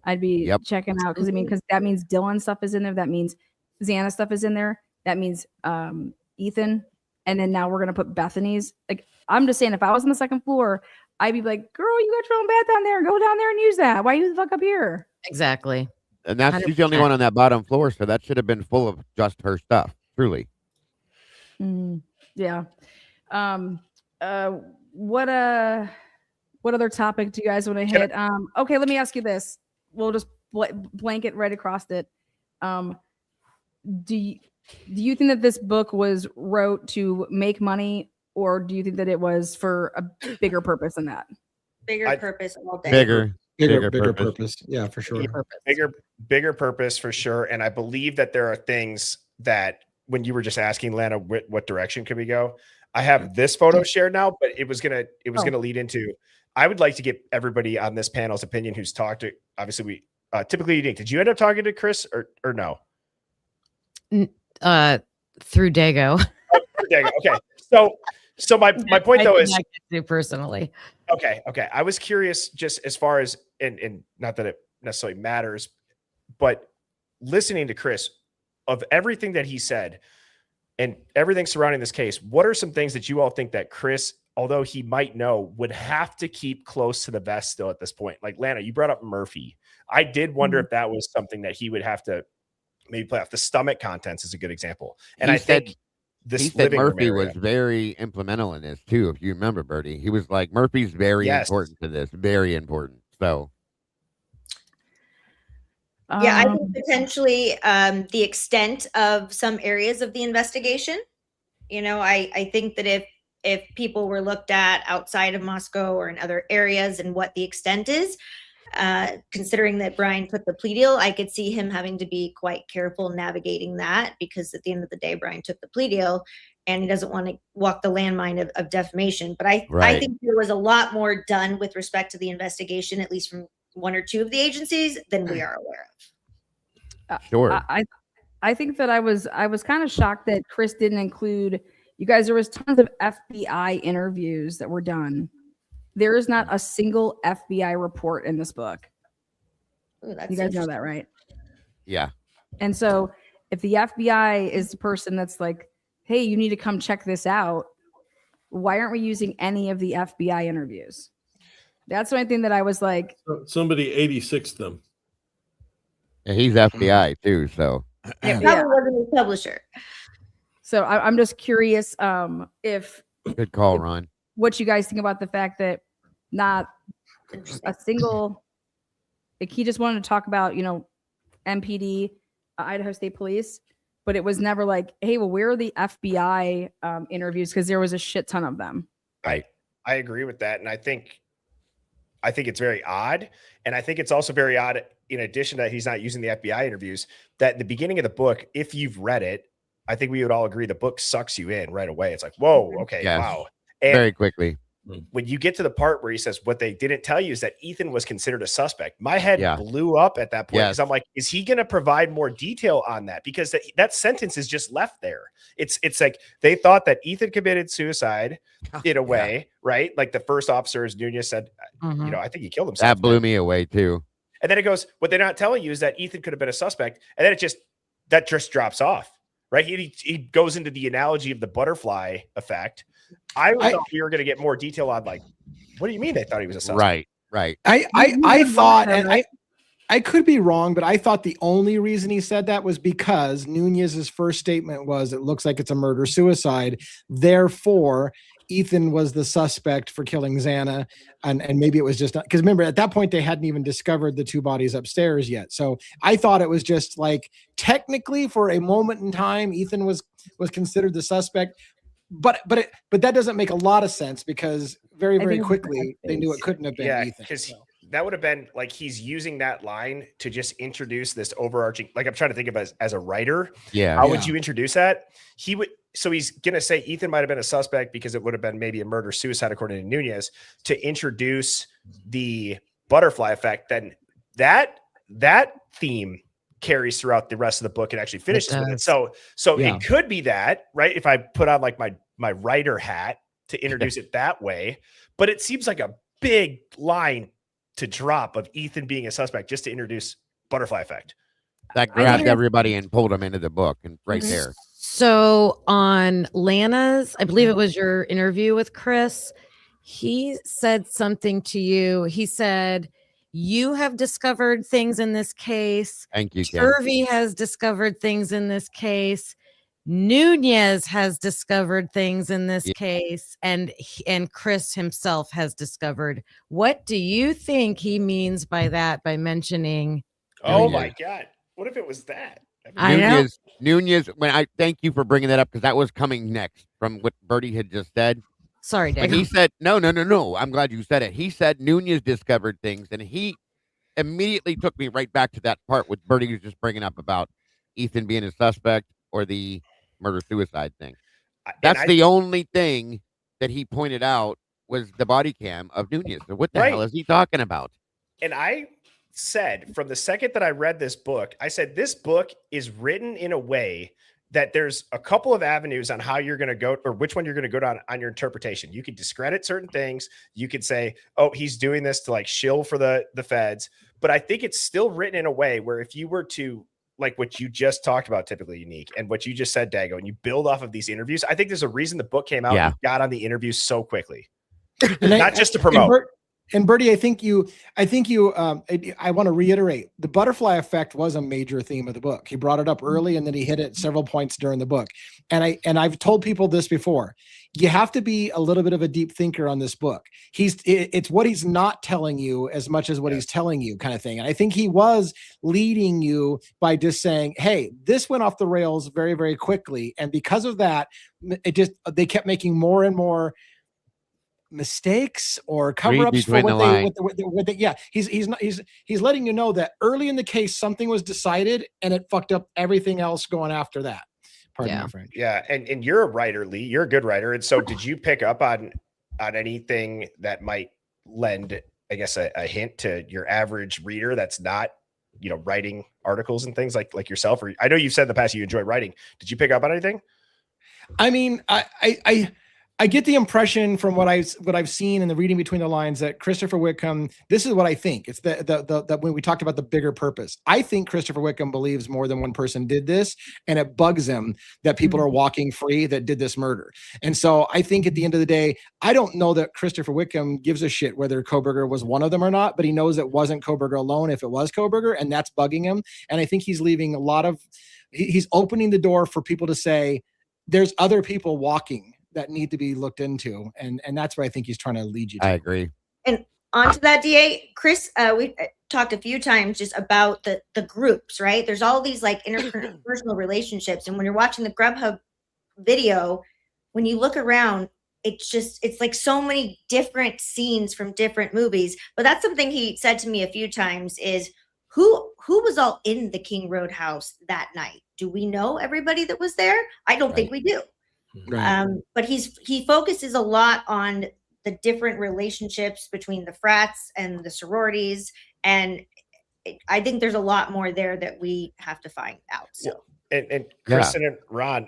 I'd be checking out because that means Dylan stuff is in there. That means Xana stuff is in there. That means Ethan. And then now we're going to put Bethany's. Like, I'm just saying, if I was on the second floor, I'd be like, girl, you got your own bath down there. Go down there and use that. Why you the fuck up here? Exactly. And she's the only one on that bottom floor. So that should have been full of just her stuff. Truly. Yeah. What other topic do you guys want to hit? Okay, let me ask you this. We'll just blanket right across it. Do you think that this book was wrote to make money, or do you think that it was for a bigger purpose than that? Bigger purpose all day. Bigger. bigger purpose. Yeah, for sure. Bigger purpose for sure. And I believe that there are things that when you were just asking Lana, what direction could we go? I have this photo shared now, but it was gonna lead into. I would like to get everybody on this panel's opinion who's talked to. Obviously, we typically unique. Did you end up talking to Chris or no? Through Dago. Dago. Okay. So my point though is personally. Okay. I was curious just as far as and not that it necessarily matters, but listening to Chris, of everything that he said and everything surrounding this case, what are some things that you all think that Chris, although he might know, would have to keep close to the vest still at this point? Like Lana, you brought up Murphy. I did wonder if that was something that he would have to maybe play off. The stomach contents is a good example. And he said Murphy was very implemental in this too. If you remember, Bertie, he was like, Murphy's very important to this, very important. So yeah, I think potentially the extent of some areas of the investigation. You know, I think that if people were looked at outside of Moscow or in other areas and what the extent is, considering that Brian took the plea deal, I could see him having to be quite careful navigating that, because at the end of the day, Brian took the plea deal and he doesn't want to walk the landmine of defamation. But I think there was a lot more done with respect to the investigation, at least from one or two of the agencies, than we are aware of. Sure. I think that I was kind of shocked that Chris didn't include you guys. There was tons of FBI interviews that were done. There is not a single FBI report in this book. Ooh, you guys know that, right? Yeah. And so if the FBI is the person that's like, hey, you need to come check this out, why aren't we using any of the FBI interviews? That's the only thing that I was like. Somebody 86'd them. And he's FBI too, so. It probably wasn't his publisher. So I'm just curious if. Good call, Ron. What you guys think about the fact that not a single, like he just wanted to talk about, MPD, Idaho State Police, but it was never like, hey, well, where are the FBI interviews? Because there was a shit ton of them. I agree with that. And I think it's very odd. And I think it's also very odd, in addition to that he's not using the FBI interviews, that in the beginning of the book, if you've read it, I think we would all agree the book sucks you in right away. It's like, whoa, okay, yes. Wow. And very quickly. When you get to the part where he says what they didn't tell you is that Ethan was considered a suspect, my head blew up at that point because I'm like, is he going to provide more detail on that? Because that sentence is just left there. It's like they thought that Ethan committed suicide in a way, right? Like the first officer, as Nunez said, I think he killed himself. That blew me away too. And then it goes, what they're not telling you is that Ethan could have been a suspect. And then that just drops off, right? He goes into the analogy of the butterfly effect. I thought we were going to get more detail on, like, what do you mean they thought he was a suspect? Right. I thought, and I could be wrong, but I thought the only reason he said that was because Nunez's first statement was, it looks like it's a murder-suicide. Therefore, Ethan was the suspect for killing Xana. And maybe it was just because remember, at that point, they hadn't even discovered the two bodies upstairs yet. So I thought it was just like, technically for a moment in time, Ethan was considered the suspect. But that doesn't make a lot of sense because very quickly they knew it couldn't have been Ethan. Because that would have been like he's using that line to just introduce this overarching. Like I'm trying to think of as a writer. Yeah. How would you introduce that? So he's gonna say Ethan might have been a suspect because it would have been maybe a murder suicide according to Nunez to introduce the butterfly effect. Then that theme carries throughout the rest of the book and actually finishes with it. So it could be that, right? If I put on like my writer hat to introduce it that way, but it seems like a big line to drop of Ethan being a suspect just to introduce butterfly effect. That grabbed everybody and pulled them into the book and right there. So on Lana's, I believe it was your interview with Chris, he said something to you. He said, you have discovered things in this case. Thank you, Ken. Turvey has discovered things in this case. Nunez has discovered things in this case. And Chris himself has discovered. What do you think he means by that, by mentioning? Oh, my God. What if it was that? Nunez, I thank you for bringing that up because that was coming next from what Bertie had just said. Sorry, Dave. But he said, no. I'm glad you said it. He said Nunez discovered things, and he immediately took me right back to that part with Bertie was just bringing up about Ethan being a suspect or the murder-suicide thing. That's the only thing that he pointed out was the body cam of Nunez. So what the hell is he talking about? And I said from the second that I read this book, I said, this book is written in a way that there's a couple of avenues on how you're going to go or which one you're going to go down on your interpretation. You could discredit certain things. You could say, oh, he's doing this to like shill for the feds. But I think it's still written in a way where if you were to like what you just talked about, typically Unique, and what you just said, Dago, and you build off of these interviews, I think there's a reason the book came out and got on the interviews so quickly. Not just to promote. And Bertie, I want to reiterate, the butterfly effect was a major theme of the book. He brought it up early and then he hit it several points during the book. And I've told people this before. You have to be a little bit of a deep thinker on this book. It's what he's not telling you as much as what he's telling you kind of thing. And I think he was leading you by just saying, hey, this went off the rails very, very quickly. And because of that, they kept making more and more mistakes or cover-ups for he's letting you know that early in the case something was decided and it fucked up everything else going after that. Pardon my French. Yeah, and you're a writer, Lee. You're a good writer. And so did you pick up on anything that might lend, I guess, a hint to your average reader that's not, writing articles and things like yourself? Or I know you've said in the past you enjoy writing. Did you pick up on anything? I mean, I get the impression from what I've seen in the reading between the lines that Christopher Wickham, this is what I think. It's the when we talked about the bigger purpose. I think Christopher Wickham believes more than one person did this, and it bugs him that people are walking free that did this murder. And so I think at the end of the day, I don't know that Christopher Wickham gives a shit whether Kohberger was one of them or not, but he knows it wasn't Kohberger alone if it was Kohberger, and that's bugging him. And I think he's leaving he's opening the door for people to say, there's other people walking that need to be looked into. And that's where I think he's trying to lead you to. I agree. And onto that, DA, Chris, we talked a few times just about the groups, right? There's all these like interpersonal relationships. And when you're watching the Grubhub video, when you look around, it's like so many different scenes from different movies. But that's something he said to me a few times is who was all in the King Road house that night? Do we know everybody that was there? I don't think we do. Right. But he focuses a lot on the different relationships between the frats and the sororities, and I think there's a lot more there that we have to find out. So, and Kristen and Ron,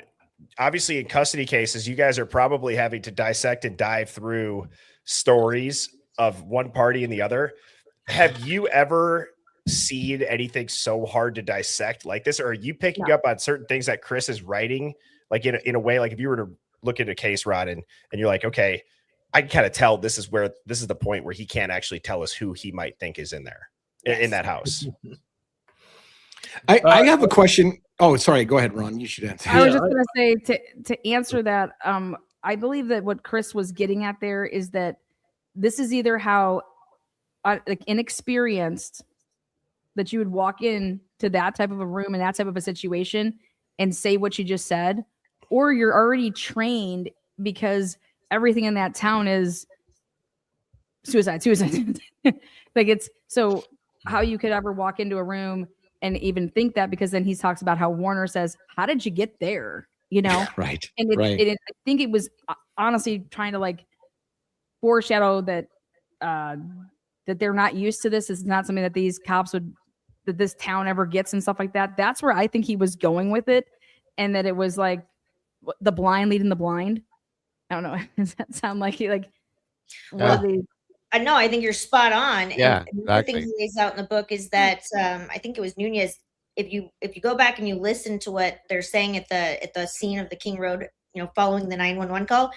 obviously in custody cases, you guys are probably having to dissect and dive through stories of one party and the other. Have you ever seen anything so hard to dissect like this, or are you picking up on certain things that Chris is writing? Like in a way, like if you were to look at a case, Rod, and you're like, okay, I can kind of tell this is the point where he can't actually tell us who he might think is in there in that house. I have a question. Oh, sorry. Go ahead, Ron. You should answer. I was just going to say to answer that. I believe that what Chris was getting at there is that this is either how like inexperienced that you would walk in to that type of a room and that type of a situation and say what you just said, or you're already trained because everything in that town is suicide. Like it's so how you could ever walk into a room and even think that, because then he talks about how Warner says, how did you get there? Right. And I think it was honestly trying to like foreshadow that that they're not used to this. It's not something that these cops that this town ever gets and stuff like that. That's where I think he was going with it. And that it was like the blind leading the blind. I don't know. Does that sound like I know. I think you're spot on. Yeah, and the thing he lays out in the book is that I think it was Nunez. If you go back and you listen to what they're saying at the scene of the King Road, following the 911 call,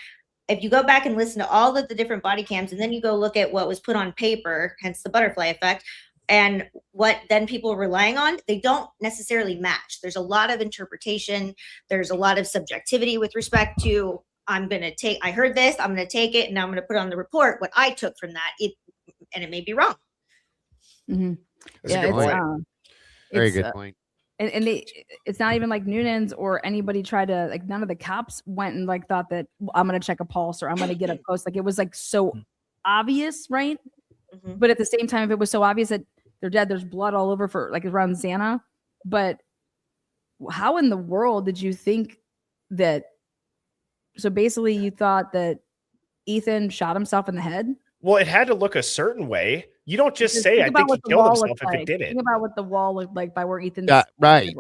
if you go back and listen to all of the different body cams, and then you go look at what was put on paper, hence the butterfly effect, and what then people are relying on, they don't necessarily match. There's a lot of interpretation. There's a lot of subjectivity with respect to, I heard this, I'm going to take it, and I'm going to put on the report what I took from that. And it may be wrong. Mm-hmm. That's a good point. Very good point. And it's not even like Nunez or anybody tried to, like, none of the cops went and like thought that, well, I'm going to check a pulse or I'm going to get a post. Like it was like so obvious, right? Mm-hmm. But at the same time, if it was so obvious that they're dead. There's blood all over for like around Xana. But how in the world did you think that? So basically, you thought that Ethan shot himself in the head? Well, it had to look a certain way. You don't just Because say, think I about think he what the killed wall himself looked if it like. didn't. Think about what the wall looked like by where Ethan's right.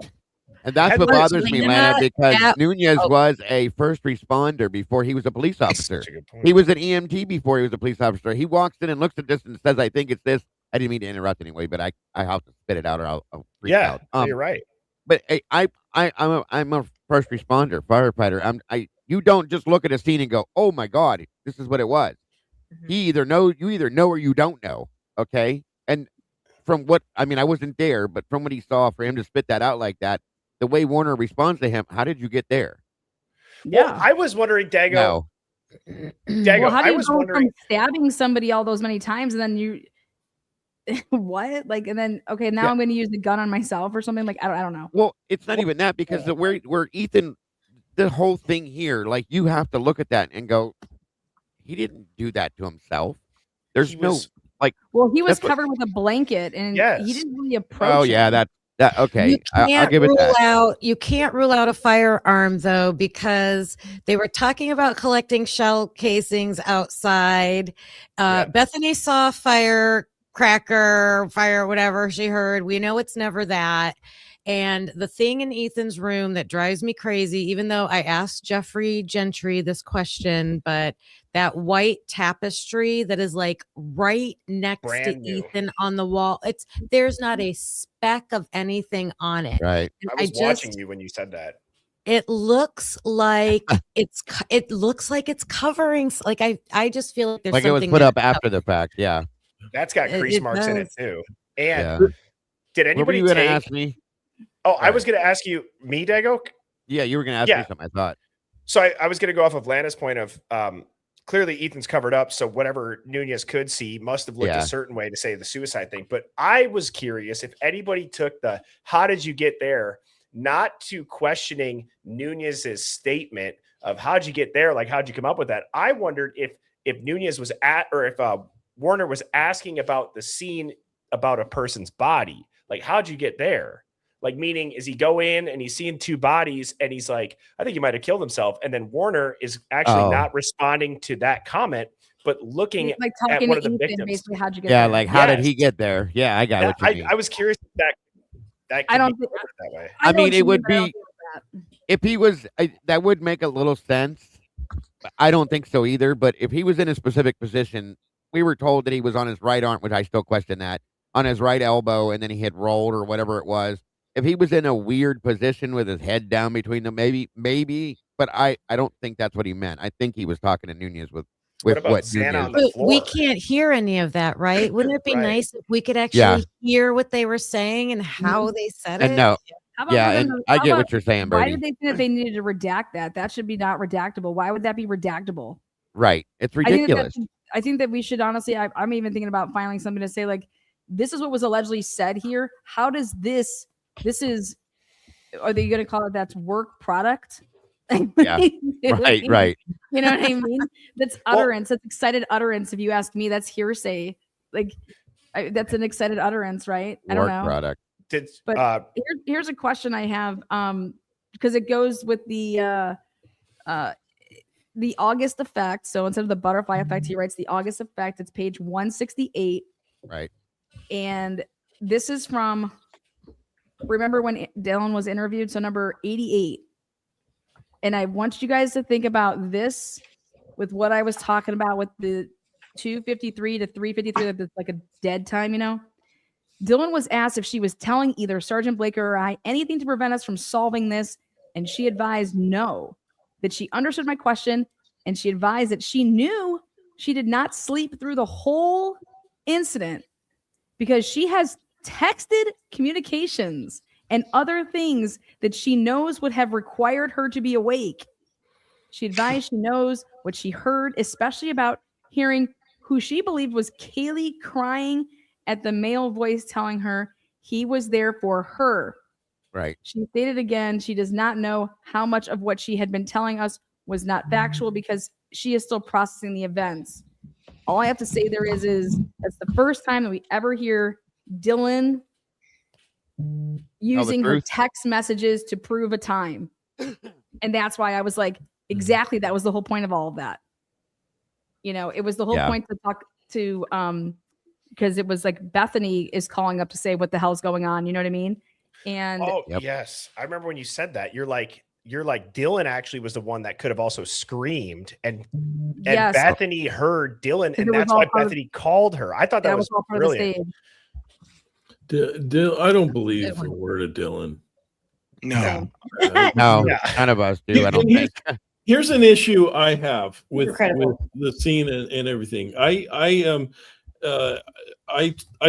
And that's Had what to look bothers me, Lana, because that- Nunez oh. was a first responder before he was a police officer. Such a good point. He was an EMT before he was a police officer. He walks in and looks at this and says, I think it's this. I didn't mean to interrupt anyway, but I have to spit it out or I'll freak Yeah, out. no, you're right. But I'm a first responder, firefighter. You don't just look at a scene and go, oh my God, this is what it was. You either know or you don't know. Okay. And from what, I mean, I wasn't there, but from what he saw, for him to spit that out like that, the way Warner responds to him, how did you get there? Yeah. Well, I was wondering, Dago. No. Dago, Well, how do I you was go wondering. from stabbing somebody all those many times and then you what? Like, and then okay, now Yeah. I'm going to use the gun on myself or something. Like, I don't know. Well, it's not even that because where Ethan, the whole thing here, like you have to look at that and go, he didn't do that to himself. There's He no was- like. Well, he was That's what- covered with a blanket and Yes. he didn't really approach. Oh yeah, him. that okay. You I'll can't give it rule that. out. You can't rule out a firearm though, because they were talking about collecting shell casings outside. Yeah. Bethany saw fire, whatever she heard. We know it's never that. And the thing in Ethan's room that drives me crazy, even though I asked Jeffrey Gentry this question, but that white tapestry that is like right next Brand to new. Ethan on the wall, there's not a speck of anything on it. Right. And I was watching you when you said that. it looks like it's covering like I just feel like there's Like it was something put there up after the fact. Yeah. That's got It- crease it marks in it does. too. And Yeah. did What were anybody you going to take? ask me? Oh, I was going to ask you, me, Dago. Yeah, you were going to ask Yeah. me something. I thought. So I was going to go off of Lana's point of clearly Ethan's covered up, so whatever Nunez could see must have looked Yeah. a certain way to say the suicide thing. But I was curious if anybody took the "how did you get there" not to questioning Nunez's statement of "how'd you get there," like how'd you come up with that. I wondered if Nunez was if Warner was asking about the scene about a person's body, like how'd you get there? Like, meaning, is he go in and he's seeing two bodies and he's like, I think he might have killed himself. And then Warner is actually not responding to that comment, but looking He's like at talking one to of the Ethan, victims. basically, how'd you get Yeah, there? like how did he Yes. get there? Yeah, I got what you mean. I was curious if that I could don't be think- that way. I know mean, what it you would but I don't be think that. if he was. That would make a little sense. I don't think so either. But if he was in a specific position, we were told that he was on his right arm, which I still question that, on his right elbow, and then he had rolled or whatever it was. If he was in a weird position with his head down between them, maybe. But I don't think that's what he meant. I think he was talking to Nunez with What about what Xana Nunez. on the But we floor? can't hear any of that, right? Wouldn't it be Right. nice if we could actually Yeah. hear what they were saying and how they said And it? no, How about yeah, we're and gonna- I how get about- what you're saying, Why Birdie. did they think that they needed to redact that? That should be not redactable. Why would that be redactable? Right? It's I think that ridiculous. I think that we should honestly. I'm even thinking about filing something to say like, this is what was allegedly said here. How does this? This is. Are they going to call it that's work product? Yeah. Right, right. You know what I mean? That's utterance. That's excited utterance. If you ask me, that's hearsay. Like, that's an excited utterance, right? I don't Work know. product. Did But here's a question I have, because it goes with the August effect. So instead of the butterfly effect, he writes the August effect. It's page 168, Right. and this is from. Remember when Dylan was interviewed? So number 88. And I want you guys to think about this with what I was talking about with the 253 to 353, that's like a dead time, you know? Dylan was asked if she was telling either Sergeant Blaker or I anything to prevent us from solving this, and she advised no, that she understood my question, and she advised that she knew she did not sleep through the whole incident because she has texted communications and other things that she knows would have required her to be awake. She advised she knows what she heard, especially about hearing who she believed was Kaylee crying at the male voice telling her he was there for her. Right. She stated again she does not know how much of what she had been telling us was not factual because she is still processing the events. All I have to say there is that's the first time that we ever hear Dylan using her truth? text messages to prove a time. And that's why I was like, exactly, that was the whole point of all of that. You know, it was the whole point to talk to because it was like Bethany is calling up to say what the hell's going on, you know what I mean? And yes, I remember when you said that. You're like Dylan actually was the one that could have also screamed, and Bethany heard Dylan, and that's why Bethany called her. I thought that was all part brilliant. of the stage. I don't believe a word of Dylan. No. No, none of us do. I don't think. Here's an issue I have with the scene and everything. I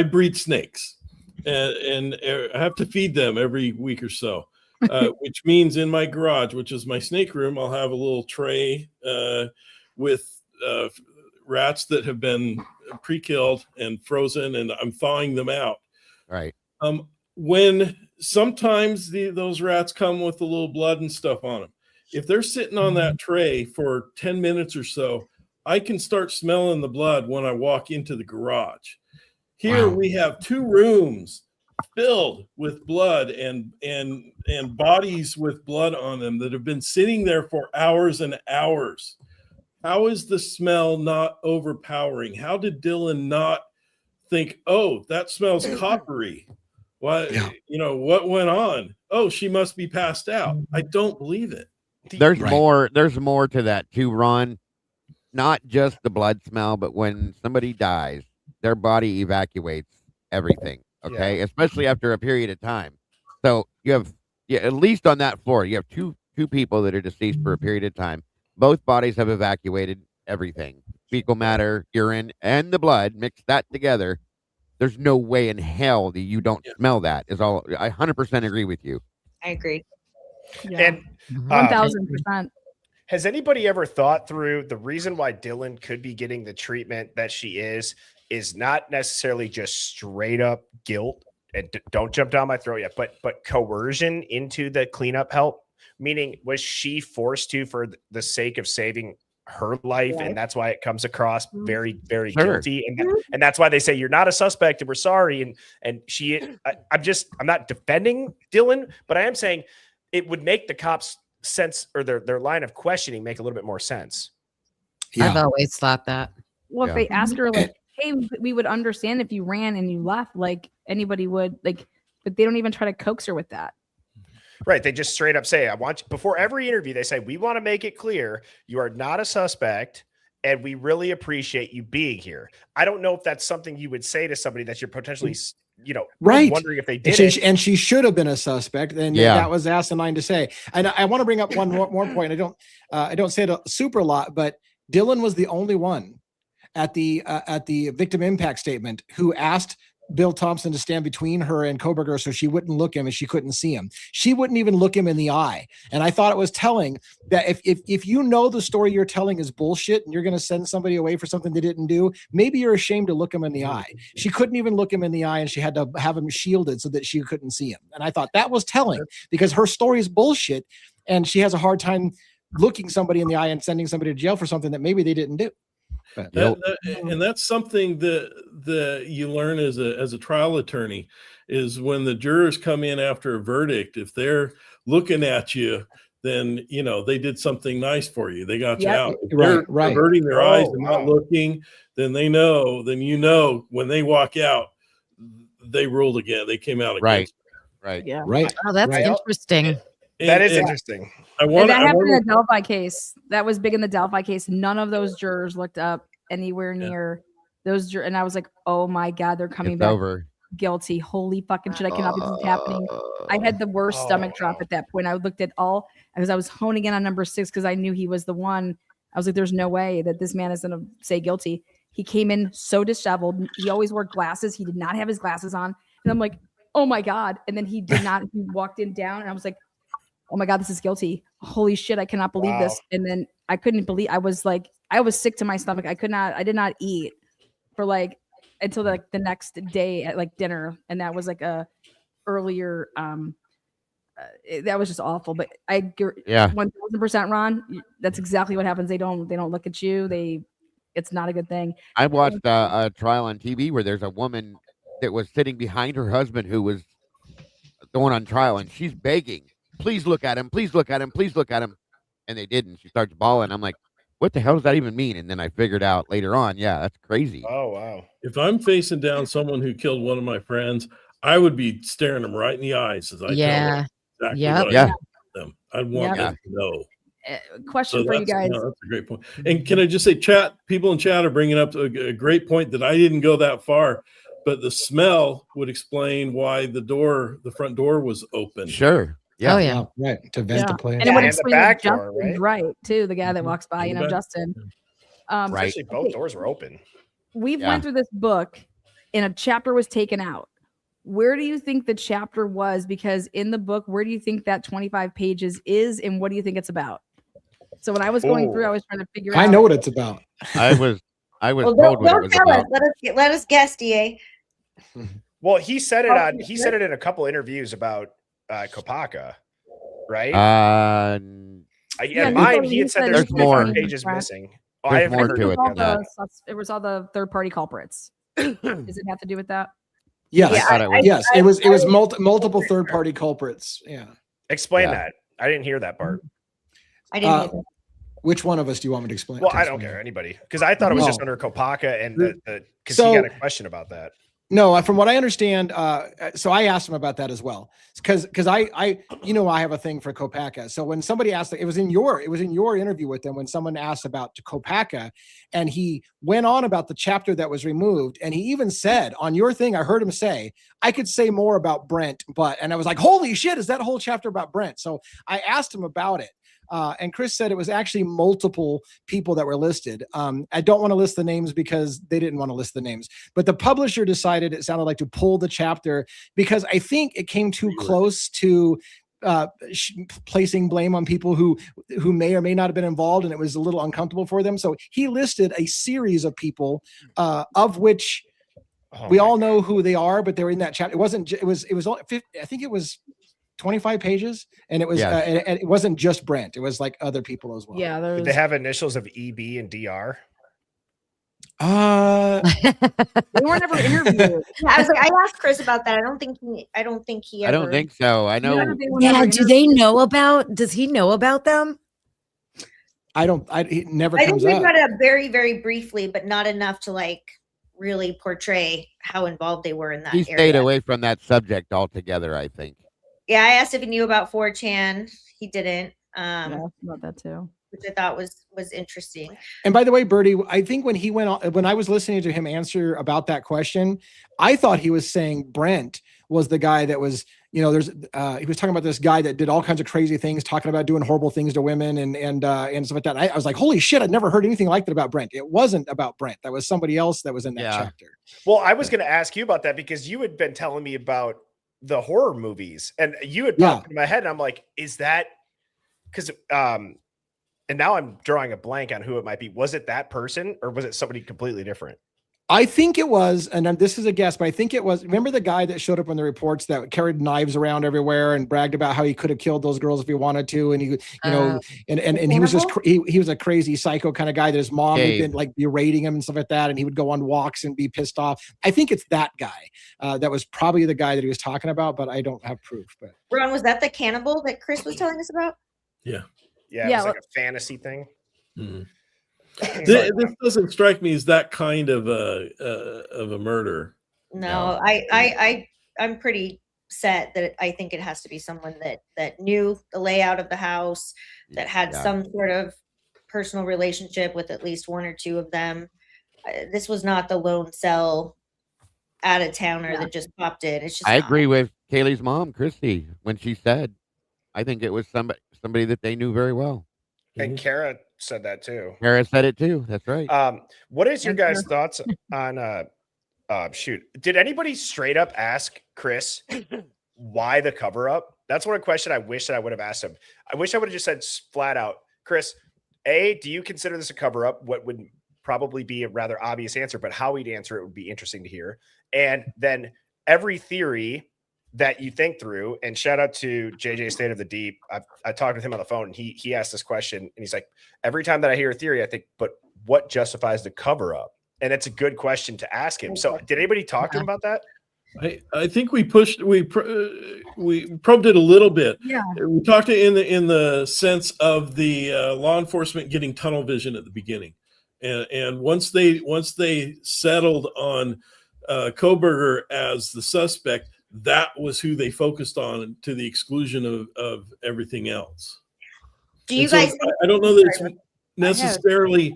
breed snakes, and I have to feed them every week or so, which means in my garage, which is my snake room, I'll have a little tray with rats that have been pre-killed and frozen, and I'm thawing them out. Right. When sometimes those rats come with a little blood and stuff on them. If they're sitting on that tray for 10 minutes or so, I can start smelling the blood when I walk into the garage. Here we have 2 rooms filled with blood and bodies with blood on them that have been sitting there for hours and hours. How is the smell not overpowering? How did Dylan not think, oh, that smells coppery? What, what went on? Oh, she must be passed out. I don't believe it. There's more to that too, Ron. Not just the blood smell, but when somebody dies, their body evacuates everything. Okay. Especially after a period of time. So you have, at least on that floor, you have two people that are deceased for a period of time. Both bodies have evacuated everything. Fecal matter, urine, and the blood, mix that together. There's no way in hell that you don't smell that. Is all. I 100% agree with you. I agree. Yeah. And 1000%. has anybody ever thought through the reason why Dylan could be getting the treatment that she is not necessarily just straight up guilt, and don't jump down my throat yet, but coercion into the cleanup help? Meaning, was she forced to for the sake of saving her life, and that's why it comes across very, very guilty, and that's why they say you're not a suspect and we're sorry, and she I'm not defending Dylan, but I am saying it would make the cops sense, or their line of questioning make a little bit more sense. I've always thought that. Well, if they ask her like, hey, we would understand if you ran and you left, like anybody would, like, but they don't even try to coax her with that. Right. They just straight up say, before every interview, they say, we want to make it clear you are not a suspect and we really appreciate you being here. I don't know if that's something you would say to somebody that you're potentially, wondering if they did it. And she should have been a suspect. And that was asinine to say. And I want to bring up one more point. I don't say it a super lot, but Dylan was the only one at the victim impact statement who asked Bill Thompson to stand between her and Koberger so she wouldn't look him and she couldn't see him. She wouldn't even look him in the eye. And I thought it was telling that if you know the story you're telling is bullshit and you're going to send somebody away for something they didn't do, maybe you're ashamed to look him in the eye. She couldn't even look him in the eye, and she had to have him shielded so that she couldn't see him. And I thought that was telling, because her story is bullshit and she has a hard time looking somebody in the eye and sending somebody to jail for something that maybe they didn't do. And that's something that you learn as a trial attorney, is when the jurors come in after a verdict, if they're looking at you, then they did something nice for you. They got you out. If they're averting their eyes and not looking, then they know. Then when they walk out, they ruled again. They came out again. Right. Yeah. Right. Oh, that's interesting. That is interesting. That happened in the Delphi case. That was big in the Delphi case. None of those jurors looked up anywhere near those jurors. And I was like, oh my God, they're coming back guilty. Holy fucking shit. I cannot believe this is happening. I had the worst stomach drop at that point. I looked at because I was honing in on number 6 because I knew he was the one. I was like, there's no way that this man is going to say guilty. He came in so disheveled. He always wore glasses. He did not have his glasses on. And I'm like, oh my God. And then he did not. He walked in down and I was like, oh my God, this is guilty. Holy shit. I cannot believe this. And then I couldn't believe, I was sick to my stomach. I did not eat for until the next day at dinner. And that was a earlier, that was just awful. But 1000% Ron, that's exactly what happens. They don't look at you. It's not a good thing. I watched a trial on TV where there's a woman that was sitting behind her husband who was going on trial, and she's begging, please look at him, please look at him, please look at him. And they didn't. She starts bawling. I'm like, what the hell does that even mean? And then I figured out later on, yeah, that's crazy. Oh, wow. If I'm facing down someone who killed one of my friends, I would be staring them right in the eyes as I tell them exactly what I Yeah. did to them. I'd want them to know. Question for you guys. No, that's a great point. And can I just say, people in chat are bringing up a great point that I didn't go that far, but the smell would explain why the front door was open. Sure. Yeah. Oh, yeah. Right. To vent the place. And it would the explain back Justin's door, right? too. The guy that walks by, In the back. Justin. Right. Especially both doors were open. We've went through this book and a chapter was taken out. Where do you think the chapter was? Because in the book, where do you think that 25 pages is, and what do you think it's about? So when I was going through, I was trying to figure out. I know what it's about. I was Well, told what it don't was tell us. about. Let us guess, DA. Well, he said it in a couple interviews about Kopaka, right? Yeah, mine, he had said there's there's more. 25 pages Right. missing. Oh, There's I haven't more heard to of it that. than that. It was all the third-party culprits. Does it have to do with that? Yes. I thought it was. Yes. It was multiple third-party culprits. Yeah. Explain Yeah. that. I didn't hear that part. I didn't. either. Which one of us do you want me to explain? Well, to I don't explain care it? anybody because I thought it was just No. under Kopaka and because So- he got a question about that. No, from what I understand, so I asked him about that as well, because I have a thing for Kopaka. So when somebody asked, it was in your interview with them when someone asked about Kopaka, and he went on about the chapter that was removed, and he even said on your thing, I heard him say, I could say more about Brent, and I was like, holy shit, is that whole chapter about Brent? So I asked him about it. And Chris said it was actually multiple people that were listed. I don't want to list the names because they didn't want to list the names, but the publisher decided it sounded like to pull the chapter because I think it came too close to placing blame on people who may or may not have been involved, and it was a little uncomfortable for them. So he listed a series of people, of which we all know who they are, but they were in that chapter. It was all 50, I think it was 25 pages, and it was and it wasn't just Brent. It was like other people as well. Yeah, Did they have initials of EB and DR? They were never interviewed. I was like, I asked Chris about that. I don't think he. I don't think so. I know. Yeah. Do they know about? Does he know about them? It never I comes think we up. got it up very, very briefly, but not enough to like really portray how involved they were in that. He area. stayed away from that subject altogether, I think. Yeah, I asked if he knew about 4chan. He didn't. Yeah, about that too. Which I thought was interesting. And by the way, Bertie, I think when he went on, when I was listening to him answer about that question, I thought he was saying Brent was the guy that was, he was talking about this guy that did all kinds of crazy things, talking about doing horrible things to women and stuff like that. I was like, holy shit, I'd never heard anything like that about Brent. It wasn't about Brent. That was somebody else that was in that chapter. Well, I was going to ask you about that because you had been telling me about the horror movies, and you had popped in my head, and I'm like, is that because and now I'm drawing a blank on who it might be. Was it that person or was it somebody completely different? I think it was, and this is a guess, but I think it was. Remember the guy that showed up in the reports that carried knives around everywhere and bragged about how he could have killed those girls if he wanted to, and he, and he was just he was a crazy psycho kind of guy that his mom had been like berating him and stuff like that, and he would go on walks and be pissed off. I think it's that guy. That was probably the guy that he was talking about, but I don't have proof. But Ron, was that the cannibal that Chris was telling us about? Yeah, it was like a fantasy thing. Mm-hmm. This doesn't strike me as that kind of a murder. No, I'm pretty set that I think it has to be someone that knew the layout of the house, that had some sort of personal relationship with at least one or two of them. This was not the lone cell out of towner that just popped in. It's just I agree with Kaylee's mom, Christy, when she said, I think it was somebody that they knew very well. And Kara said that too. Kara said it too. That's right. What is your guys' thoughts on did anybody straight up ask Chris why the cover up? That's one question I wish that I would have asked him. I wish I would have just said flat out, Chris, A, do you consider this a cover up? What would probably be a rather obvious answer, but how he'd answer it would be interesting to hear. And then every theory that you think through, and shout out to JJ State of the Deep. I talked with him on the phone, and he asked this question, and he's like, every time that I hear a theory, I think, but what justifies the cover up? And it's a good question to ask him. So did anybody talk to him about that? I think we probed it a little bit. Yeah. We talked in the sense of the law enforcement getting tunnel vision at the beginning, and once they settled on Koberger as the suspect, that was who they focused on to the exclusion of everything else. Do you guys? I don't know that it's necessarily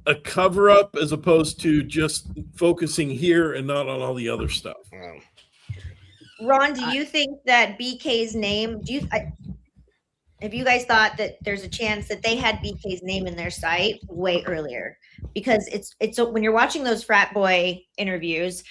a cover up as opposed to just focusing here and not on all the other stuff. Ron, do you think that BK's name? Have you guys thought that there's a chance that they had BK's name in their site way earlier? Because it's when you're watching those frat boy interviews,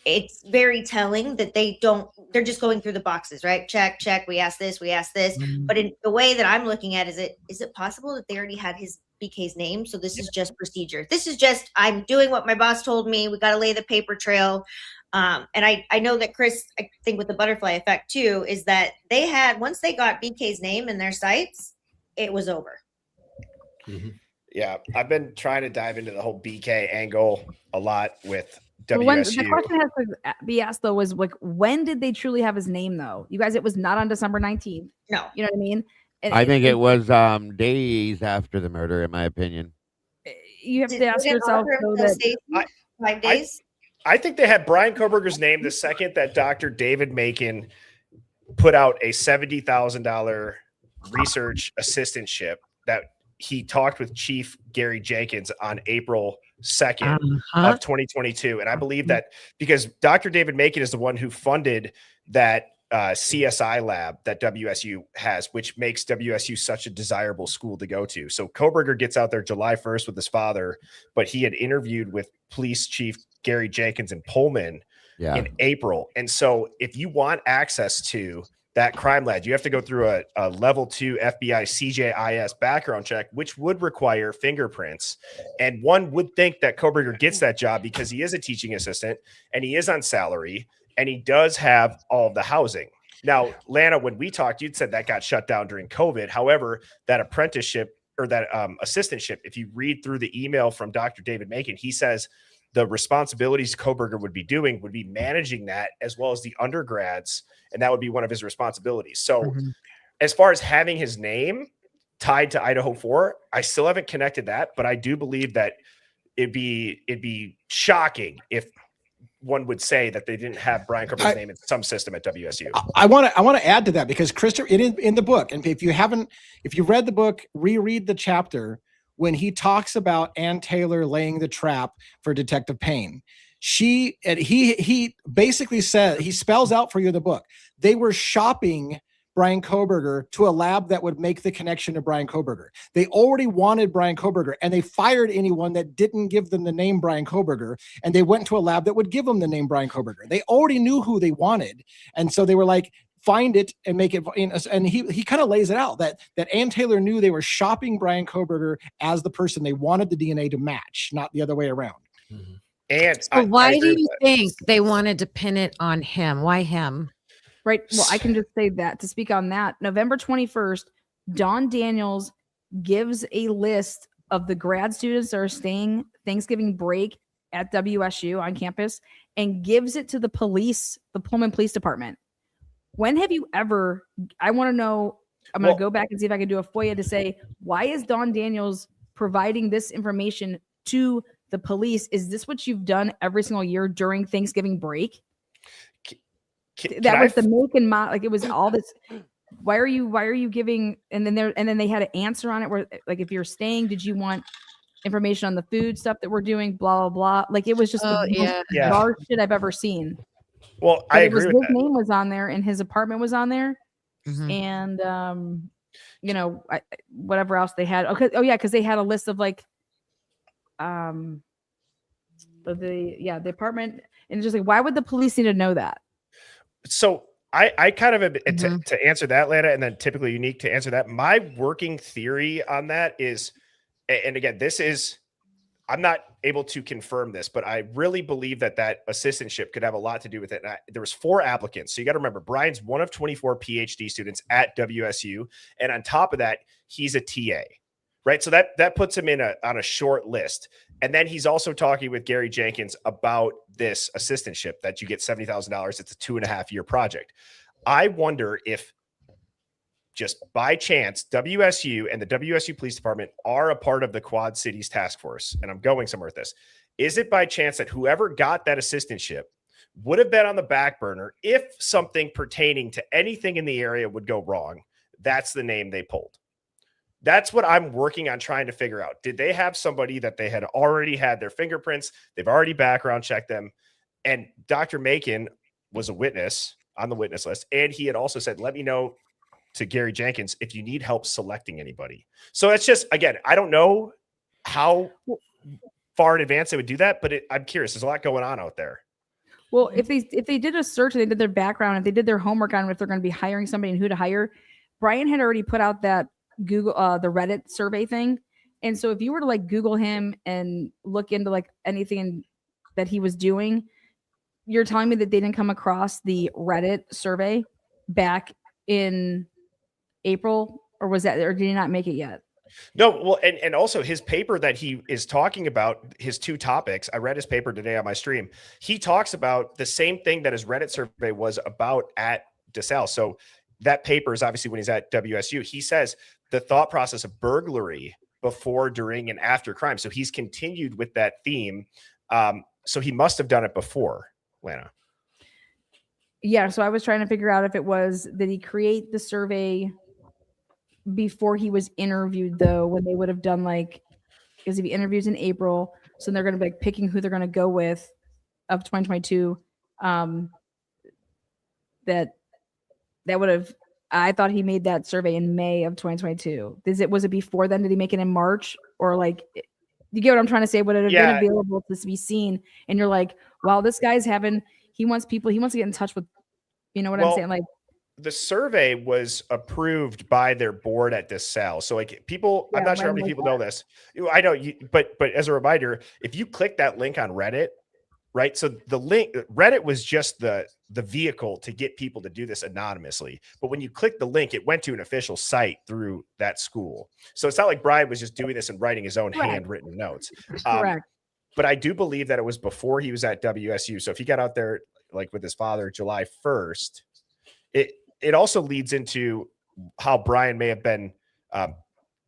it's very telling that they're just going through the boxes, right? Check. We asked this. Mm-hmm. But in the way that I'm looking at, is it possible that they already had his BK's name? So this is just procedure. This is just, I'm doing what my boss told me. We got to lay the paper trail. And I know that Chris, I think with the butterfly effect too, is that they had, once they got BK's name in their sites, it was over. Mm-hmm. Yeah. I've been trying to dive into the whole BK angle a lot with WSU. When, the question has to be asked though was like, when did they truly have his name though? You guys, it was not on December 19th. No. You know what I mean? I think it was days after the murder, in my opinion. You have to ask yourself though that 5 days. I think they had Brian Koberger's name the second that Dr. David Macon put out a $70,000 research assistantship that he talked with Chief Gary Jenkins on April 2nd of 2022. And I believe that because Dr. David Macon is the one who funded that CSI lab that WSU has, which makes WSU such a desirable school to go to. So Koberger gets out there July 1st with his father, but he had interviewed with Police Chief Gary Jenkins in Pullman in April. And so if you want access to that crime lab, you have to go through a level 2 FBI CJIS background check, which would require fingerprints. And one would think that Koberger gets that job because he is a teaching assistant and he is on salary and he does have all of the housing. Now, Lana, when we talked, you'd said that got shut down during COVID. However, that apprenticeship or that assistantship, if you read through the email from Dr. David Macon, he says the responsibilities Koberger would be doing would be managing that as well as the undergrads. And that would be one of his responsibilities. So as far as having his name tied to Idaho 4, I still haven't connected that, but I do believe that it'd be shocking if one would say that they didn't have Brian Koberger's name in some system at WSU. I want to add to that because Christopher, it is in the book. And if you read the book, reread the chapter when he talks about Ann Taylor laying the trap for Detective Payne. He basically said, he spells out for you in the book, they were shopping Brian Koberger to a lab that would make the connection to Brian Koberger. They already wanted Brian Koberger and they fired anyone that didn't give them the name Brian Koberger. And they went to a lab that would give them the name Brian Koberger. They already knew who they wanted. And so they were like, find it and make it. And he kind of lays it out that Ann Taylor knew they were shopping Brian Koberger as the person they wanted the DNA to match, not the other way around. Mm-hmm. And so why do you think they wanted to pin it on him? Why him? Right. Well, I can just say that to speak on that. November 21st, Don Daniels gives a list of the grad students that are staying Thanksgiving break at WSU on campus and gives it to the police, the Pullman Police Department. When have you ever, I want to know, I'm going to go back and see if I can do a FOIA to say, why is Don Daniels providing this information to the police? Is this what you've done every single year during Thanksgiving break? That was the make and model, like it was all this. Why are you giving? And then they had an answer on it where, like, if you're staying, did you want information on the food stuff that we're doing? Blah blah blah. Like it was just the bizarre shit I've ever seen. Well, I agree with his that. name was on there, and his apartment was on there, Mm-hmm. and whatever else they had. Okay, because they had a list of like, the apartment, and it's just like, why would the police need to know that? So I kind of to answer that, Lana, and then typically Unique to answer that. My working theory on that is, and again, I'm not able to confirm this, but I really believe that assistantship could have a lot to do with it. And there was 4 applicants. So you got to remember, Brian's one of 24 PhD students at WSU. And on top of that, he's a TA, right? So that puts him on a short list. And then he's also talking with Gary Jenkins about this assistantship that you get $70,000. It's a 2.5-year project. I wonder if just by chance, WSU and the WSU Police Department are a part of the Quad Cities Task Force. And I'm going somewhere with this. Is it by chance that whoever got that assistantship would have been on the back burner if something pertaining to anything in the area would go wrong? That's the name they pulled. That's what I'm working on trying to figure out. Did they have somebody that they had already had their fingerprints? They've already background checked them. And Dr. Macon was a witness on the witness list. And he had also said, let me know to Gary Jenkins if you need help selecting anybody. So it's just, again, I don't know how far in advance they would do that, but I'm curious. There's a lot going on out there. Well, if they did a search and they did their background, if they did their homework on if they're going to be hiring somebody and who to hire, Brian had already put out that Google, the Reddit survey thing. And so if you were to like Google him and look into like anything that he was doing, you're telling me that they didn't come across the Reddit survey back in April, or was that, or did he not make it yet? No, well, and also his paper that he is talking about, his 2 topics, I read his paper today on my stream. He talks about the same thing that his Reddit survey was about at DeSalle. So that paper is obviously when he's at WSU. He says the thought process of burglary before, during, and after crime. So he's continued with that theme. So he must have done it before, Lana. Yeah, so I was trying to figure out if it was, did he create the survey before he was interviewed, though, when they would have done like, because if he interviews in April, so they're going to be like picking who they're going to go with of 2022. That would have, I thought he made that survey in May of 2022. Was it before then? Did he make it in March, or like, you get what I'm trying to say? Would it have been available to be seen? And you're like, wow, this guy's he wants to get in touch with, you know what I'm saying? Like, the survey was approved by their board at DeSalle. So like people, I'm not sure how many people know this. I know you, but as a reminder, if you click that link on Reddit, right? So the link, Reddit was just the vehicle to get people to do this anonymously. But when you click the link, it went to an official site through that school. So it's not like Brian was just doing this and writing his own handwritten notes. Correct. But I do believe that it was before he was at WSU. So if he got out there like with his father, July 1st, it also leads into how Brian may have been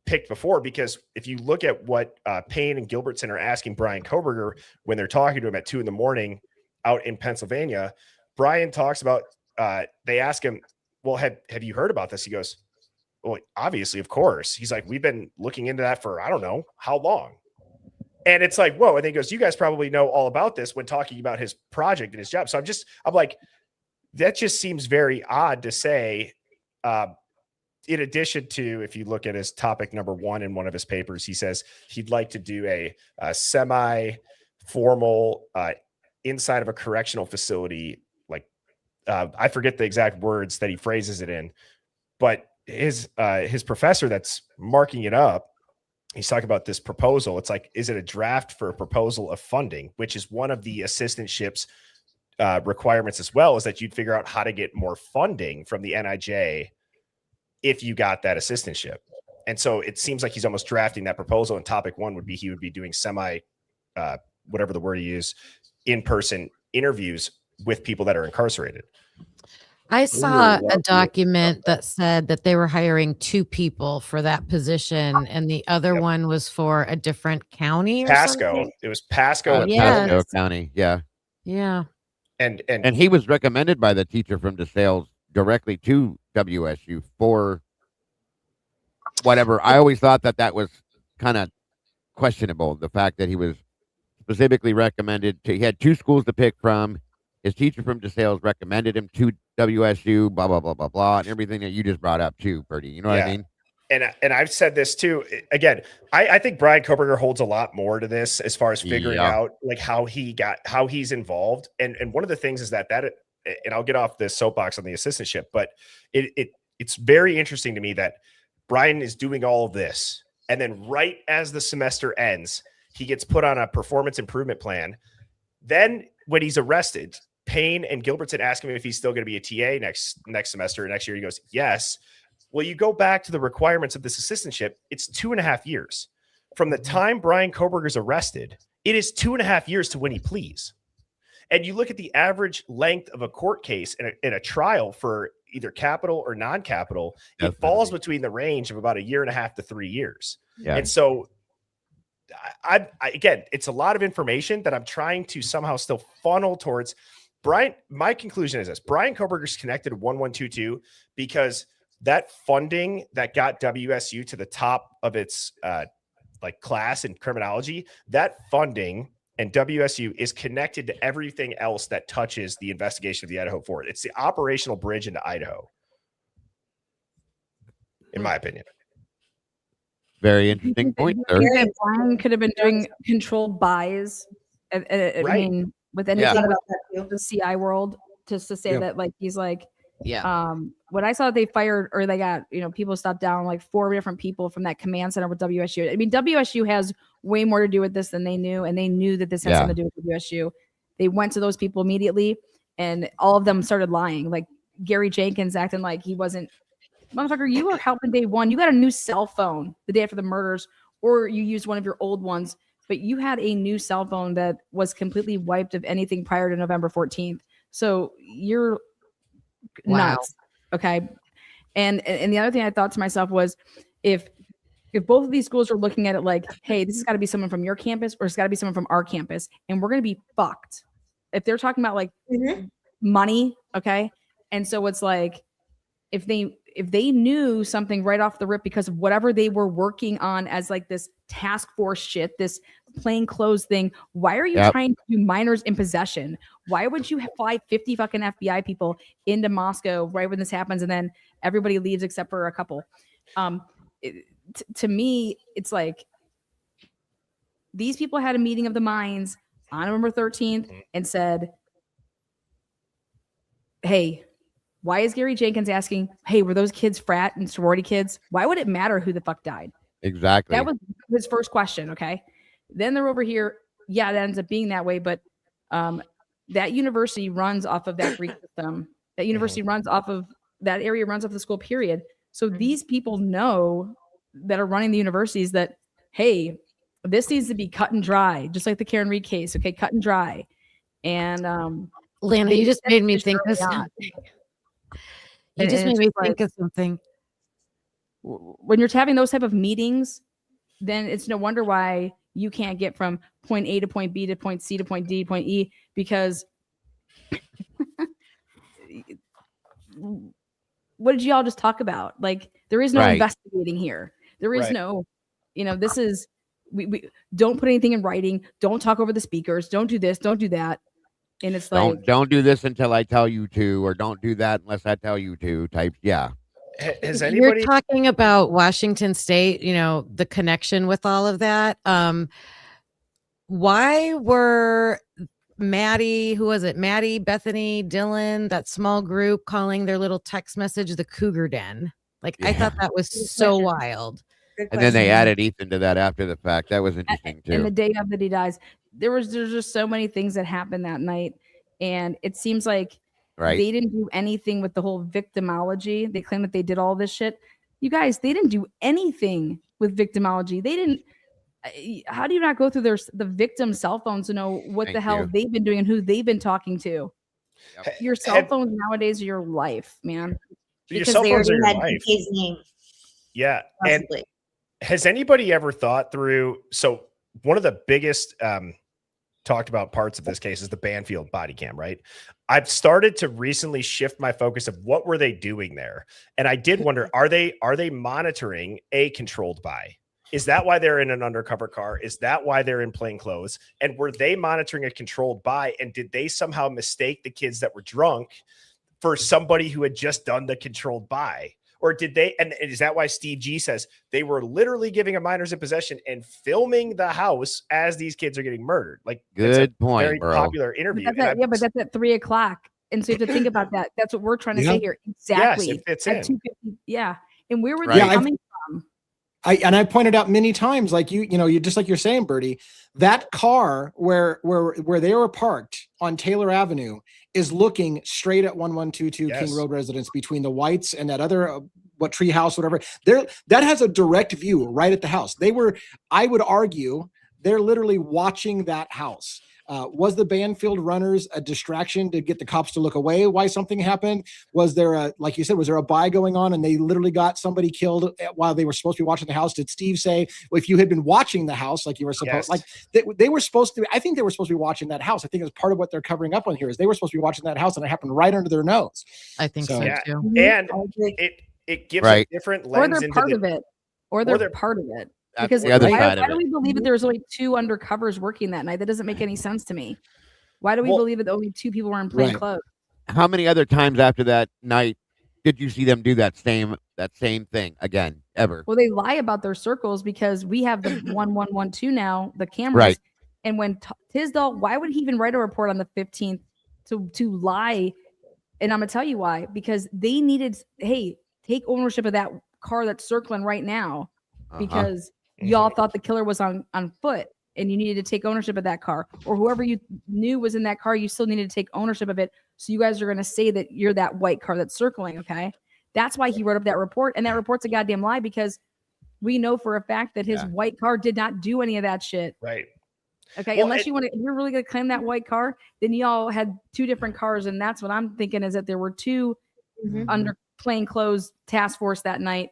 picked before, because if you look at what Payne and Gilbertson are asking Brian Koberger when they're talking to him at 2 a.m. out in Pennsylvania, Brian talks about, they ask him, well, have you heard about this? He goes, well, obviously, of course. He's like, we've been looking into that for, I don't know how long. And it's like, whoa. And he goes, you guys probably know all about this when talking about his project and his job. So I'm like, that just seems very odd to say, in addition to, if you look at his topic number 1 in one of his papers, he says he'd like to do a semi-formal inside of a correctional facility. Like, I forget the exact words that he phrases it in, but his professor that's marking it up, he's talking about this proposal. It's like, is it a draft for a proposal of funding, which is one of the assistantships requirements as well, is that you'd figure out how to get more funding from the NIJ if you got that assistantship. And so it seems like he's almost drafting that proposal. And topic 1 would be, he would be doing whatever the word he used, in-person interviews with people that are incarcerated. I saw a document that said that they were hiring 2 people for that position, and the other one was for a different county or Pasco. something. It was Pasco. Pasco County. Yeah. Yeah. And he was recommended by the teacher from DeSales directly to WSU for whatever. I always thought that was kind of questionable. The fact that he was specifically recommended to, he had 2 schools to pick from. His teacher from DeSales recommended him to WSU, blah, blah, blah, blah, blah, and everything that you just brought up too, Bertie. You know what I mean? And I've said this too. Again, I think Brian Koberger holds a lot more to this as far as figuring out like how he's involved. And one of the things is that and I'll get off this soapbox on the assistantship, but it's very interesting to me that Brian is doing all of this, and then right as the semester ends, he gets put on a performance improvement plan. Then when he's arrested, Payne and Gilbertson ask him if he's still going to be a TA next semester or next year. He goes, yes. Well, you go back to the requirements of this assistantship, it's 2.5 years. From the time Brian Koberger's arrested, it is 2.5 years to when he pleas. And you look at the average length of a court case in a trial for either capital or non-capital, it falls between the range of about 1.5 to 3 years. Yeah. And so I again, it's a lot of information that I'm trying to somehow still funnel towards Brian. My conclusion is this: Brian Koberger's connected to 1122 because that funding that got WSU to the top of its like class in criminology, that funding and WSU is connected to everything else that touches the investigation of the Idaho 4. It's the operational bridge into Idaho, in my opinion. Very interesting point, sir. Brian could have been doing controlled buys. I mean, with anything with the CI world, just to say that, like, he's like, when I saw they fired or they got, people stopped down like 4 different people from that command center with WSU. I mean, WSU has way more to do with this than they knew, and they knew that this had something to do with WSU. They went to those people immediately, and all of them started lying. Like Gary Jenkins acting like he wasn't. Motherfucker, you were helping day one. You got a new cell phone the day after the murders, or you used one of your old ones, but you had a new cell phone that was completely wiped of anything prior to November 14th. So you're nuts. Okay. And the other thing I thought to myself was, if both of these schools are looking at it like, hey, this has got to be someone from your campus or it's got to be someone from our campus, and we're going to be fucked. If they're talking about like money, okay. And so it's like, if they knew something right off the rip because of whatever they were working on as like this task force shit, this plain clothes thing, why are you trying to do minors in possession? Why would you fly 50 fucking FBI people into Moscow right when this happens and then everybody leaves except for a couple? To me, it's like these people had a meeting of the minds on November 13th and said, hey, why is Gary Jenkins asking, hey, were those kids frat and sorority kids? Why would it matter who the fuck died? Exactly. That was his first question, okay? Then they're over here. Yeah, it ends up being that way, but that university runs off of that Greek system. That university runs off of, that area runs off the school, period. So these people know that are running the universities that, hey, this needs to be cut and dry, just like the Karen Reed case, okay? Cut and dry. And Lana, you just made me think of something. You just made me think of something. When you're having those type of meetings, then it's no wonder why you can't get from point A to point B to point C to point D to point E, because what did y'all just talk about? Like, there is no investigating here. There is no, this is, we don't put anything in writing. Don't talk over the speakers. Don't do this. Don't do that. And it's like, don't do this until I tell you to, or don't do that unless I tell you to type. Yeah. Has anybody... You're talking about Washington State, the connection with all of that. Why were Maddie, who was it? Maddie, Bethany, Dylan, that small group calling their little text message the Cougar Den? Like, I thought that was so wild. And then they added Ethan to that after the fact. That was interesting too. And the day of that he dies, there's just so many things that happened that night, and it seems like they didn't do anything with the whole victimology. They claim that they did all this shit. You guys, they didn't do anything with victimology. They didn't. How do you not go through the victim's cell phones to know what the hell they've been doing and who they've been talking to? Yep. Your cell phones nowadays are your life, man. Your cell phones are your life. His name. Yeah. Possibly. And has anybody ever thought through? So one of the biggest talked about parts of this case is the Banfield body cam, right? I've started to recently shift my focus of what were they doing there. And I did wonder, are they monitoring a controlled buy? Is that why they're in an undercover car? Is that why they're in plain clothes? And were they monitoring a controlled buy? And did they somehow mistake the kids that were drunk for somebody who had just done the controlled buy? Or did they, and is that why Steve G says they were literally giving a minors in possession and filming the house as these kids are getting murdered? Like, good point, very popular interview. But but that's at 3:00. And so you have to think about that. That's what we're trying to say here. Exactly. Yes, it fits in. 2:50. Yeah. And where were they coming from? I pointed out many times, like you just like you're saying, Bertie, that car where they were parked on Taylor Avenue is looking straight at 1122 King Road residence between the Whites and that other what tree house, whatever. There, that has a direct view right at the house. I would argue, they're literally watching that house. Was the Banfield runners a distraction to get the cops to look away why something happened? Was there like you said, was there a buy going on and they literally got somebody killed while they were supposed to be watching the house? Did Steve say, well, if you had been watching the house like you were supposed, like they were supposed to, I think they were supposed to be watching that house. I think it was part of what they're covering up on here is they were supposed to be watching that house and it happened right under their nose. I think so too. And it gives a different lens or they're part of it. Or they're part of it. Because why do we believe that there was only 2 undercovers working that night? That doesn't make any sense to me. Why do we believe that only 2 people were in plain clothes? How many other times after that night did you see them do that same thing again ever? Well, they lie about their circles because we have the 1112 now, the cameras. Right. And when Tisdall, why would he even write a report on the 15th to lie? And I'm gonna tell you why. Because they needed, hey, take ownership of that car that's circling right now, because y'all thought the killer was on foot and you needed to take ownership of that car, or whoever you knew was in that car, you still needed to take ownership of it. So you guys are going to say that you're that white car that's circling. Okay. That's why he wrote up that report. And that report's a goddamn lie because we know for a fact that his white car did not do any of that shit. Right. Okay. Well, unless you're really going to claim that white car, then y'all had 2 different cars. And that's what I'm thinking is that there were 2 under plain clothes task force that night.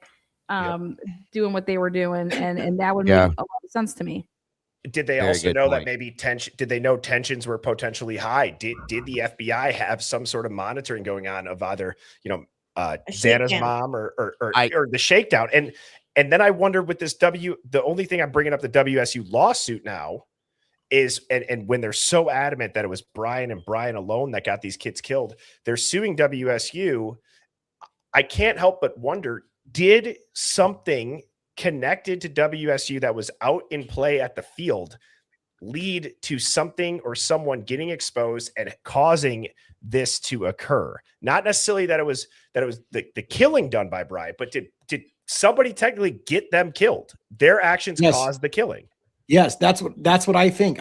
Doing what they were doing, and that would make a lot of sense to me. Did they also know that maybe did they know tensions were potentially high? Did the FBI have some sort of monitoring going on of either, Xana's mom or the shakedown? And then I wonder with this the only thing I'm bringing up the WSU lawsuit now is, and when they're so adamant that it was Brian and Brian alone that got these kids killed, they're suing WSU. I can't help but wonder, did something connected to WSU that was out in play at the field lead to something or someone getting exposed and causing this to occur? Not necessarily that it was the killing done by Brian, but did somebody technically get them killed? Their actions caused the killing. Yes, that's what I think.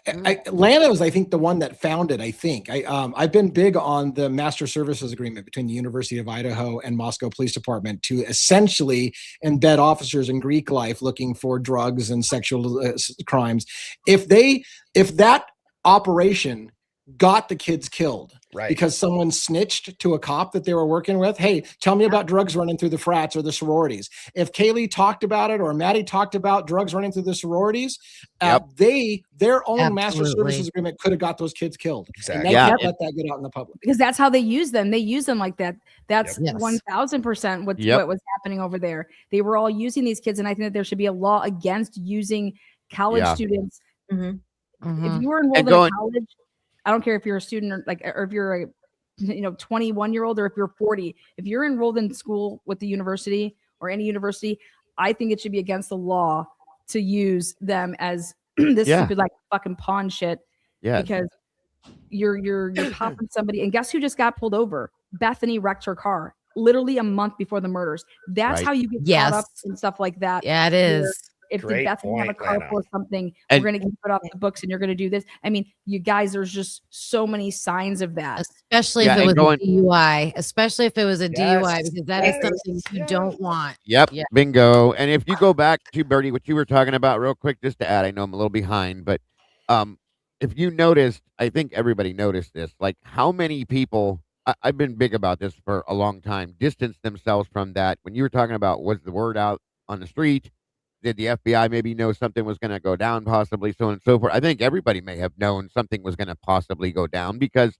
Atlanta was, I think, the one that found it. I think I've been big on the master services agreement between the University of Idaho and Moscow Police Department to essentially embed officers in Greek life looking for drugs and sexual crimes. If that operation got the kids killed because someone snitched to a cop that they were working with, hey, tell me about drugs running through the frats or the sororities. If Kaylee talked about it or Maddie talked about drugs running through the sororities, their own master services agreement could have got those kids killed. Exactly. And they can't let that get out in the public. Because that's how they use them. They use them like that. That's 1000% what was happening over there. They were all using these kids. And I think that there should be a law against using college students. If you were enrolled in college, I don't care if you're a student or if you're a 21-year-old or if you're 40. If you're enrolled in school with the university or any university, I think it should be against the law to use them as this stupid fucking pawn shit. Yeah, because you're popping somebody, and guess who just got pulled over? Bethany wrecked her car literally a month before the murders. That's how you get caught up and stuff like that. Yeah, it is. If the Bethany have a car or something, we're going to get put off the books and you're going to do this. I mean, you guys, there's just so many signs of that. Especially if it was a DUI. Especially if it was a DUI, because that is something you don't want. Yep. Bingo. And if you go back to, Bertie, what you were talking about real quick, just to add, I know I'm a little behind, but if you noticed, I think everybody noticed this, like how many people, I've been big about this for a long time, distance themselves from that. When you were talking about, was the word out on the street? Did the FBI maybe know something was going to go down, possibly, so on and so forth? I think everybody may have known something was going to possibly go down because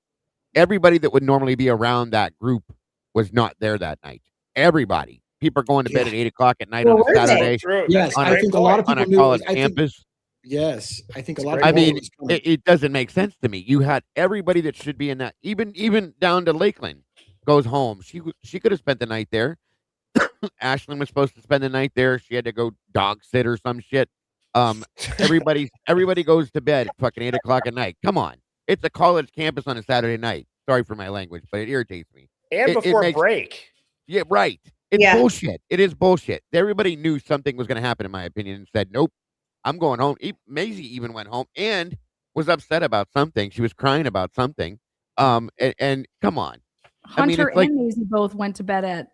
everybody that would normally be around that group was not there that night. Everybody. People are going to bed at 8 o'clock at night on a Saturday. Yes, I think a lot of people on a college campus. Yes, I think a lot of people. I mean, it doesn't make sense to me. You had everybody that should be in that, even down to Lakeland, goes home. She could have spent the night there. Ashlyn was supposed to spend the night there. She had to go dog sit or some shit. Everybody goes to bed at fucking 8 o'clock at night. Come on. It's a college campus on a Saturday night. Sorry for my language, but it irritates me. And before break. Yeah, right. It's bullshit. It is bullshit. Everybody knew something was going to happen, in my opinion, and said, nope, I'm going home. Maisie even went home and was upset about something. She was crying about something. And come on. Hunter it's like- and Maisie both went to bed at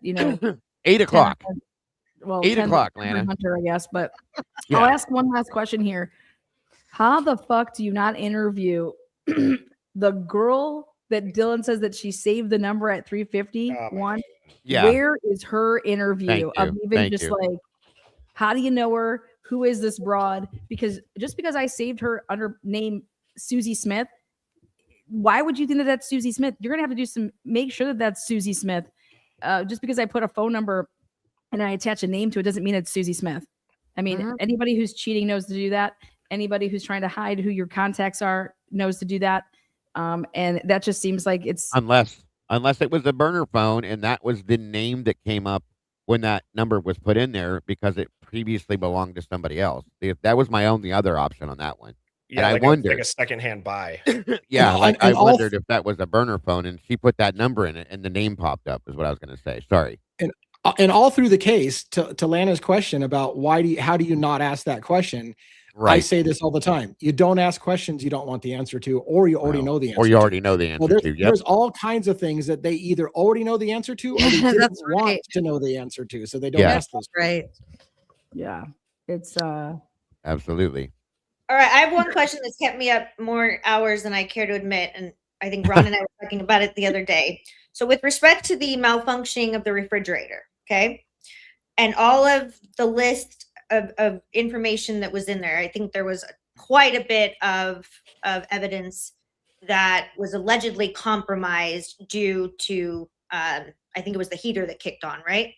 8 o'clock. Well, 8 10 o'clock, for Lana. Hunter, I guess. But Yeah. I'll ask one last question here. How the fuck do you not interview the girl that Dylan says that she saved the number at 351? Yeah. Where is her interview Thank of you. even Thank just you. like, how do you know her? Who is this broad? Because just because I saved her under name Susie Smith, why would you think that that's Susie Smith? You're gonna have to do make sure that that's Susie Smith. Just because I put a phone number and I attach a name to it doesn't mean it's Susie Smith. I mean, anybody who's cheating knows to do that. Anybody who's trying to hide who your contacts are knows to do that. And that just seems like it's Unless it was a burner phone and that was the name that came up when that number was put in there because it previously belonged to somebody else. That was my only other option on that one. Yeah, and like I wondered, like a secondhand buy. yeah, And- like and I all- wondered if that was a burner phone and she put that number in it and the name popped up is what I was going to say. Sorry. And all through the case, to Lana's question about how do you not ask that question? Right. I say this all the time. You don't ask questions you don't want the answer to, or you already know the answer. Or you to. already know the answer Well, to. Yep. there's all kinds of things that they either already know the answer to, or they didn't That's want right. to know the answer to, so they don't Yeah. ask those. Right. yeah, it's Absolutely. All right, I have one question that's kept me up more hours than I care to admit, and I think Ron and I were talking about it the other day. So, with respect to the malfunctioning of the refrigerator, okay, and all of the list of information that was in there, I think there was quite a bit of evidence that was allegedly compromised due to, I think it was the heater that kicked on, right?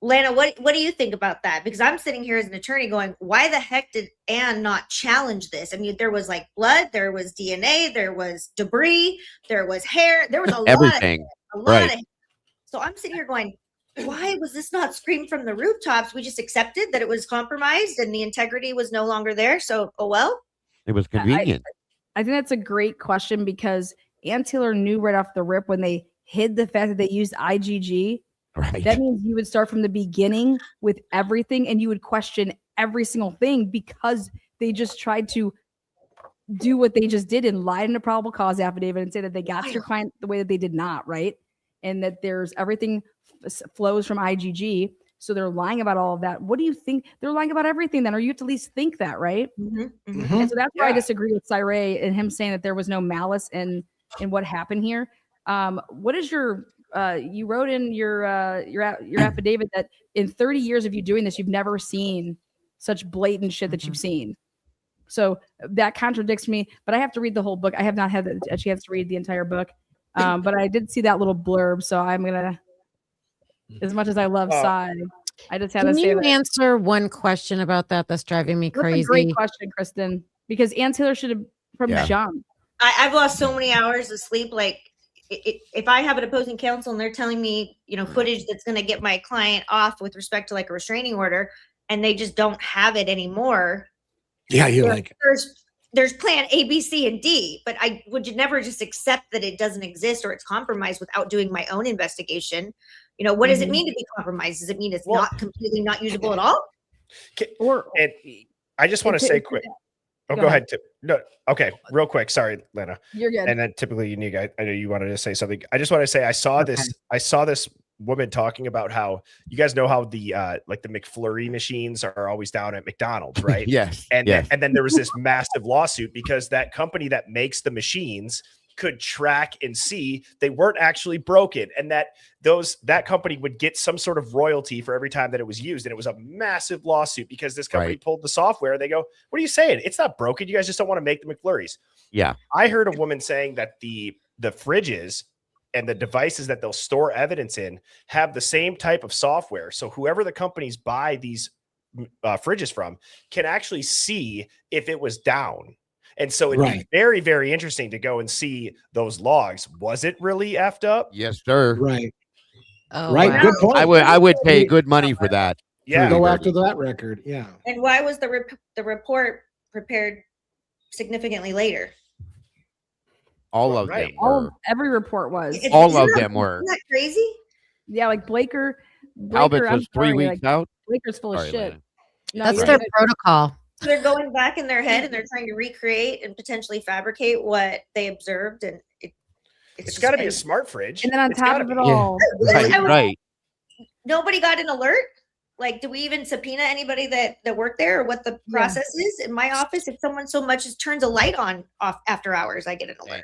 Lana, what do you think about that? Because I'm sitting here as an attorney going, why the heck did Anne not challenge this? I mean, there was like blood, there was DNA, there was debris, there was hair, there was a Everything. lot of. So I'm sitting here going, why was this not screamed from the rooftops? We just accepted that it was compromised and the integrity was no longer there. So, oh well. It was convenient. I think that's a great question because Ann Taylor knew right off the rip when they hid the fact that they used IgG. Right. That means you would start from the beginning with everything and you would question every single thing because they just tried to do what they just did and lie in a probable cause affidavit and say that they got to your client the way that they did not, right? And that there's everything flows from IgG. So they're lying about all of that. What do you think? They're lying about everything then, or you have to at least think that, right? Mm-hmm. And so that's why I disagree with Cyree and him saying that there was no malice in what happened here. What is your you wrote in your affidavit that in 30 years of you doing this, you've never seen such blatant shit that you've seen. So that contradicts me, but I have to read the whole book. I have not had a chance to read the entire book. But I did see that little blurb. So I'm going to, as much as I love Sai, I just had to Can say you that. answer one question about that that's driving me That's crazy? a great question, Kristen, because Ann Taylor should have from jump. I've lost so many hours of sleep. Like if I have an opposing counsel and they're telling me, footage that's going to get my client off with respect to like a restraining order, and they just don't have it anymore. Yeah, you're like, there's plan A, B, C, and D, but I would never just accept that it doesn't exist or it's compromised without doing my own investigation. What does it mean to be compromised? Does it mean it's not completely not usable at all? And I just want to say quick. Oh, go ahead. No, okay, real quick. Sorry, Lana. You're good. And then typically Unique, I know you wanted to say something. I just want to say I saw this woman talking about how you guys know how the like the McFlurry machines are always down at McDonald's, right? Yes. And then there was this massive lawsuit because that company that makes the machines could track and see they weren't actually broken, and that company would get some sort of royalty for every time that it was used. And it was a massive lawsuit because this company pulled the software. They go, "What are you saying? It's not broken. You guys just don't want to make the McFlurries." Yeah. I heard a woman saying that the fridges and the devices that they'll store evidence in have the same type of software. So whoever the companies buy these fridges from can actually see if it was down. And so it'd be very, very interesting to go and see those logs. Was it really effed up? Yes, sir. Right. Oh, Right. wow. Good point. I would pay good money for that. Yeah. Go after that record. Yeah. And why was the report prepared significally later? All of them were. Every report was. All of them were. Isn't that crazy? Yeah, like Blaker Albert's was 3 weeks like, out. Blaker's full of shit. Lana. No, That's you're their good. protocol. They're going back in their head and they're trying to recreate and potentially fabricate what they observed. And It's got to be a smart fridge. And then on It's top gotta of it be. all, Right. Nobody got an alert. Like, do we even subpoena anybody that worked there, or what the process is? In my office, if someone so much as turns a light on off after hours, I get an alert.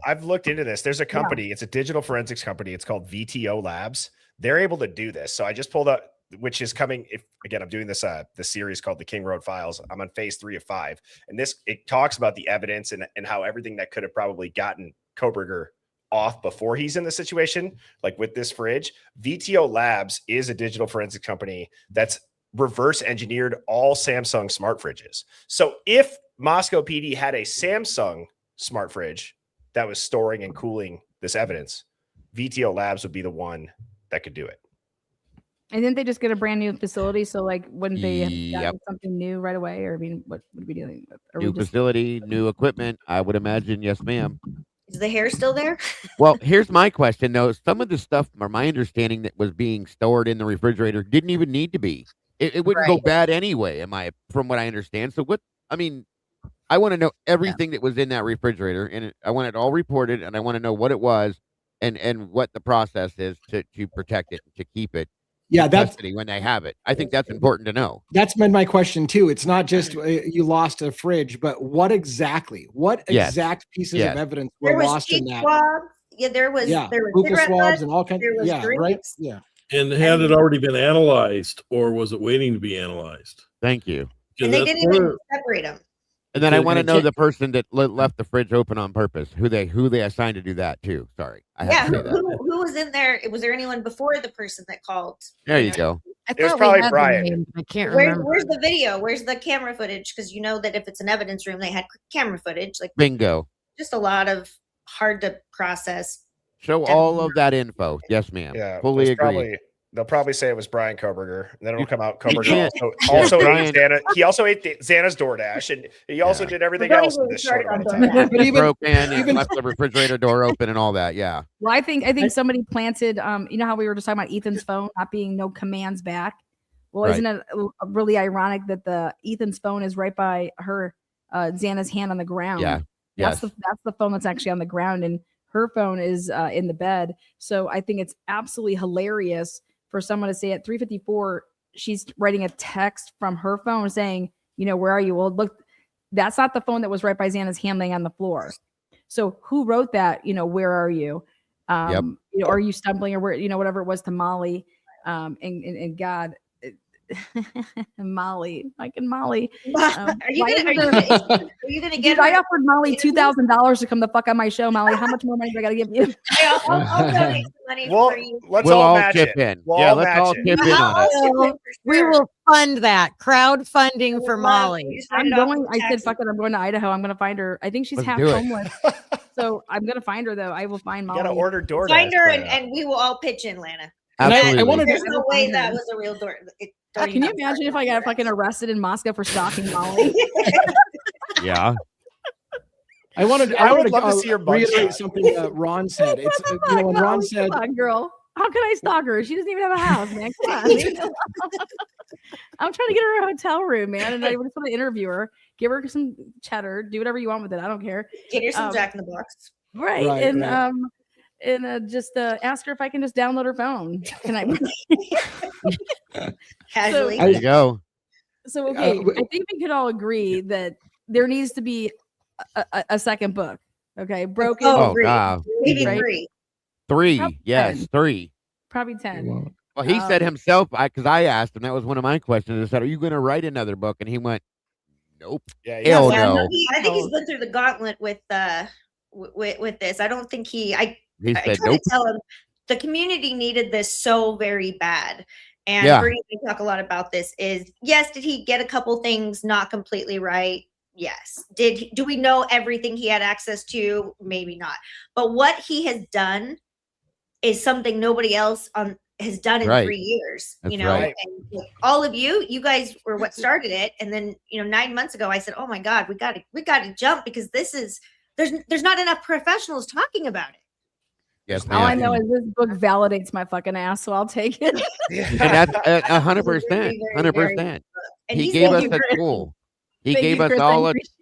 I've looked into this. There's a company. It's a digital forensics company. It's called VTO Labs. They're able to do this. So I just pulled up, which is coming. If again, I'm doing this series called the King Road Files. I'm on phase 3 of 5, and it talks about the evidence and how everything that could have probably gotten Koberger off before he's in the situation, like with this fridge. VTO Labs is a digital forensics company that's reverse engineered all Samsung smart fridges. So if Moscow PD had a Samsung smart fridge that was storing and cooling this evidence, VTO Labs would be the one that could do it. and didn't they just get a brand new facility? So like, wouldn't they have Yep. gotten something new right away? Or I mean, what would we be dealing with? Are New we just facility, new equipment. I would imagine, yes, ma'am. Is the hair still there? Well, here's my question though. Some of the stuff, or my understanding, that was being stored in the refrigerator didn't even need to be. It wouldn't go bad anyway, from what I understand. So I want to know everything that was in that refrigerator, and I want it all reported, and I want to know what it was and what the process is to protect it, to keep it. Yeah, that's custody when they have it. I think that's important to know. That's been my question too. It's not just you lost a fridge, but what exact pieces of evidence were lost in that? Swabs. Yeah, there was hookah swabs and all kinds. There was Yeah, drinks. right. Yeah. And had it already been analyzed, or was it waiting to be analyzed? Thank you. And they didn't even separate them. And then I want to know the person that left the fridge open on purpose. Who they assigned to do that too. Sorry, I have to say that. Who was in there? Was there anyone before the person that called? There you go. I It was thought we probably had the Brian. name, but I can't remember. Where's the video? Where's the camera footage? Because you know that if it's an evidence room, they had camera footage. Like, Bingo. just a lot of hard to process. Show all of that info. Yes, ma'am. Yeah, Fully agree. They'll probably say it was Brian Koberger, and then it'll come out you Koberger can't- also Brian- ate Xana. He also ate Xana's DoorDash, and he also did everything Don't else in even this start short amount of on time. DoorDash. But even broke in and left the refrigerator door open and all that. Yeah. Well, I think somebody planted. You know how we were just talking about Ethan's phone not being no commands back. Well, isn't it really ironic that the Ethan's phone is right by her Xana's hand on the ground? Yeah. Yes. That's the phone that's actually on the ground, and her phone is in the bed. So I think it's absolutely hilarious for someone to say at 3:54 she's writing a text from her phone saying, where are you? Well, look, that's not the phone that was right by Xana's hand laying on the floor. So who wrote that? Where are you? Are you stumbling or where? Whatever it was to Molly, and God. Molly, Mike and Molly. Are you gonna get? I offered Molly $2,000 to come the fuck on my show. Molly, how much more money do I got to give you? I'll donate some money for you. Let's We'll all all match chip it. in. We'll Yeah, all let's match all it. chip in on it. We will fund that crowdfunding for Molly. I'm going. I said, fuck it. I'm going to Idaho. I'm going to find her. I think she's Let's half do it. homeless. So I'm going to find her though. I will find You Molly. gotta order DoorDash. Find her, for that. and we will all pitch in, Lana. Absolutely. I wanted There's to- no way that was a real door. Can you imagine if I got fucking arrested in Moscow for stalking Molly? Yeah. I would love to see your reiterate mugshot. something Ron said. It's when Ron said, Come on, girl. How can I stalk her? She doesn't even have a house, man. Come on. I'm trying to get her a hotel room, man. And I just want to interview her, give her some cheddar, do whatever you want with it. I don't care. Get her some Jack in the Box. Right. And just ask her if I can just download her phone. Can I? Casually. There you go. So okay, I think we could all agree that there needs to be a second book. Okay, broken. Oh, God. Maybe Right? 3. 3. Probably Yes, 10. 3. Probably 10. Well, he said himself, because I asked him, that was one of my questions. I said, are you going to write another book? And he went, nope. Yeah, Hell Yeah, no. I think he's been through the gauntlet with this. I don't think He I said, try nope. to tell him the community needed this so very bad. And Yeah. Bree, we talk a lot about this. Is yes, did he get a couple things not completely right? Yes. Do we know everything he had access to? Maybe not. But what he has done is something nobody else has done in Right. 3 years. That's You know, right. and like, all of you guys were what started it. And then 9 months ago, I said, "Oh my God, we got to jump because there's not enough professionals talking about it." Yes, All I ma'am. know is this book validates my fucking ass, so I'll take it. And that's 100%. Very, very, 100%. And He he's gave us thinking a critically. tool. He Thank gave you, us Chris. I all a appreciate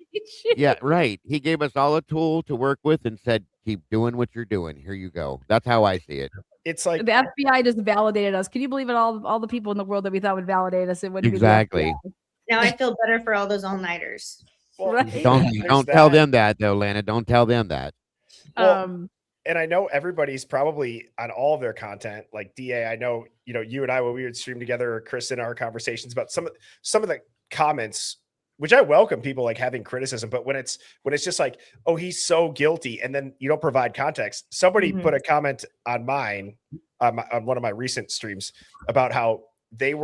Yeah, right. He gave us all a tool to work with and said, keep doing what you're doing. Here you go. That's how I see it. It's like The FBI just validated us. Can you believe it? All the people in the world that we thought would validate us, it wouldn't Exactly. be the FBI. Now I feel better for all those all-nighters. well, Right. Don't there's tell that. them that though, Lana. Don't tell them that. Well, and I know everybody's probably on all of their content. Like DA, I know you and I when we would stream together, or Chris in our conversations about some of the comments, which I welcome people like having criticism, but when it's just like, oh, he's so guilty, and then you don't provide context. Somebody put a comment on mine on one of my recent streams about how they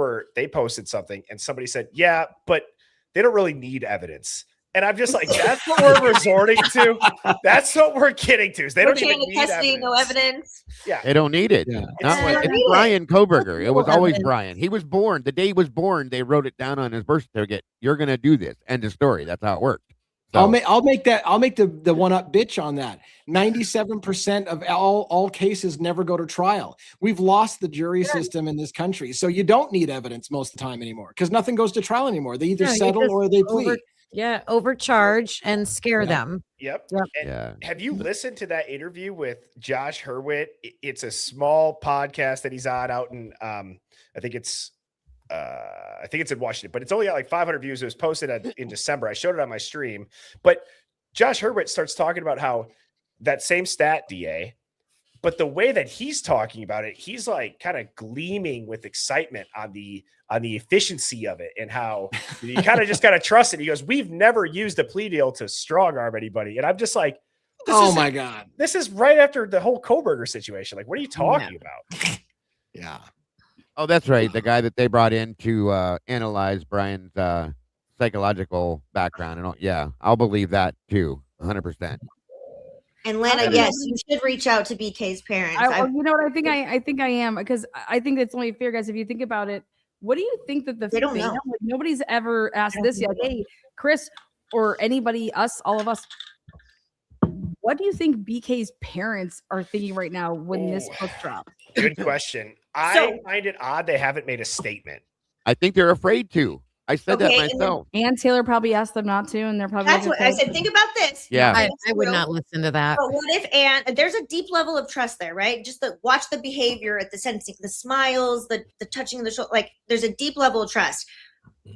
posted something, and somebody said, yeah, but they don't really need evidence. And I'm just like, that's what we're resorting to. That's what we're getting to. Is they don't even need custody, evidence. no evidence. Yeah, They don't need it. Yeah. Not when, it's Brian Koberger. It was always Brian. He was born. The day he was born, they wrote it down on his birth certificate. You're going to do this. End of story. That's how it worked. So, I'll make the one up bitch on that. 97% of all cases never go to trial. We've lost the jury system in this country. So you don't need evidence most of the time anymore because nothing goes to trial anymore. They either settle or they plea. Overcharge and scare them. Yep. And yeah. have you listened to that interview with Josh Hurwitz? It's a small podcast that he's on out in I think it's in Washington, but it's only got like 500 views. It was posted in December. I showed it on my stream, but Josh Hurwitz starts talking about how that same stat, DA, but the way that he's talking about it, he's like kind of gleaming with excitement on the efficiency of it and how you kind of just got to trust it. He goes, we've never used a plea deal to strong arm anybody. And I'm just like, my God, this is right after the whole Koberger situation. Like, what are you talking about? Yeah. Oh, that's right. The guy that they brought in to analyze Brian's psychological background. And I'll believe that too. 100%. And Lana, yes, you should reach out to BK's parents. You know what? I think I am, because I think it's only fair, guys. If you think about it, what do you think that they don't know? Like, nobody's ever asked this yet. Hey, Chris, or anybody, all of us. What do you think BK's parents are thinking right now when this book drops? Good question. I find it odd they haven't made a statement. I think they're afraid to. I said that myself. And Taylor probably asked them not to, and they're probably. That's what I said. Think about this. Yeah, I would not listen to that. But what if Anne? There's a deep level of trust there, right? Just watch the behavior at the sensing, the smiles, the touching of the shoulder. Like, there's a deep level of trust.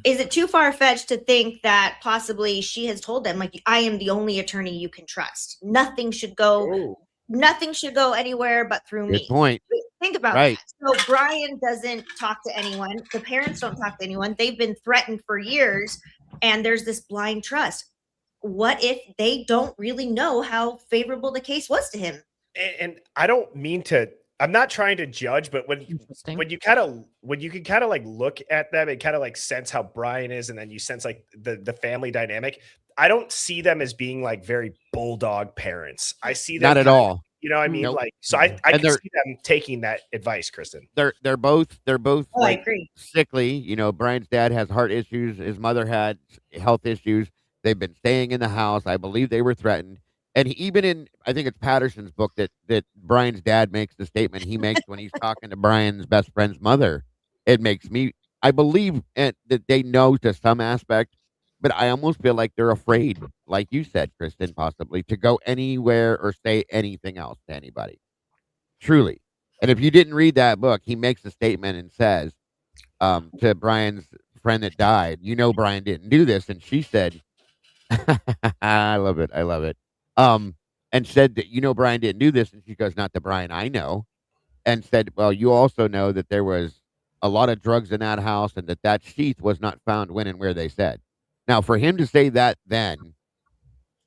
Is it too far fetched to think that possibly she has told them, like, I am the only attorney you can trust. Nothing should go. Nothing should go anywhere but through me. Good point. Think about that. So Brian doesn't talk to anyone. The parents don't talk to anyone. They've been threatened for years, and there's this blind trust. What if they don't really know how favorable the case was to him? And I don't mean to. I'm not trying to judge, but when you can kind of like look at them and kind of like sense how Brian is, and then you sense like the family dynamic. I don't see them as being like very bulldog parents. I see them not at all. You know what I mean? Nope. Like, so I can see them taking that advice, Kristen. They're both I agree. Sickly. You know, Brian's dad has heart issues. His mother had health issues. They've been staying in the house. I believe they were threatened. And even in, I think it's Patterson's book that Brian's dad makes the statement he makes when he's talking to Brian's best friend's mother. It makes me, I believe that they know to some aspect, but I almost feel like they're afraid, like you said, Kristen, possibly to go anywhere or say anything else to anybody. Truly. And if you didn't read that book, he makes a statement and says to Brian's friend that died, you know, Brian didn't do this. And she said, I love it. I love it. And said that, you know, Brian didn't do this. And she goes, not the Brian I know. And said, well, you also know that there was a lot of drugs in that house and that sheath was not found when and where they said. Now, for him to say that then,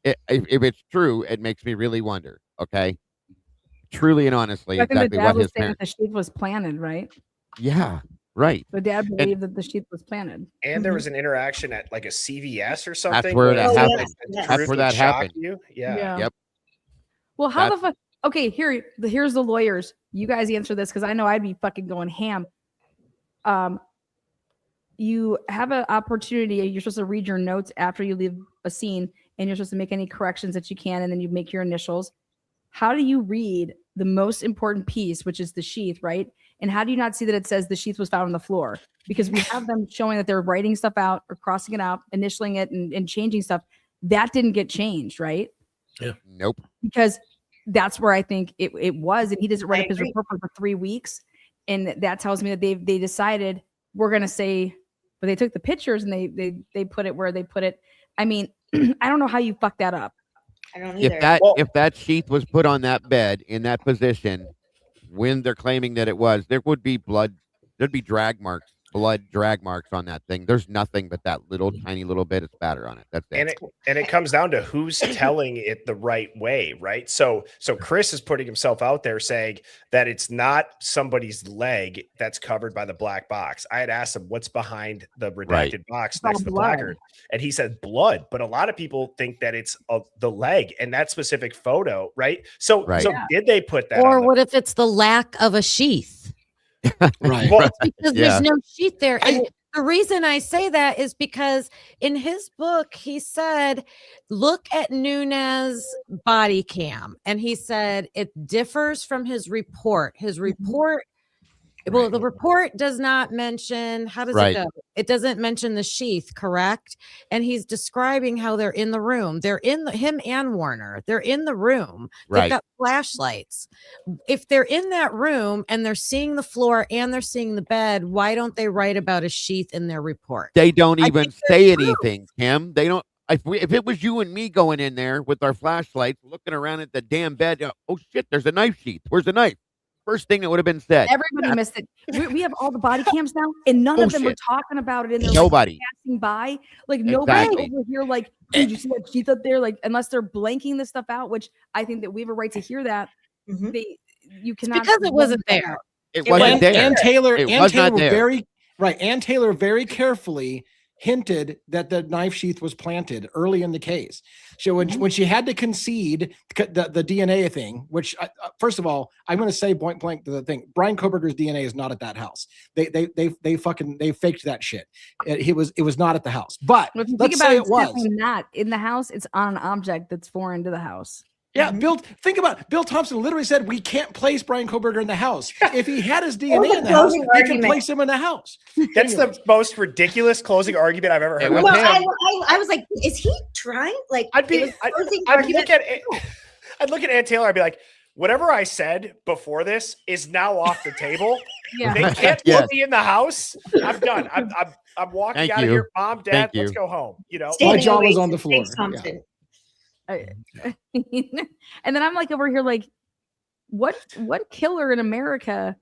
if it's true, it makes me really wonder, okay? Truly and honestly, I think exactly the dad what was his saying parents... that the sheath was planted, right? Yeah, right. The dad believed that the sheath was planted. And there was an interaction at like a CVS or something. That's where that happened. Yes. That's where that happened. Yeah. Yep. Well, how the fuck? Okay, here's the lawyers. You guys answer this, because I know I'd be fucking going ham. You have an opportunity. You're supposed to read your notes after you leave a scene, and you're supposed to make any corrections that you can, and then you make your initials. How do you read the most important piece, which is the sheath, right? And how do you not see that it says the sheath was found on the floor? Because we have them showing that they're writing stuff out or crossing it out, initialing it, and changing stuff. that didn't get changed, right? Nope. Because that's where I think it was, and he doesn't write I up his agree. report for 3 weeks, and that tells me that they decided we're gonna say, but they took the pictures and they put it where they put it. I mean, I don't know how you fuck that up. I don't either. If that sheath was put on that bed in that position when they're claiming that it was, there would be blood. There'd be drag marks, blood drag marks on that thing. There's nothing but that little tiny little bit of spatter on it. That's it. And it comes down to who's telling it the right way, right? So Chris is putting himself out there saying that it's not somebody's leg that's covered by the black box. I had asked him what's behind the redacted box next to the placard, and he said blood. But a lot of people think that it's the leg and that specific photo, right? So did they put that? Or what if it's the lack of a sheath? Right. Well, Because there's no sheath there. And the reason I say that is because in his book, he said, look at Nunez's body cam. And he said it differs from his report. His report, well, the report does not mention, how does it go? It doesn't mention the sheath, correct? And he's describing how they're in the room. They're in him and Warner. They're in the room. They've got flashlights. If they're in that room and they're seeing the floor and they're seeing the bed, why don't they write about a sheath in their report? They don't even say anything, Kim. They don't. If it was you and me going in there with our flashlights, looking around at the damn bed, oh shit, there's a knife sheath. Where's the knife? First thing that would have been said. Everybody missed it. We have all the body cams now, and none of them were talking about it in there. Nobody passing by, like nobody over here. Like, did you see that sheath up there? Like, unless they're blanking this stuff out, which I think that we have a right to hear that. You cannot, because it wasn't there. It wasn't there. And Taylor, Ann Taylor very carefully hinted that the knife sheath was planted early in the case. So when she had to concede the DNA thing, which first of all, I'm going to say point blank to the thing, Brian Koberger's DNA is not at that house. They faked that shit. It was not at the house. But let's say it was not in the house. It's on an object that's foreign to the house. Yeah, think about it. Bill Thompson literally said we can't place Brian Koberger in the house. If he had his DNA in the house, we can place him in the house. That's the most ridiculous closing argument I've ever heard. Well, I was like, is he trying? Like, I'd look at Ann Taylor. I'd be like, whatever I said before this is now off the table. They can't put me in the house. I'm done. I'm walking out of here. Mom, Dad, let's go home. You know, my jaw was on the floor. And then I'm like over here, like, what killer in America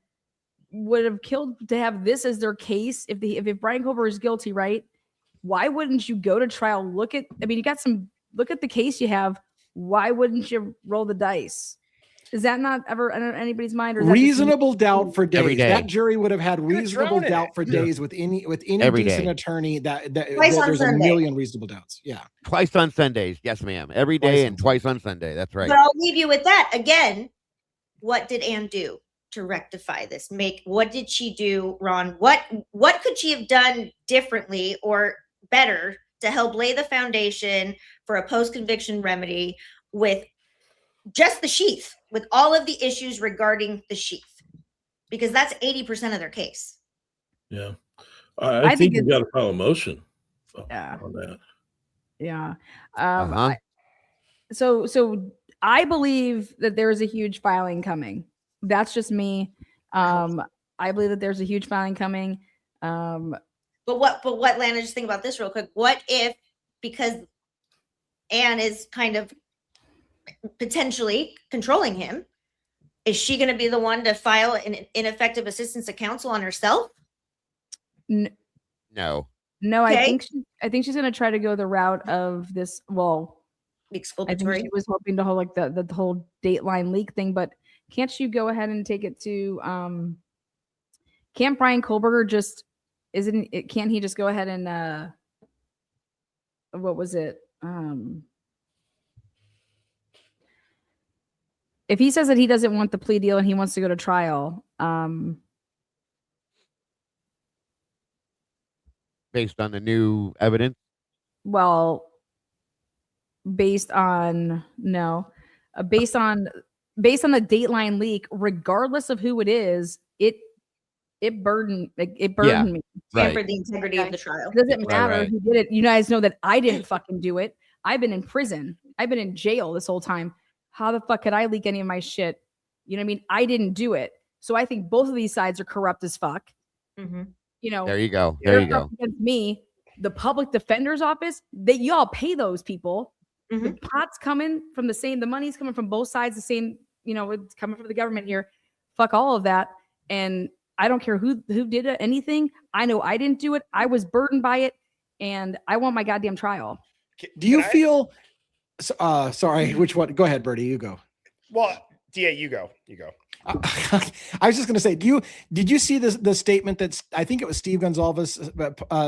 would have killed to have this as their case? If Brian Koberger is guilty, right? Why wouldn't you go to trial? Look at the case you have. Why wouldn't you roll the dice? Is that not ever in anybody's mind? Or reasonable doubt for days. Every day. That jury would have had reasonable doubt for days with any decent attorney. That there's a million reasonable doubts. Yeah, twice on Sundays. Yes, ma'am. Every day and twice on Sunday. That's right. But I'll leave you with that again. What did Ann do to rectify this? What did she do, Ron? What could she have done differently or better to help lay the foundation for a post-conviction remedy with just the sheath, with all of the issues regarding the sheath, because that's 80% of their case. Yeah. I think you got to file a motion on that. Yeah. So I believe that there is a huge filing coming. That's just me. I believe that there's a huge filing coming. But what, Lana, just think about this real quick. What if, because Ann is kind of potentially controlling him, is she going to be the one to file an ineffective assistance of counsel on herself? No. Okay. I think she's going to try to go the route of this. Well, exculpatory. I think she was hoping to hold like the whole Dateline leak thing, but can't you go ahead and take it to? Can't Brian Koberger just? Can't he just go ahead and? What was it? If he says that he doesn't want the plea deal and he wants to go to trial, based on the new evidence? Well, based on the Dateline leak, regardless of who it is, it burdened me. Right. For the integrity of the trial. It doesn't matter who did it. You guys know that I didn't fucking do it. I've been in prison. I've been in jail this whole time. How the fuck could I leak any of my shit? You know what I mean? I didn't do it. So I think both of these sides are corrupt as fuck. Mm-hmm. You know, There you go. they're There you go. up against me, the public defender's office, y'all pay those people. Mm-hmm. The pot's coming from the money's coming from both sides, the same, you know, it's coming from the government here. Fuck all of that. And I don't care who did anything. I know I didn't do it. I was burdened by it. And I want my goddamn trial. Do you feel, sorry, which one? Go ahead, Bertie, you go. Well, DA, you go. I was just going to say, did you see the statement that's, I think it was Steve Gonzalez,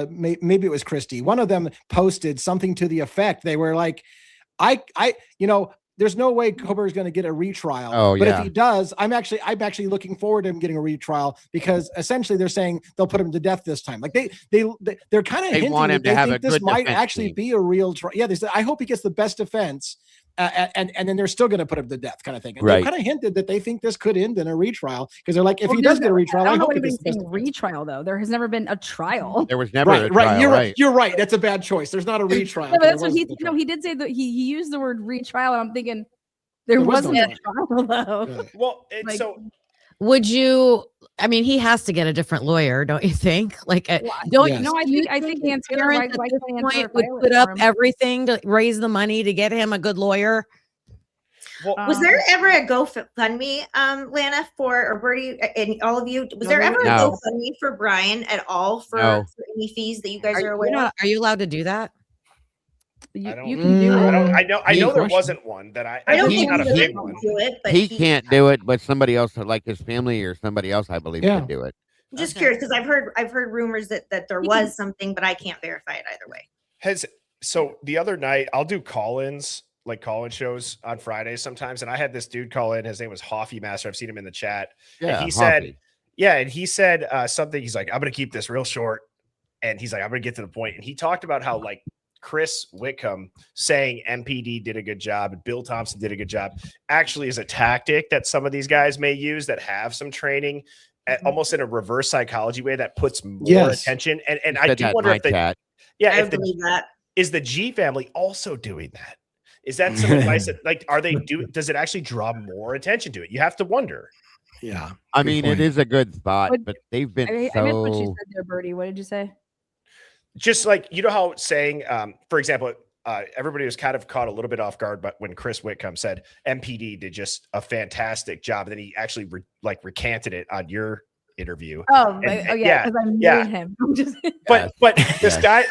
maybe it was Christie. One of them posted something to the effect. They were like, there's no way Kober is going to get a retrial. Oh, but yeah. if he does, I'm actually looking forward to him getting a retrial, because essentially they're saying they'll put him to death this time. Like they're kind of hinting want him that to they have think a this good might defense actually team. be a real trial. Yeah, they said, I hope he gets the best defense. And then they're still going to put him to death, kind of thing. And Right. they kind of hinted that they think this could end in a retrial, because they're like, if he does get a retrial, I don't know hope he anybody's gets the best saying defense. retrial though. There has never been a trial. There was never a Right. trial, You're right. right. You're right. That's a bad choice. There's not a retrial. Yeah, but that's There what wasn't a trial. he did say that he used the word retrial, and I'm thinking there There was no wasn't a trial though. Right. Well, Like- so Would you? I mean, he has to get a different lawyer, don't you think? Like, don't Yes. you? No, I think his Antara, parents why at this can't Antara point would file it put for up him? everything to raise the money to get him a good lawyer. well, Was there ever a GoFundMe, Lana, or Bertie, and all of you? Was there ever a No. GoFundMe for Brian at all for No. any fees that you guys Are are you, aware of? are you allowed to do that? Mm, You can do it. I know there question. wasn't one that I I don't think think not a he big would one. do it, but He can't do it, but somebody else, like his family or somebody else, I believe, Yeah. could do it. I'm just Okay. curious because I've heard rumors that there was something, but I can't verify it either way. So the other night I'll do call-ins, like call-in shows on Fridays sometimes, and I had this dude call in. His name was Hoffy Master. I've seen him in the chat. Yeah, and he said, Hoffy. and he said something. He's like, I'm going to keep this real short, and he's like, I'm going to get to the point. And he talked about how like Chris Whitcomb saying MPD did a good job and Bill Thompson did a good job actually is a tactic that some of these guys may use that have some training. Almost in a reverse psychology way that puts more attention. And He I said do that in wonder my if the chat. I if believe that. is the G family also doing that? Is that some advice that like are they does it actually draw more attention to it? You have to wonder. Yeah. I Good mean, point. it is a good spot, But- but they've been I missed what you so. said there, Bertie. What did you say? Just like you know how saying, for example, everybody was kind of caught a little bit off guard, but when Chris Whitcomb said MPD did just a fantastic job, then he actually recanted it on your interview. Oh, And- yeah, because I made yeah. him. I'm just But this Yes. guy,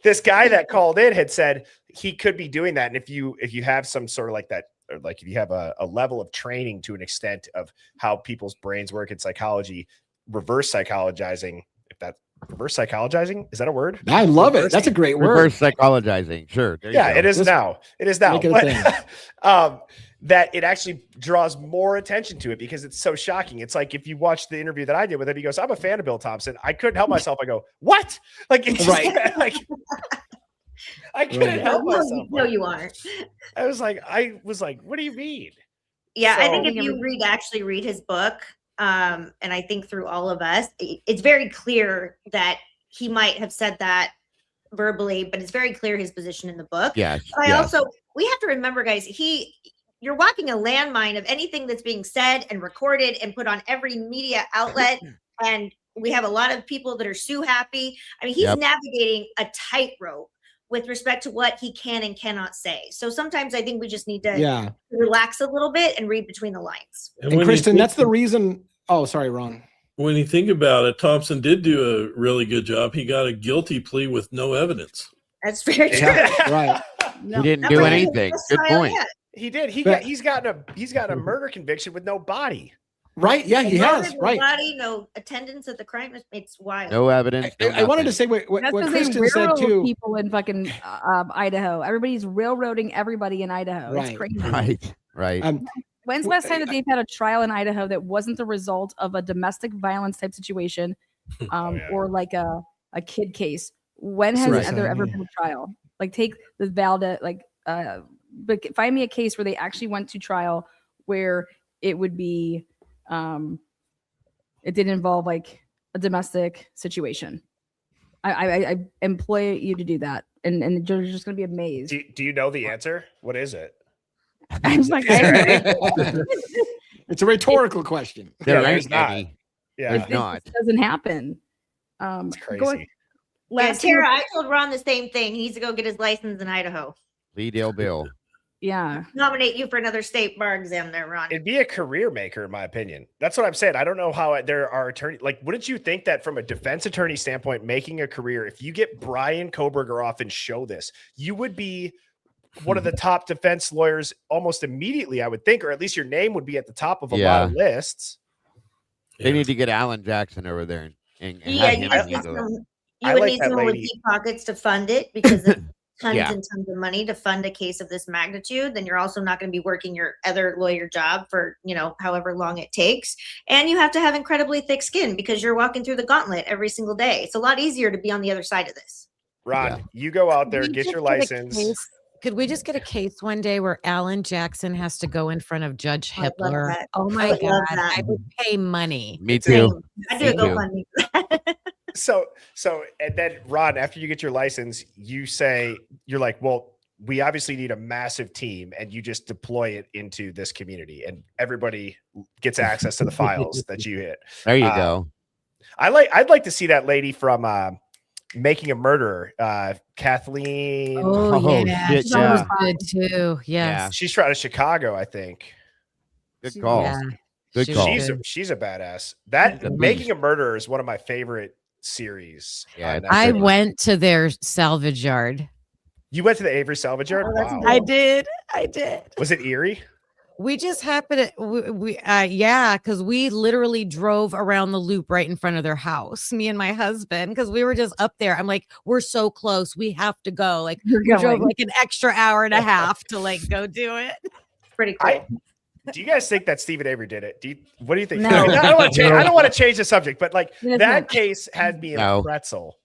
this guy that called in had said he could be doing that, and if you have some sort of like that, or like if you have a level of training to an extent of how people's brains work in psychology, reverse psychologizing. If that reverse psychologizing is that a word? I love it. That's a great word. Reverse psychologizing. Sure. There you Yeah, go. it is now. It is now. Make it a But, that it actually draws more attention to it because it's so shocking. It's like if you watch the interview that I did with him, he goes, "I'm a fan of Bill Thompson." I couldn't help myself. I go, "What?" Like, it's just, Right. like I couldn't Right. help myself. No, you aren't. I was like, "What do you mean?" Yeah, I think So- if you read his book, and I think through all of us, it's very clear that he might have said that verbally, but it's very clear his position in the book. Yes. But yes. we have to remember, guys, you're walking a landmine of anything that's being said and recorded and put on every media outlet. And we have a lot of people that are sue happy. I mean, he's Yep. navigating a tightrope with respect to what he can and cannot say. So sometimes I think we just need to Yeah. relax a little bit and read between the lines. And when you Kristen, think- that's the reason. Oh, sorry, Ron. When you think about it, Thompson did do a really good job. He got a guilty plea with no evidence. That's very true. Yeah, right. He didn't That do might be the anything. best Good trial point. yet. He did. But- He's gotten a murder conviction with no body. Right. Yeah, he No has. visible Right. Body, no attendance at the crime. It's wild. No evidence. no I wanted to nothing. say what that's because they Kristen said railroad too. people in fucking Idaho. Everybody's railroading everybody in Idaho. Right. It's crazy. Right. Right. When's the last time that they've had a trial in Idaho that wasn't the result of a domestic violence type situation, yeah. or like a kid case? When has Right. there ever been a trial? Like take the Valda, but find me a case where they actually went to trial where it would be, it didn't involve like a domestic situation. I employ you to do that. and you're just going to be amazed. Do you know the answer? What is it? I was like, It's a rhetorical question. There there's ain't not. any. Yeah, There's it not. just doesn't happen. it's crazy. Yeah, Tara, I told Ron the same thing. He needs to go get his license in Idaho. Lee Dale Bill. Yeah. Nominate you for another state bar exam there, Ron. It'd be a career maker, in my opinion. That's what I'm saying. I don't know how there are attorneys. Like, wouldn't you think that from a defense attorney standpoint, making a career, if you get Brian Koberger off and show this, you would be one of the top defense lawyers almost immediately, I would think, or at least your name would be at the top of a lot of lists. They need to get Alan Jackson over there and Yeah, have you him would handle it. need someone with deep pockets to fund it because it's tons Yeah. and tons of money to fund a case of this magnitude. Then you're also not going to be working your other lawyer job for, however long it takes. And you have to have incredibly thick skin because you're walking through the gauntlet every single day. It's a lot easier to be on the other side of this. Ron, you go out there, Could we get just your get a license. Could we just get a case one day where Alan Jackson has to go in front of Judge I would love Hitler? that. Oh I my would love God. that. I would pay money. Me too. I do a Me too. GoFundMe for that. So, and then Ron, after you get your license, you're like, well, we obviously need a massive team, and you just deploy it into this community, and everybody gets access to the files that you hit. There you go. I'd like to see that lady from Making a Murderer, Kathleen. Oh, yeah. shit, She was yeah. good too. Yes. She's out of Chicago, I think. Good call. Yeah. Good She call. was She's a badass. She's a Making beast. a Murderer is one of my favorite series. Yeah, on I Netflix. went to their salvage yard. You went to the Avery Salvage Yard? Oh, that's Wow. cool. I did. Was it eerie? We just happened to, yeah, because we literally drove around the loop right in front of their house, me and my husband, because we were just up there. I'm like, we're so close. We have to go. Like, You're we drove going. like an extra hour and a half to like go do it. Pretty cool. Do you guys think that Stephen Avery did it? What do you think? No. I don't want to change the subject, but like It is that not. case had me in No. a pretzel.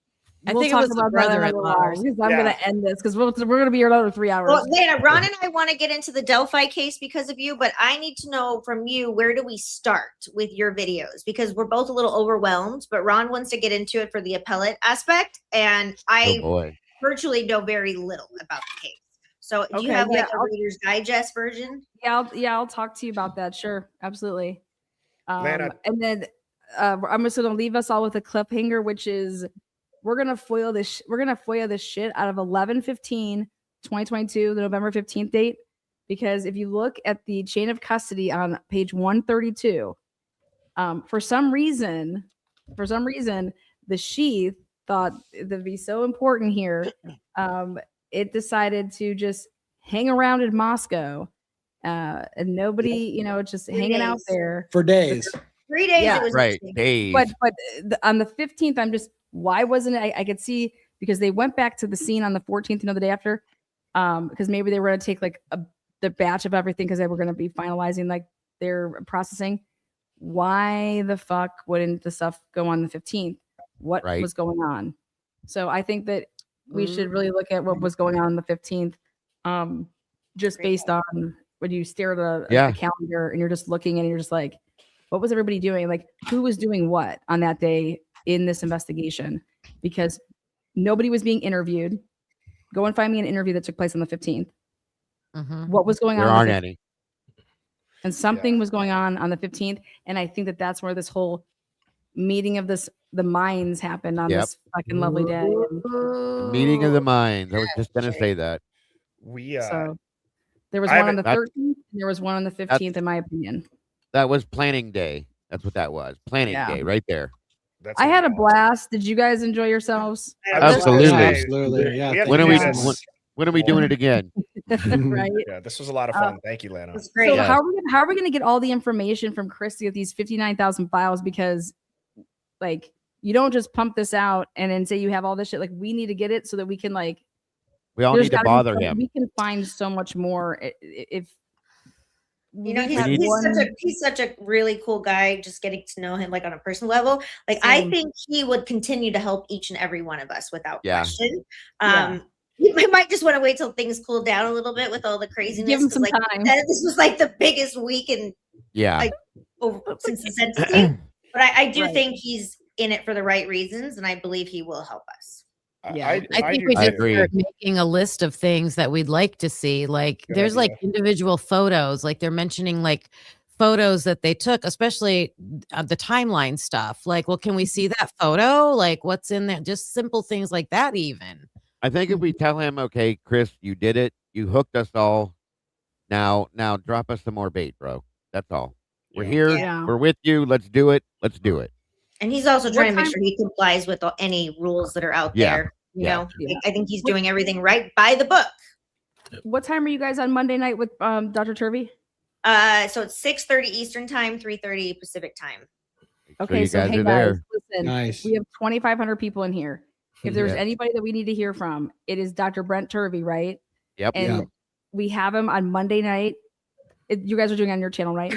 I We'll think it talk was the about that another brother-in-law. while, because I'm Yeah. going to end this because we're going to be here another 3 hours. Well, Lana, Ron and I want to get into the Delphi case because of you, but I need to know from you, where do we start with your videos? Because we're both a little overwhelmed, but Ron wants to get into it for the appellate aspect, and Oh I boy. virtually know very little about the case. So do you Okay, have like yeah, a Reader's Digest version? I'll talk to you about that. Sure, absolutely. Lana. And then I'm just going to leave us all with a cliffhanger, which is we're gonna foil this. We're gonna FOIA this shit out of 11/15/2022, the November 15th date, because if you look at the chain of custody on page 132, for some reason, the sheath thought it'd be so important here. It decided to just hang around in Moscow, and nobody, just hanging out there for days. 3 days. Yeah. It was Right. missing. Dave. But on the 15th, I'm just, why wasn't it? I could see because they went back to the scene on the 14th, the day after, because maybe they were going to take like the batch of everything because they were going to be finalizing like their processing. Why the fuck wouldn't the stuff go on the 15th? What Right. was going on? So I think that we should really look at what was going on the 15th, just based on when you stare at a calendar and you're just looking and you're just like, what was everybody doing? Like, who was doing what on that day in this investigation? Because nobody was being interviewed. Go and find me an interview that took place on the 15th. Mhm. What was going There on? aren't any. And something was going on the 15th. And I think that that's where this whole meeting of the minds happened on this fucking lovely day. And Meeting of the minds. I was just gonna say that. so there was I one on the haven't- 13th, and there was one on the 15th, in my opinion. That was planning day. That's what that was. Planning Yeah. day, right there. I had a blast. Did you guys enjoy yourselves? Absolutely. Absolutely. Yeah. We thank When are you we? so Yes. much. When are we doing it again? Right? Yeah, this was a lot of fun. Thank you, Lana. It's great. So Yeah. how are we going to get all the information from Chris to get these 59,000 files? Because like you don't just pump this out and then say you have all this shit. Like we need to get it so that we can like. We all there's need to gotta be bother some- him. We can find so much more if. He's, have he's such a really cool guy. Just getting to know him like on a personal level, like I Same. think he would continue to help each and every one of us without Yeah. question. Yeah. We might just want to wait till things cool down a little bit with all the craziness. Give him 'cause, some like, time. this was like the biggest week Yeah. like, since the sentencing. But I do Right. think he's in it for the right reasons, and I believe he will help us. Yeah. I think do we too. should agree. start making a list of things that we'd like to see. Like Good there's like idea. individual photos, like they're mentioning like photos that they took, especially the timeline stuff. Like, well, can we see that photo? Like what's in there? Just simple things like that even. I think if we tell him, okay, Chris, you did it, you hooked us all. Now drop us some more bait, bro. That's all. We're Yeah. here. Yeah. We're with you. Let's do it. Let's do it. And he's also What trying to make time- sure he complies with any rules that are out Yeah. there. You Yeah. know, Yeah. I think he's doing everything right by the book. What time are you guys on Monday night with Dr. Turvey? So it's 6:30 Eastern time, 3:30 Pacific time. Make sure Okay, you so guys hey are guys, there. listen, Nice. we have 2,500 people in here. If there's Yeah. anybody that we need to hear from, it is Dr. Brent Turvey, right? Yep. And Yeah. we have him on Monday night. You guys are doing it on your channel, right?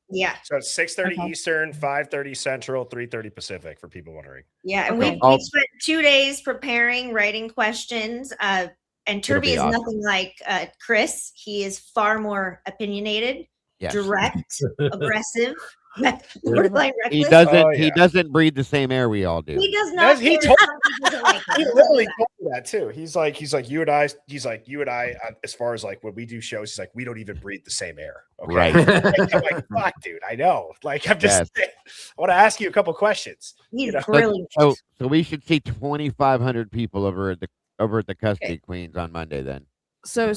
Yeah. So it's 6:30 Okay. Eastern, 5:30 Central, 3:30 Pacific for people wondering. Yeah. And Okay. we've spent 2 days preparing, writing questions. And It'll Turby be is awesome. nothing like Chris. He is far more opinionated, Yes. direct, aggressive, He borderline reckless. doesn't. Oh, He yeah. doesn't breathe the same air we all do. He does not. He care told- if somebody doesn't like him. He He knows literally that. told me that too. He's like you and I, as far as like when we do shows, he's like, we don't even breathe the same air. Okay. Right. I'm like, fuck, dude, I know. Like, I'm just, I want to ask you a couple questions. He's You know? brilliant. So we should see 2,500 people over at the custody queens on Monday. Then So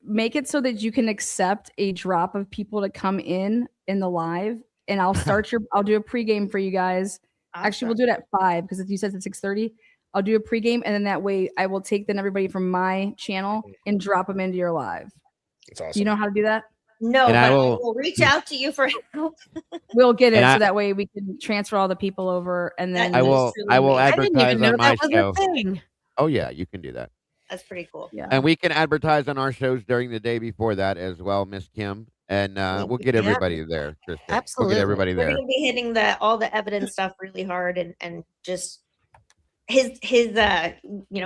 make it so that you can accept a drop of people to come in the live, and I'll do a pregame for you guys. Actually, we'll do it at 5 because you said it's 6:30. I'll do a pregame, and then that way I will take then everybody from my channel and drop them into your live. It's awesome. Do you know how to do that? No, And but I I will- will reach out to you for help. We'll get it And so I- that way we can transfer all the people over, and then I will. I will I didn't advertise even know on my that was show. a thing. Oh yeah, you can do that. That's pretty cool. Yeah. And we can advertise on our shows during the day before that as well, Miss Kim. And we'll get Yeah. everybody there, Kristen. We'll Absolutely. get everybody We're there. going to be hitting all the evidence stuff really hard, and just his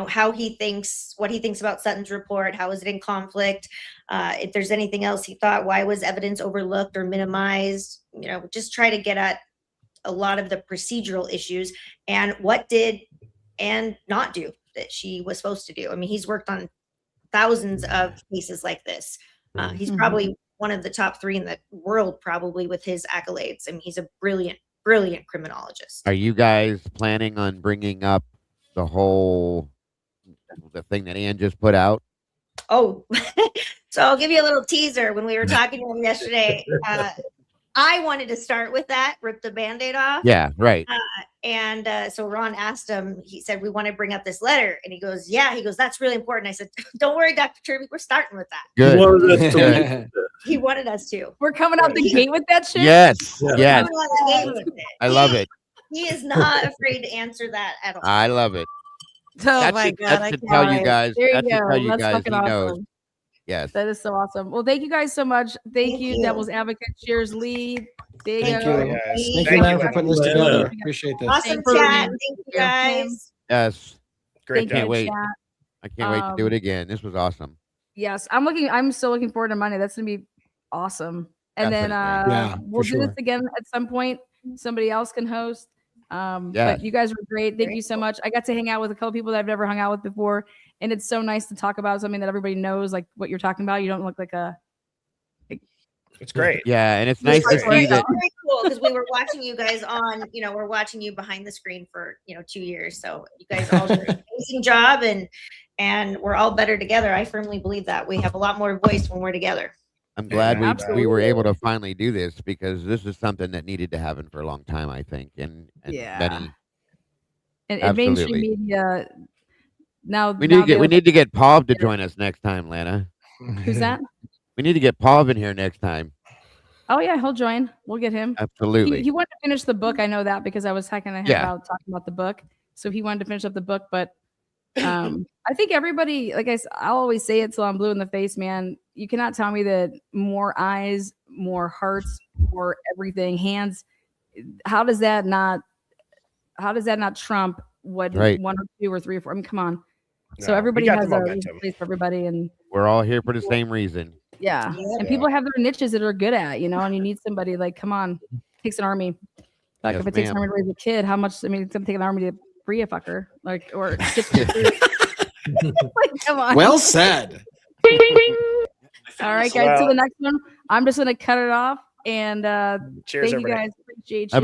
how he thinks, what he thinks about Sutton's report, how is it in conflict, if there's anything else he thought, why was evidence overlooked or minimized, just try to get at a lot of the procedural issues and what did and not do that she was supposed to do. I mean, he's worked on thousands of cases like this. He's Mhm. probably one of the top 3 in the world, probably, with his accolades. I mean, he's a brilliant criminologist. Are you guys planning on bringing up the thing that Ann just put out? Oh, so I'll give you a little teaser. When we were talking to him yesterday, I wanted to start with that, rip the Band-Aid off. Yeah, right. And so Ron asked him, he said, we want to bring up this letter. And he goes, yeah. He goes, that's really important. I said, don't worry, Dr. Turvey, we're starting with that. Good. He wanted us to He wanted us to. We're coming out the gate with that shit. Yes. Yeah. Yes. Coming out the gate with it. I love it. He is not afraid to answer that at all. I love it. Oh That my should, God. that I should can't tell you wait. guys. There you That should go. tell you That's guys he fucking knows. awesome. Yes. That is so awesome. Well, thank you guys so much. Thank you, you. Devil's Advocate. Cheers, Lee. Thank Diego. you. guys. Thank Thank you, you. man, for putting this Yeah. together. Appreciate this. Awesome Thanks for chat. being Thank you here. guys. Yes. Great Thank job. Can't wait. chat. I can't wait to do it again. This was awesome. Yes, I'm still looking forward to Monday. That's gonna be awesome. And then Definitely. Yeah, we'll for do this sure. again at some point. Somebody else can host. Yes. But you guys were great. Thank you so much. I got to hang out with a couple people that I've never hung out with before, and it's so nice to talk about something that everybody knows, like what you're talking about. You don't look like a It's great. Yeah, and it's nice to It's very, see that. very cool because we were watching you guys on, we're watching you behind the screen for 2 years. So you guys all did an amazing job, and we're all better together. I firmly believe that we have a lot more voice when we're together. I'm glad we Absolutely. were able to finally do this because this is something that needed to happen for a long time, I think. And Yeah. many, and mainstream Absolutely. media. Now we need to get Paul to join us next time, Lana. Who's that? We need to get Paul in here next time. Oh yeah, he'll join. We'll get him. Absolutely. He wanted to finish the book. I know that because I was talking to him Yeah. about talking about the book. So he wanted to finish up the book, but I think everybody, like I'll always say it till I'm blue in the face, man. You cannot tell me that more eyes, more hearts, more everything, hands. How does that not trump what Right. 1 or 2 or 3 or 4? I mean, come on. So No, everybody we got has the a momentum. place for everybody, and We're all here for the same reason. yeah. Yeah. And people have their niches that are good at, and you need somebody like, come on, takes an army. Like Yes, if it takes an ma'am. army to raise a kid, how much? I mean, it's gonna take an army to free a fucker, like, or get some food. Like, come on. Well said. All right, guys. So the next one, I'm just gonna cut it off, and Cheers, thank you everybody. guys. Appreciate Have you. a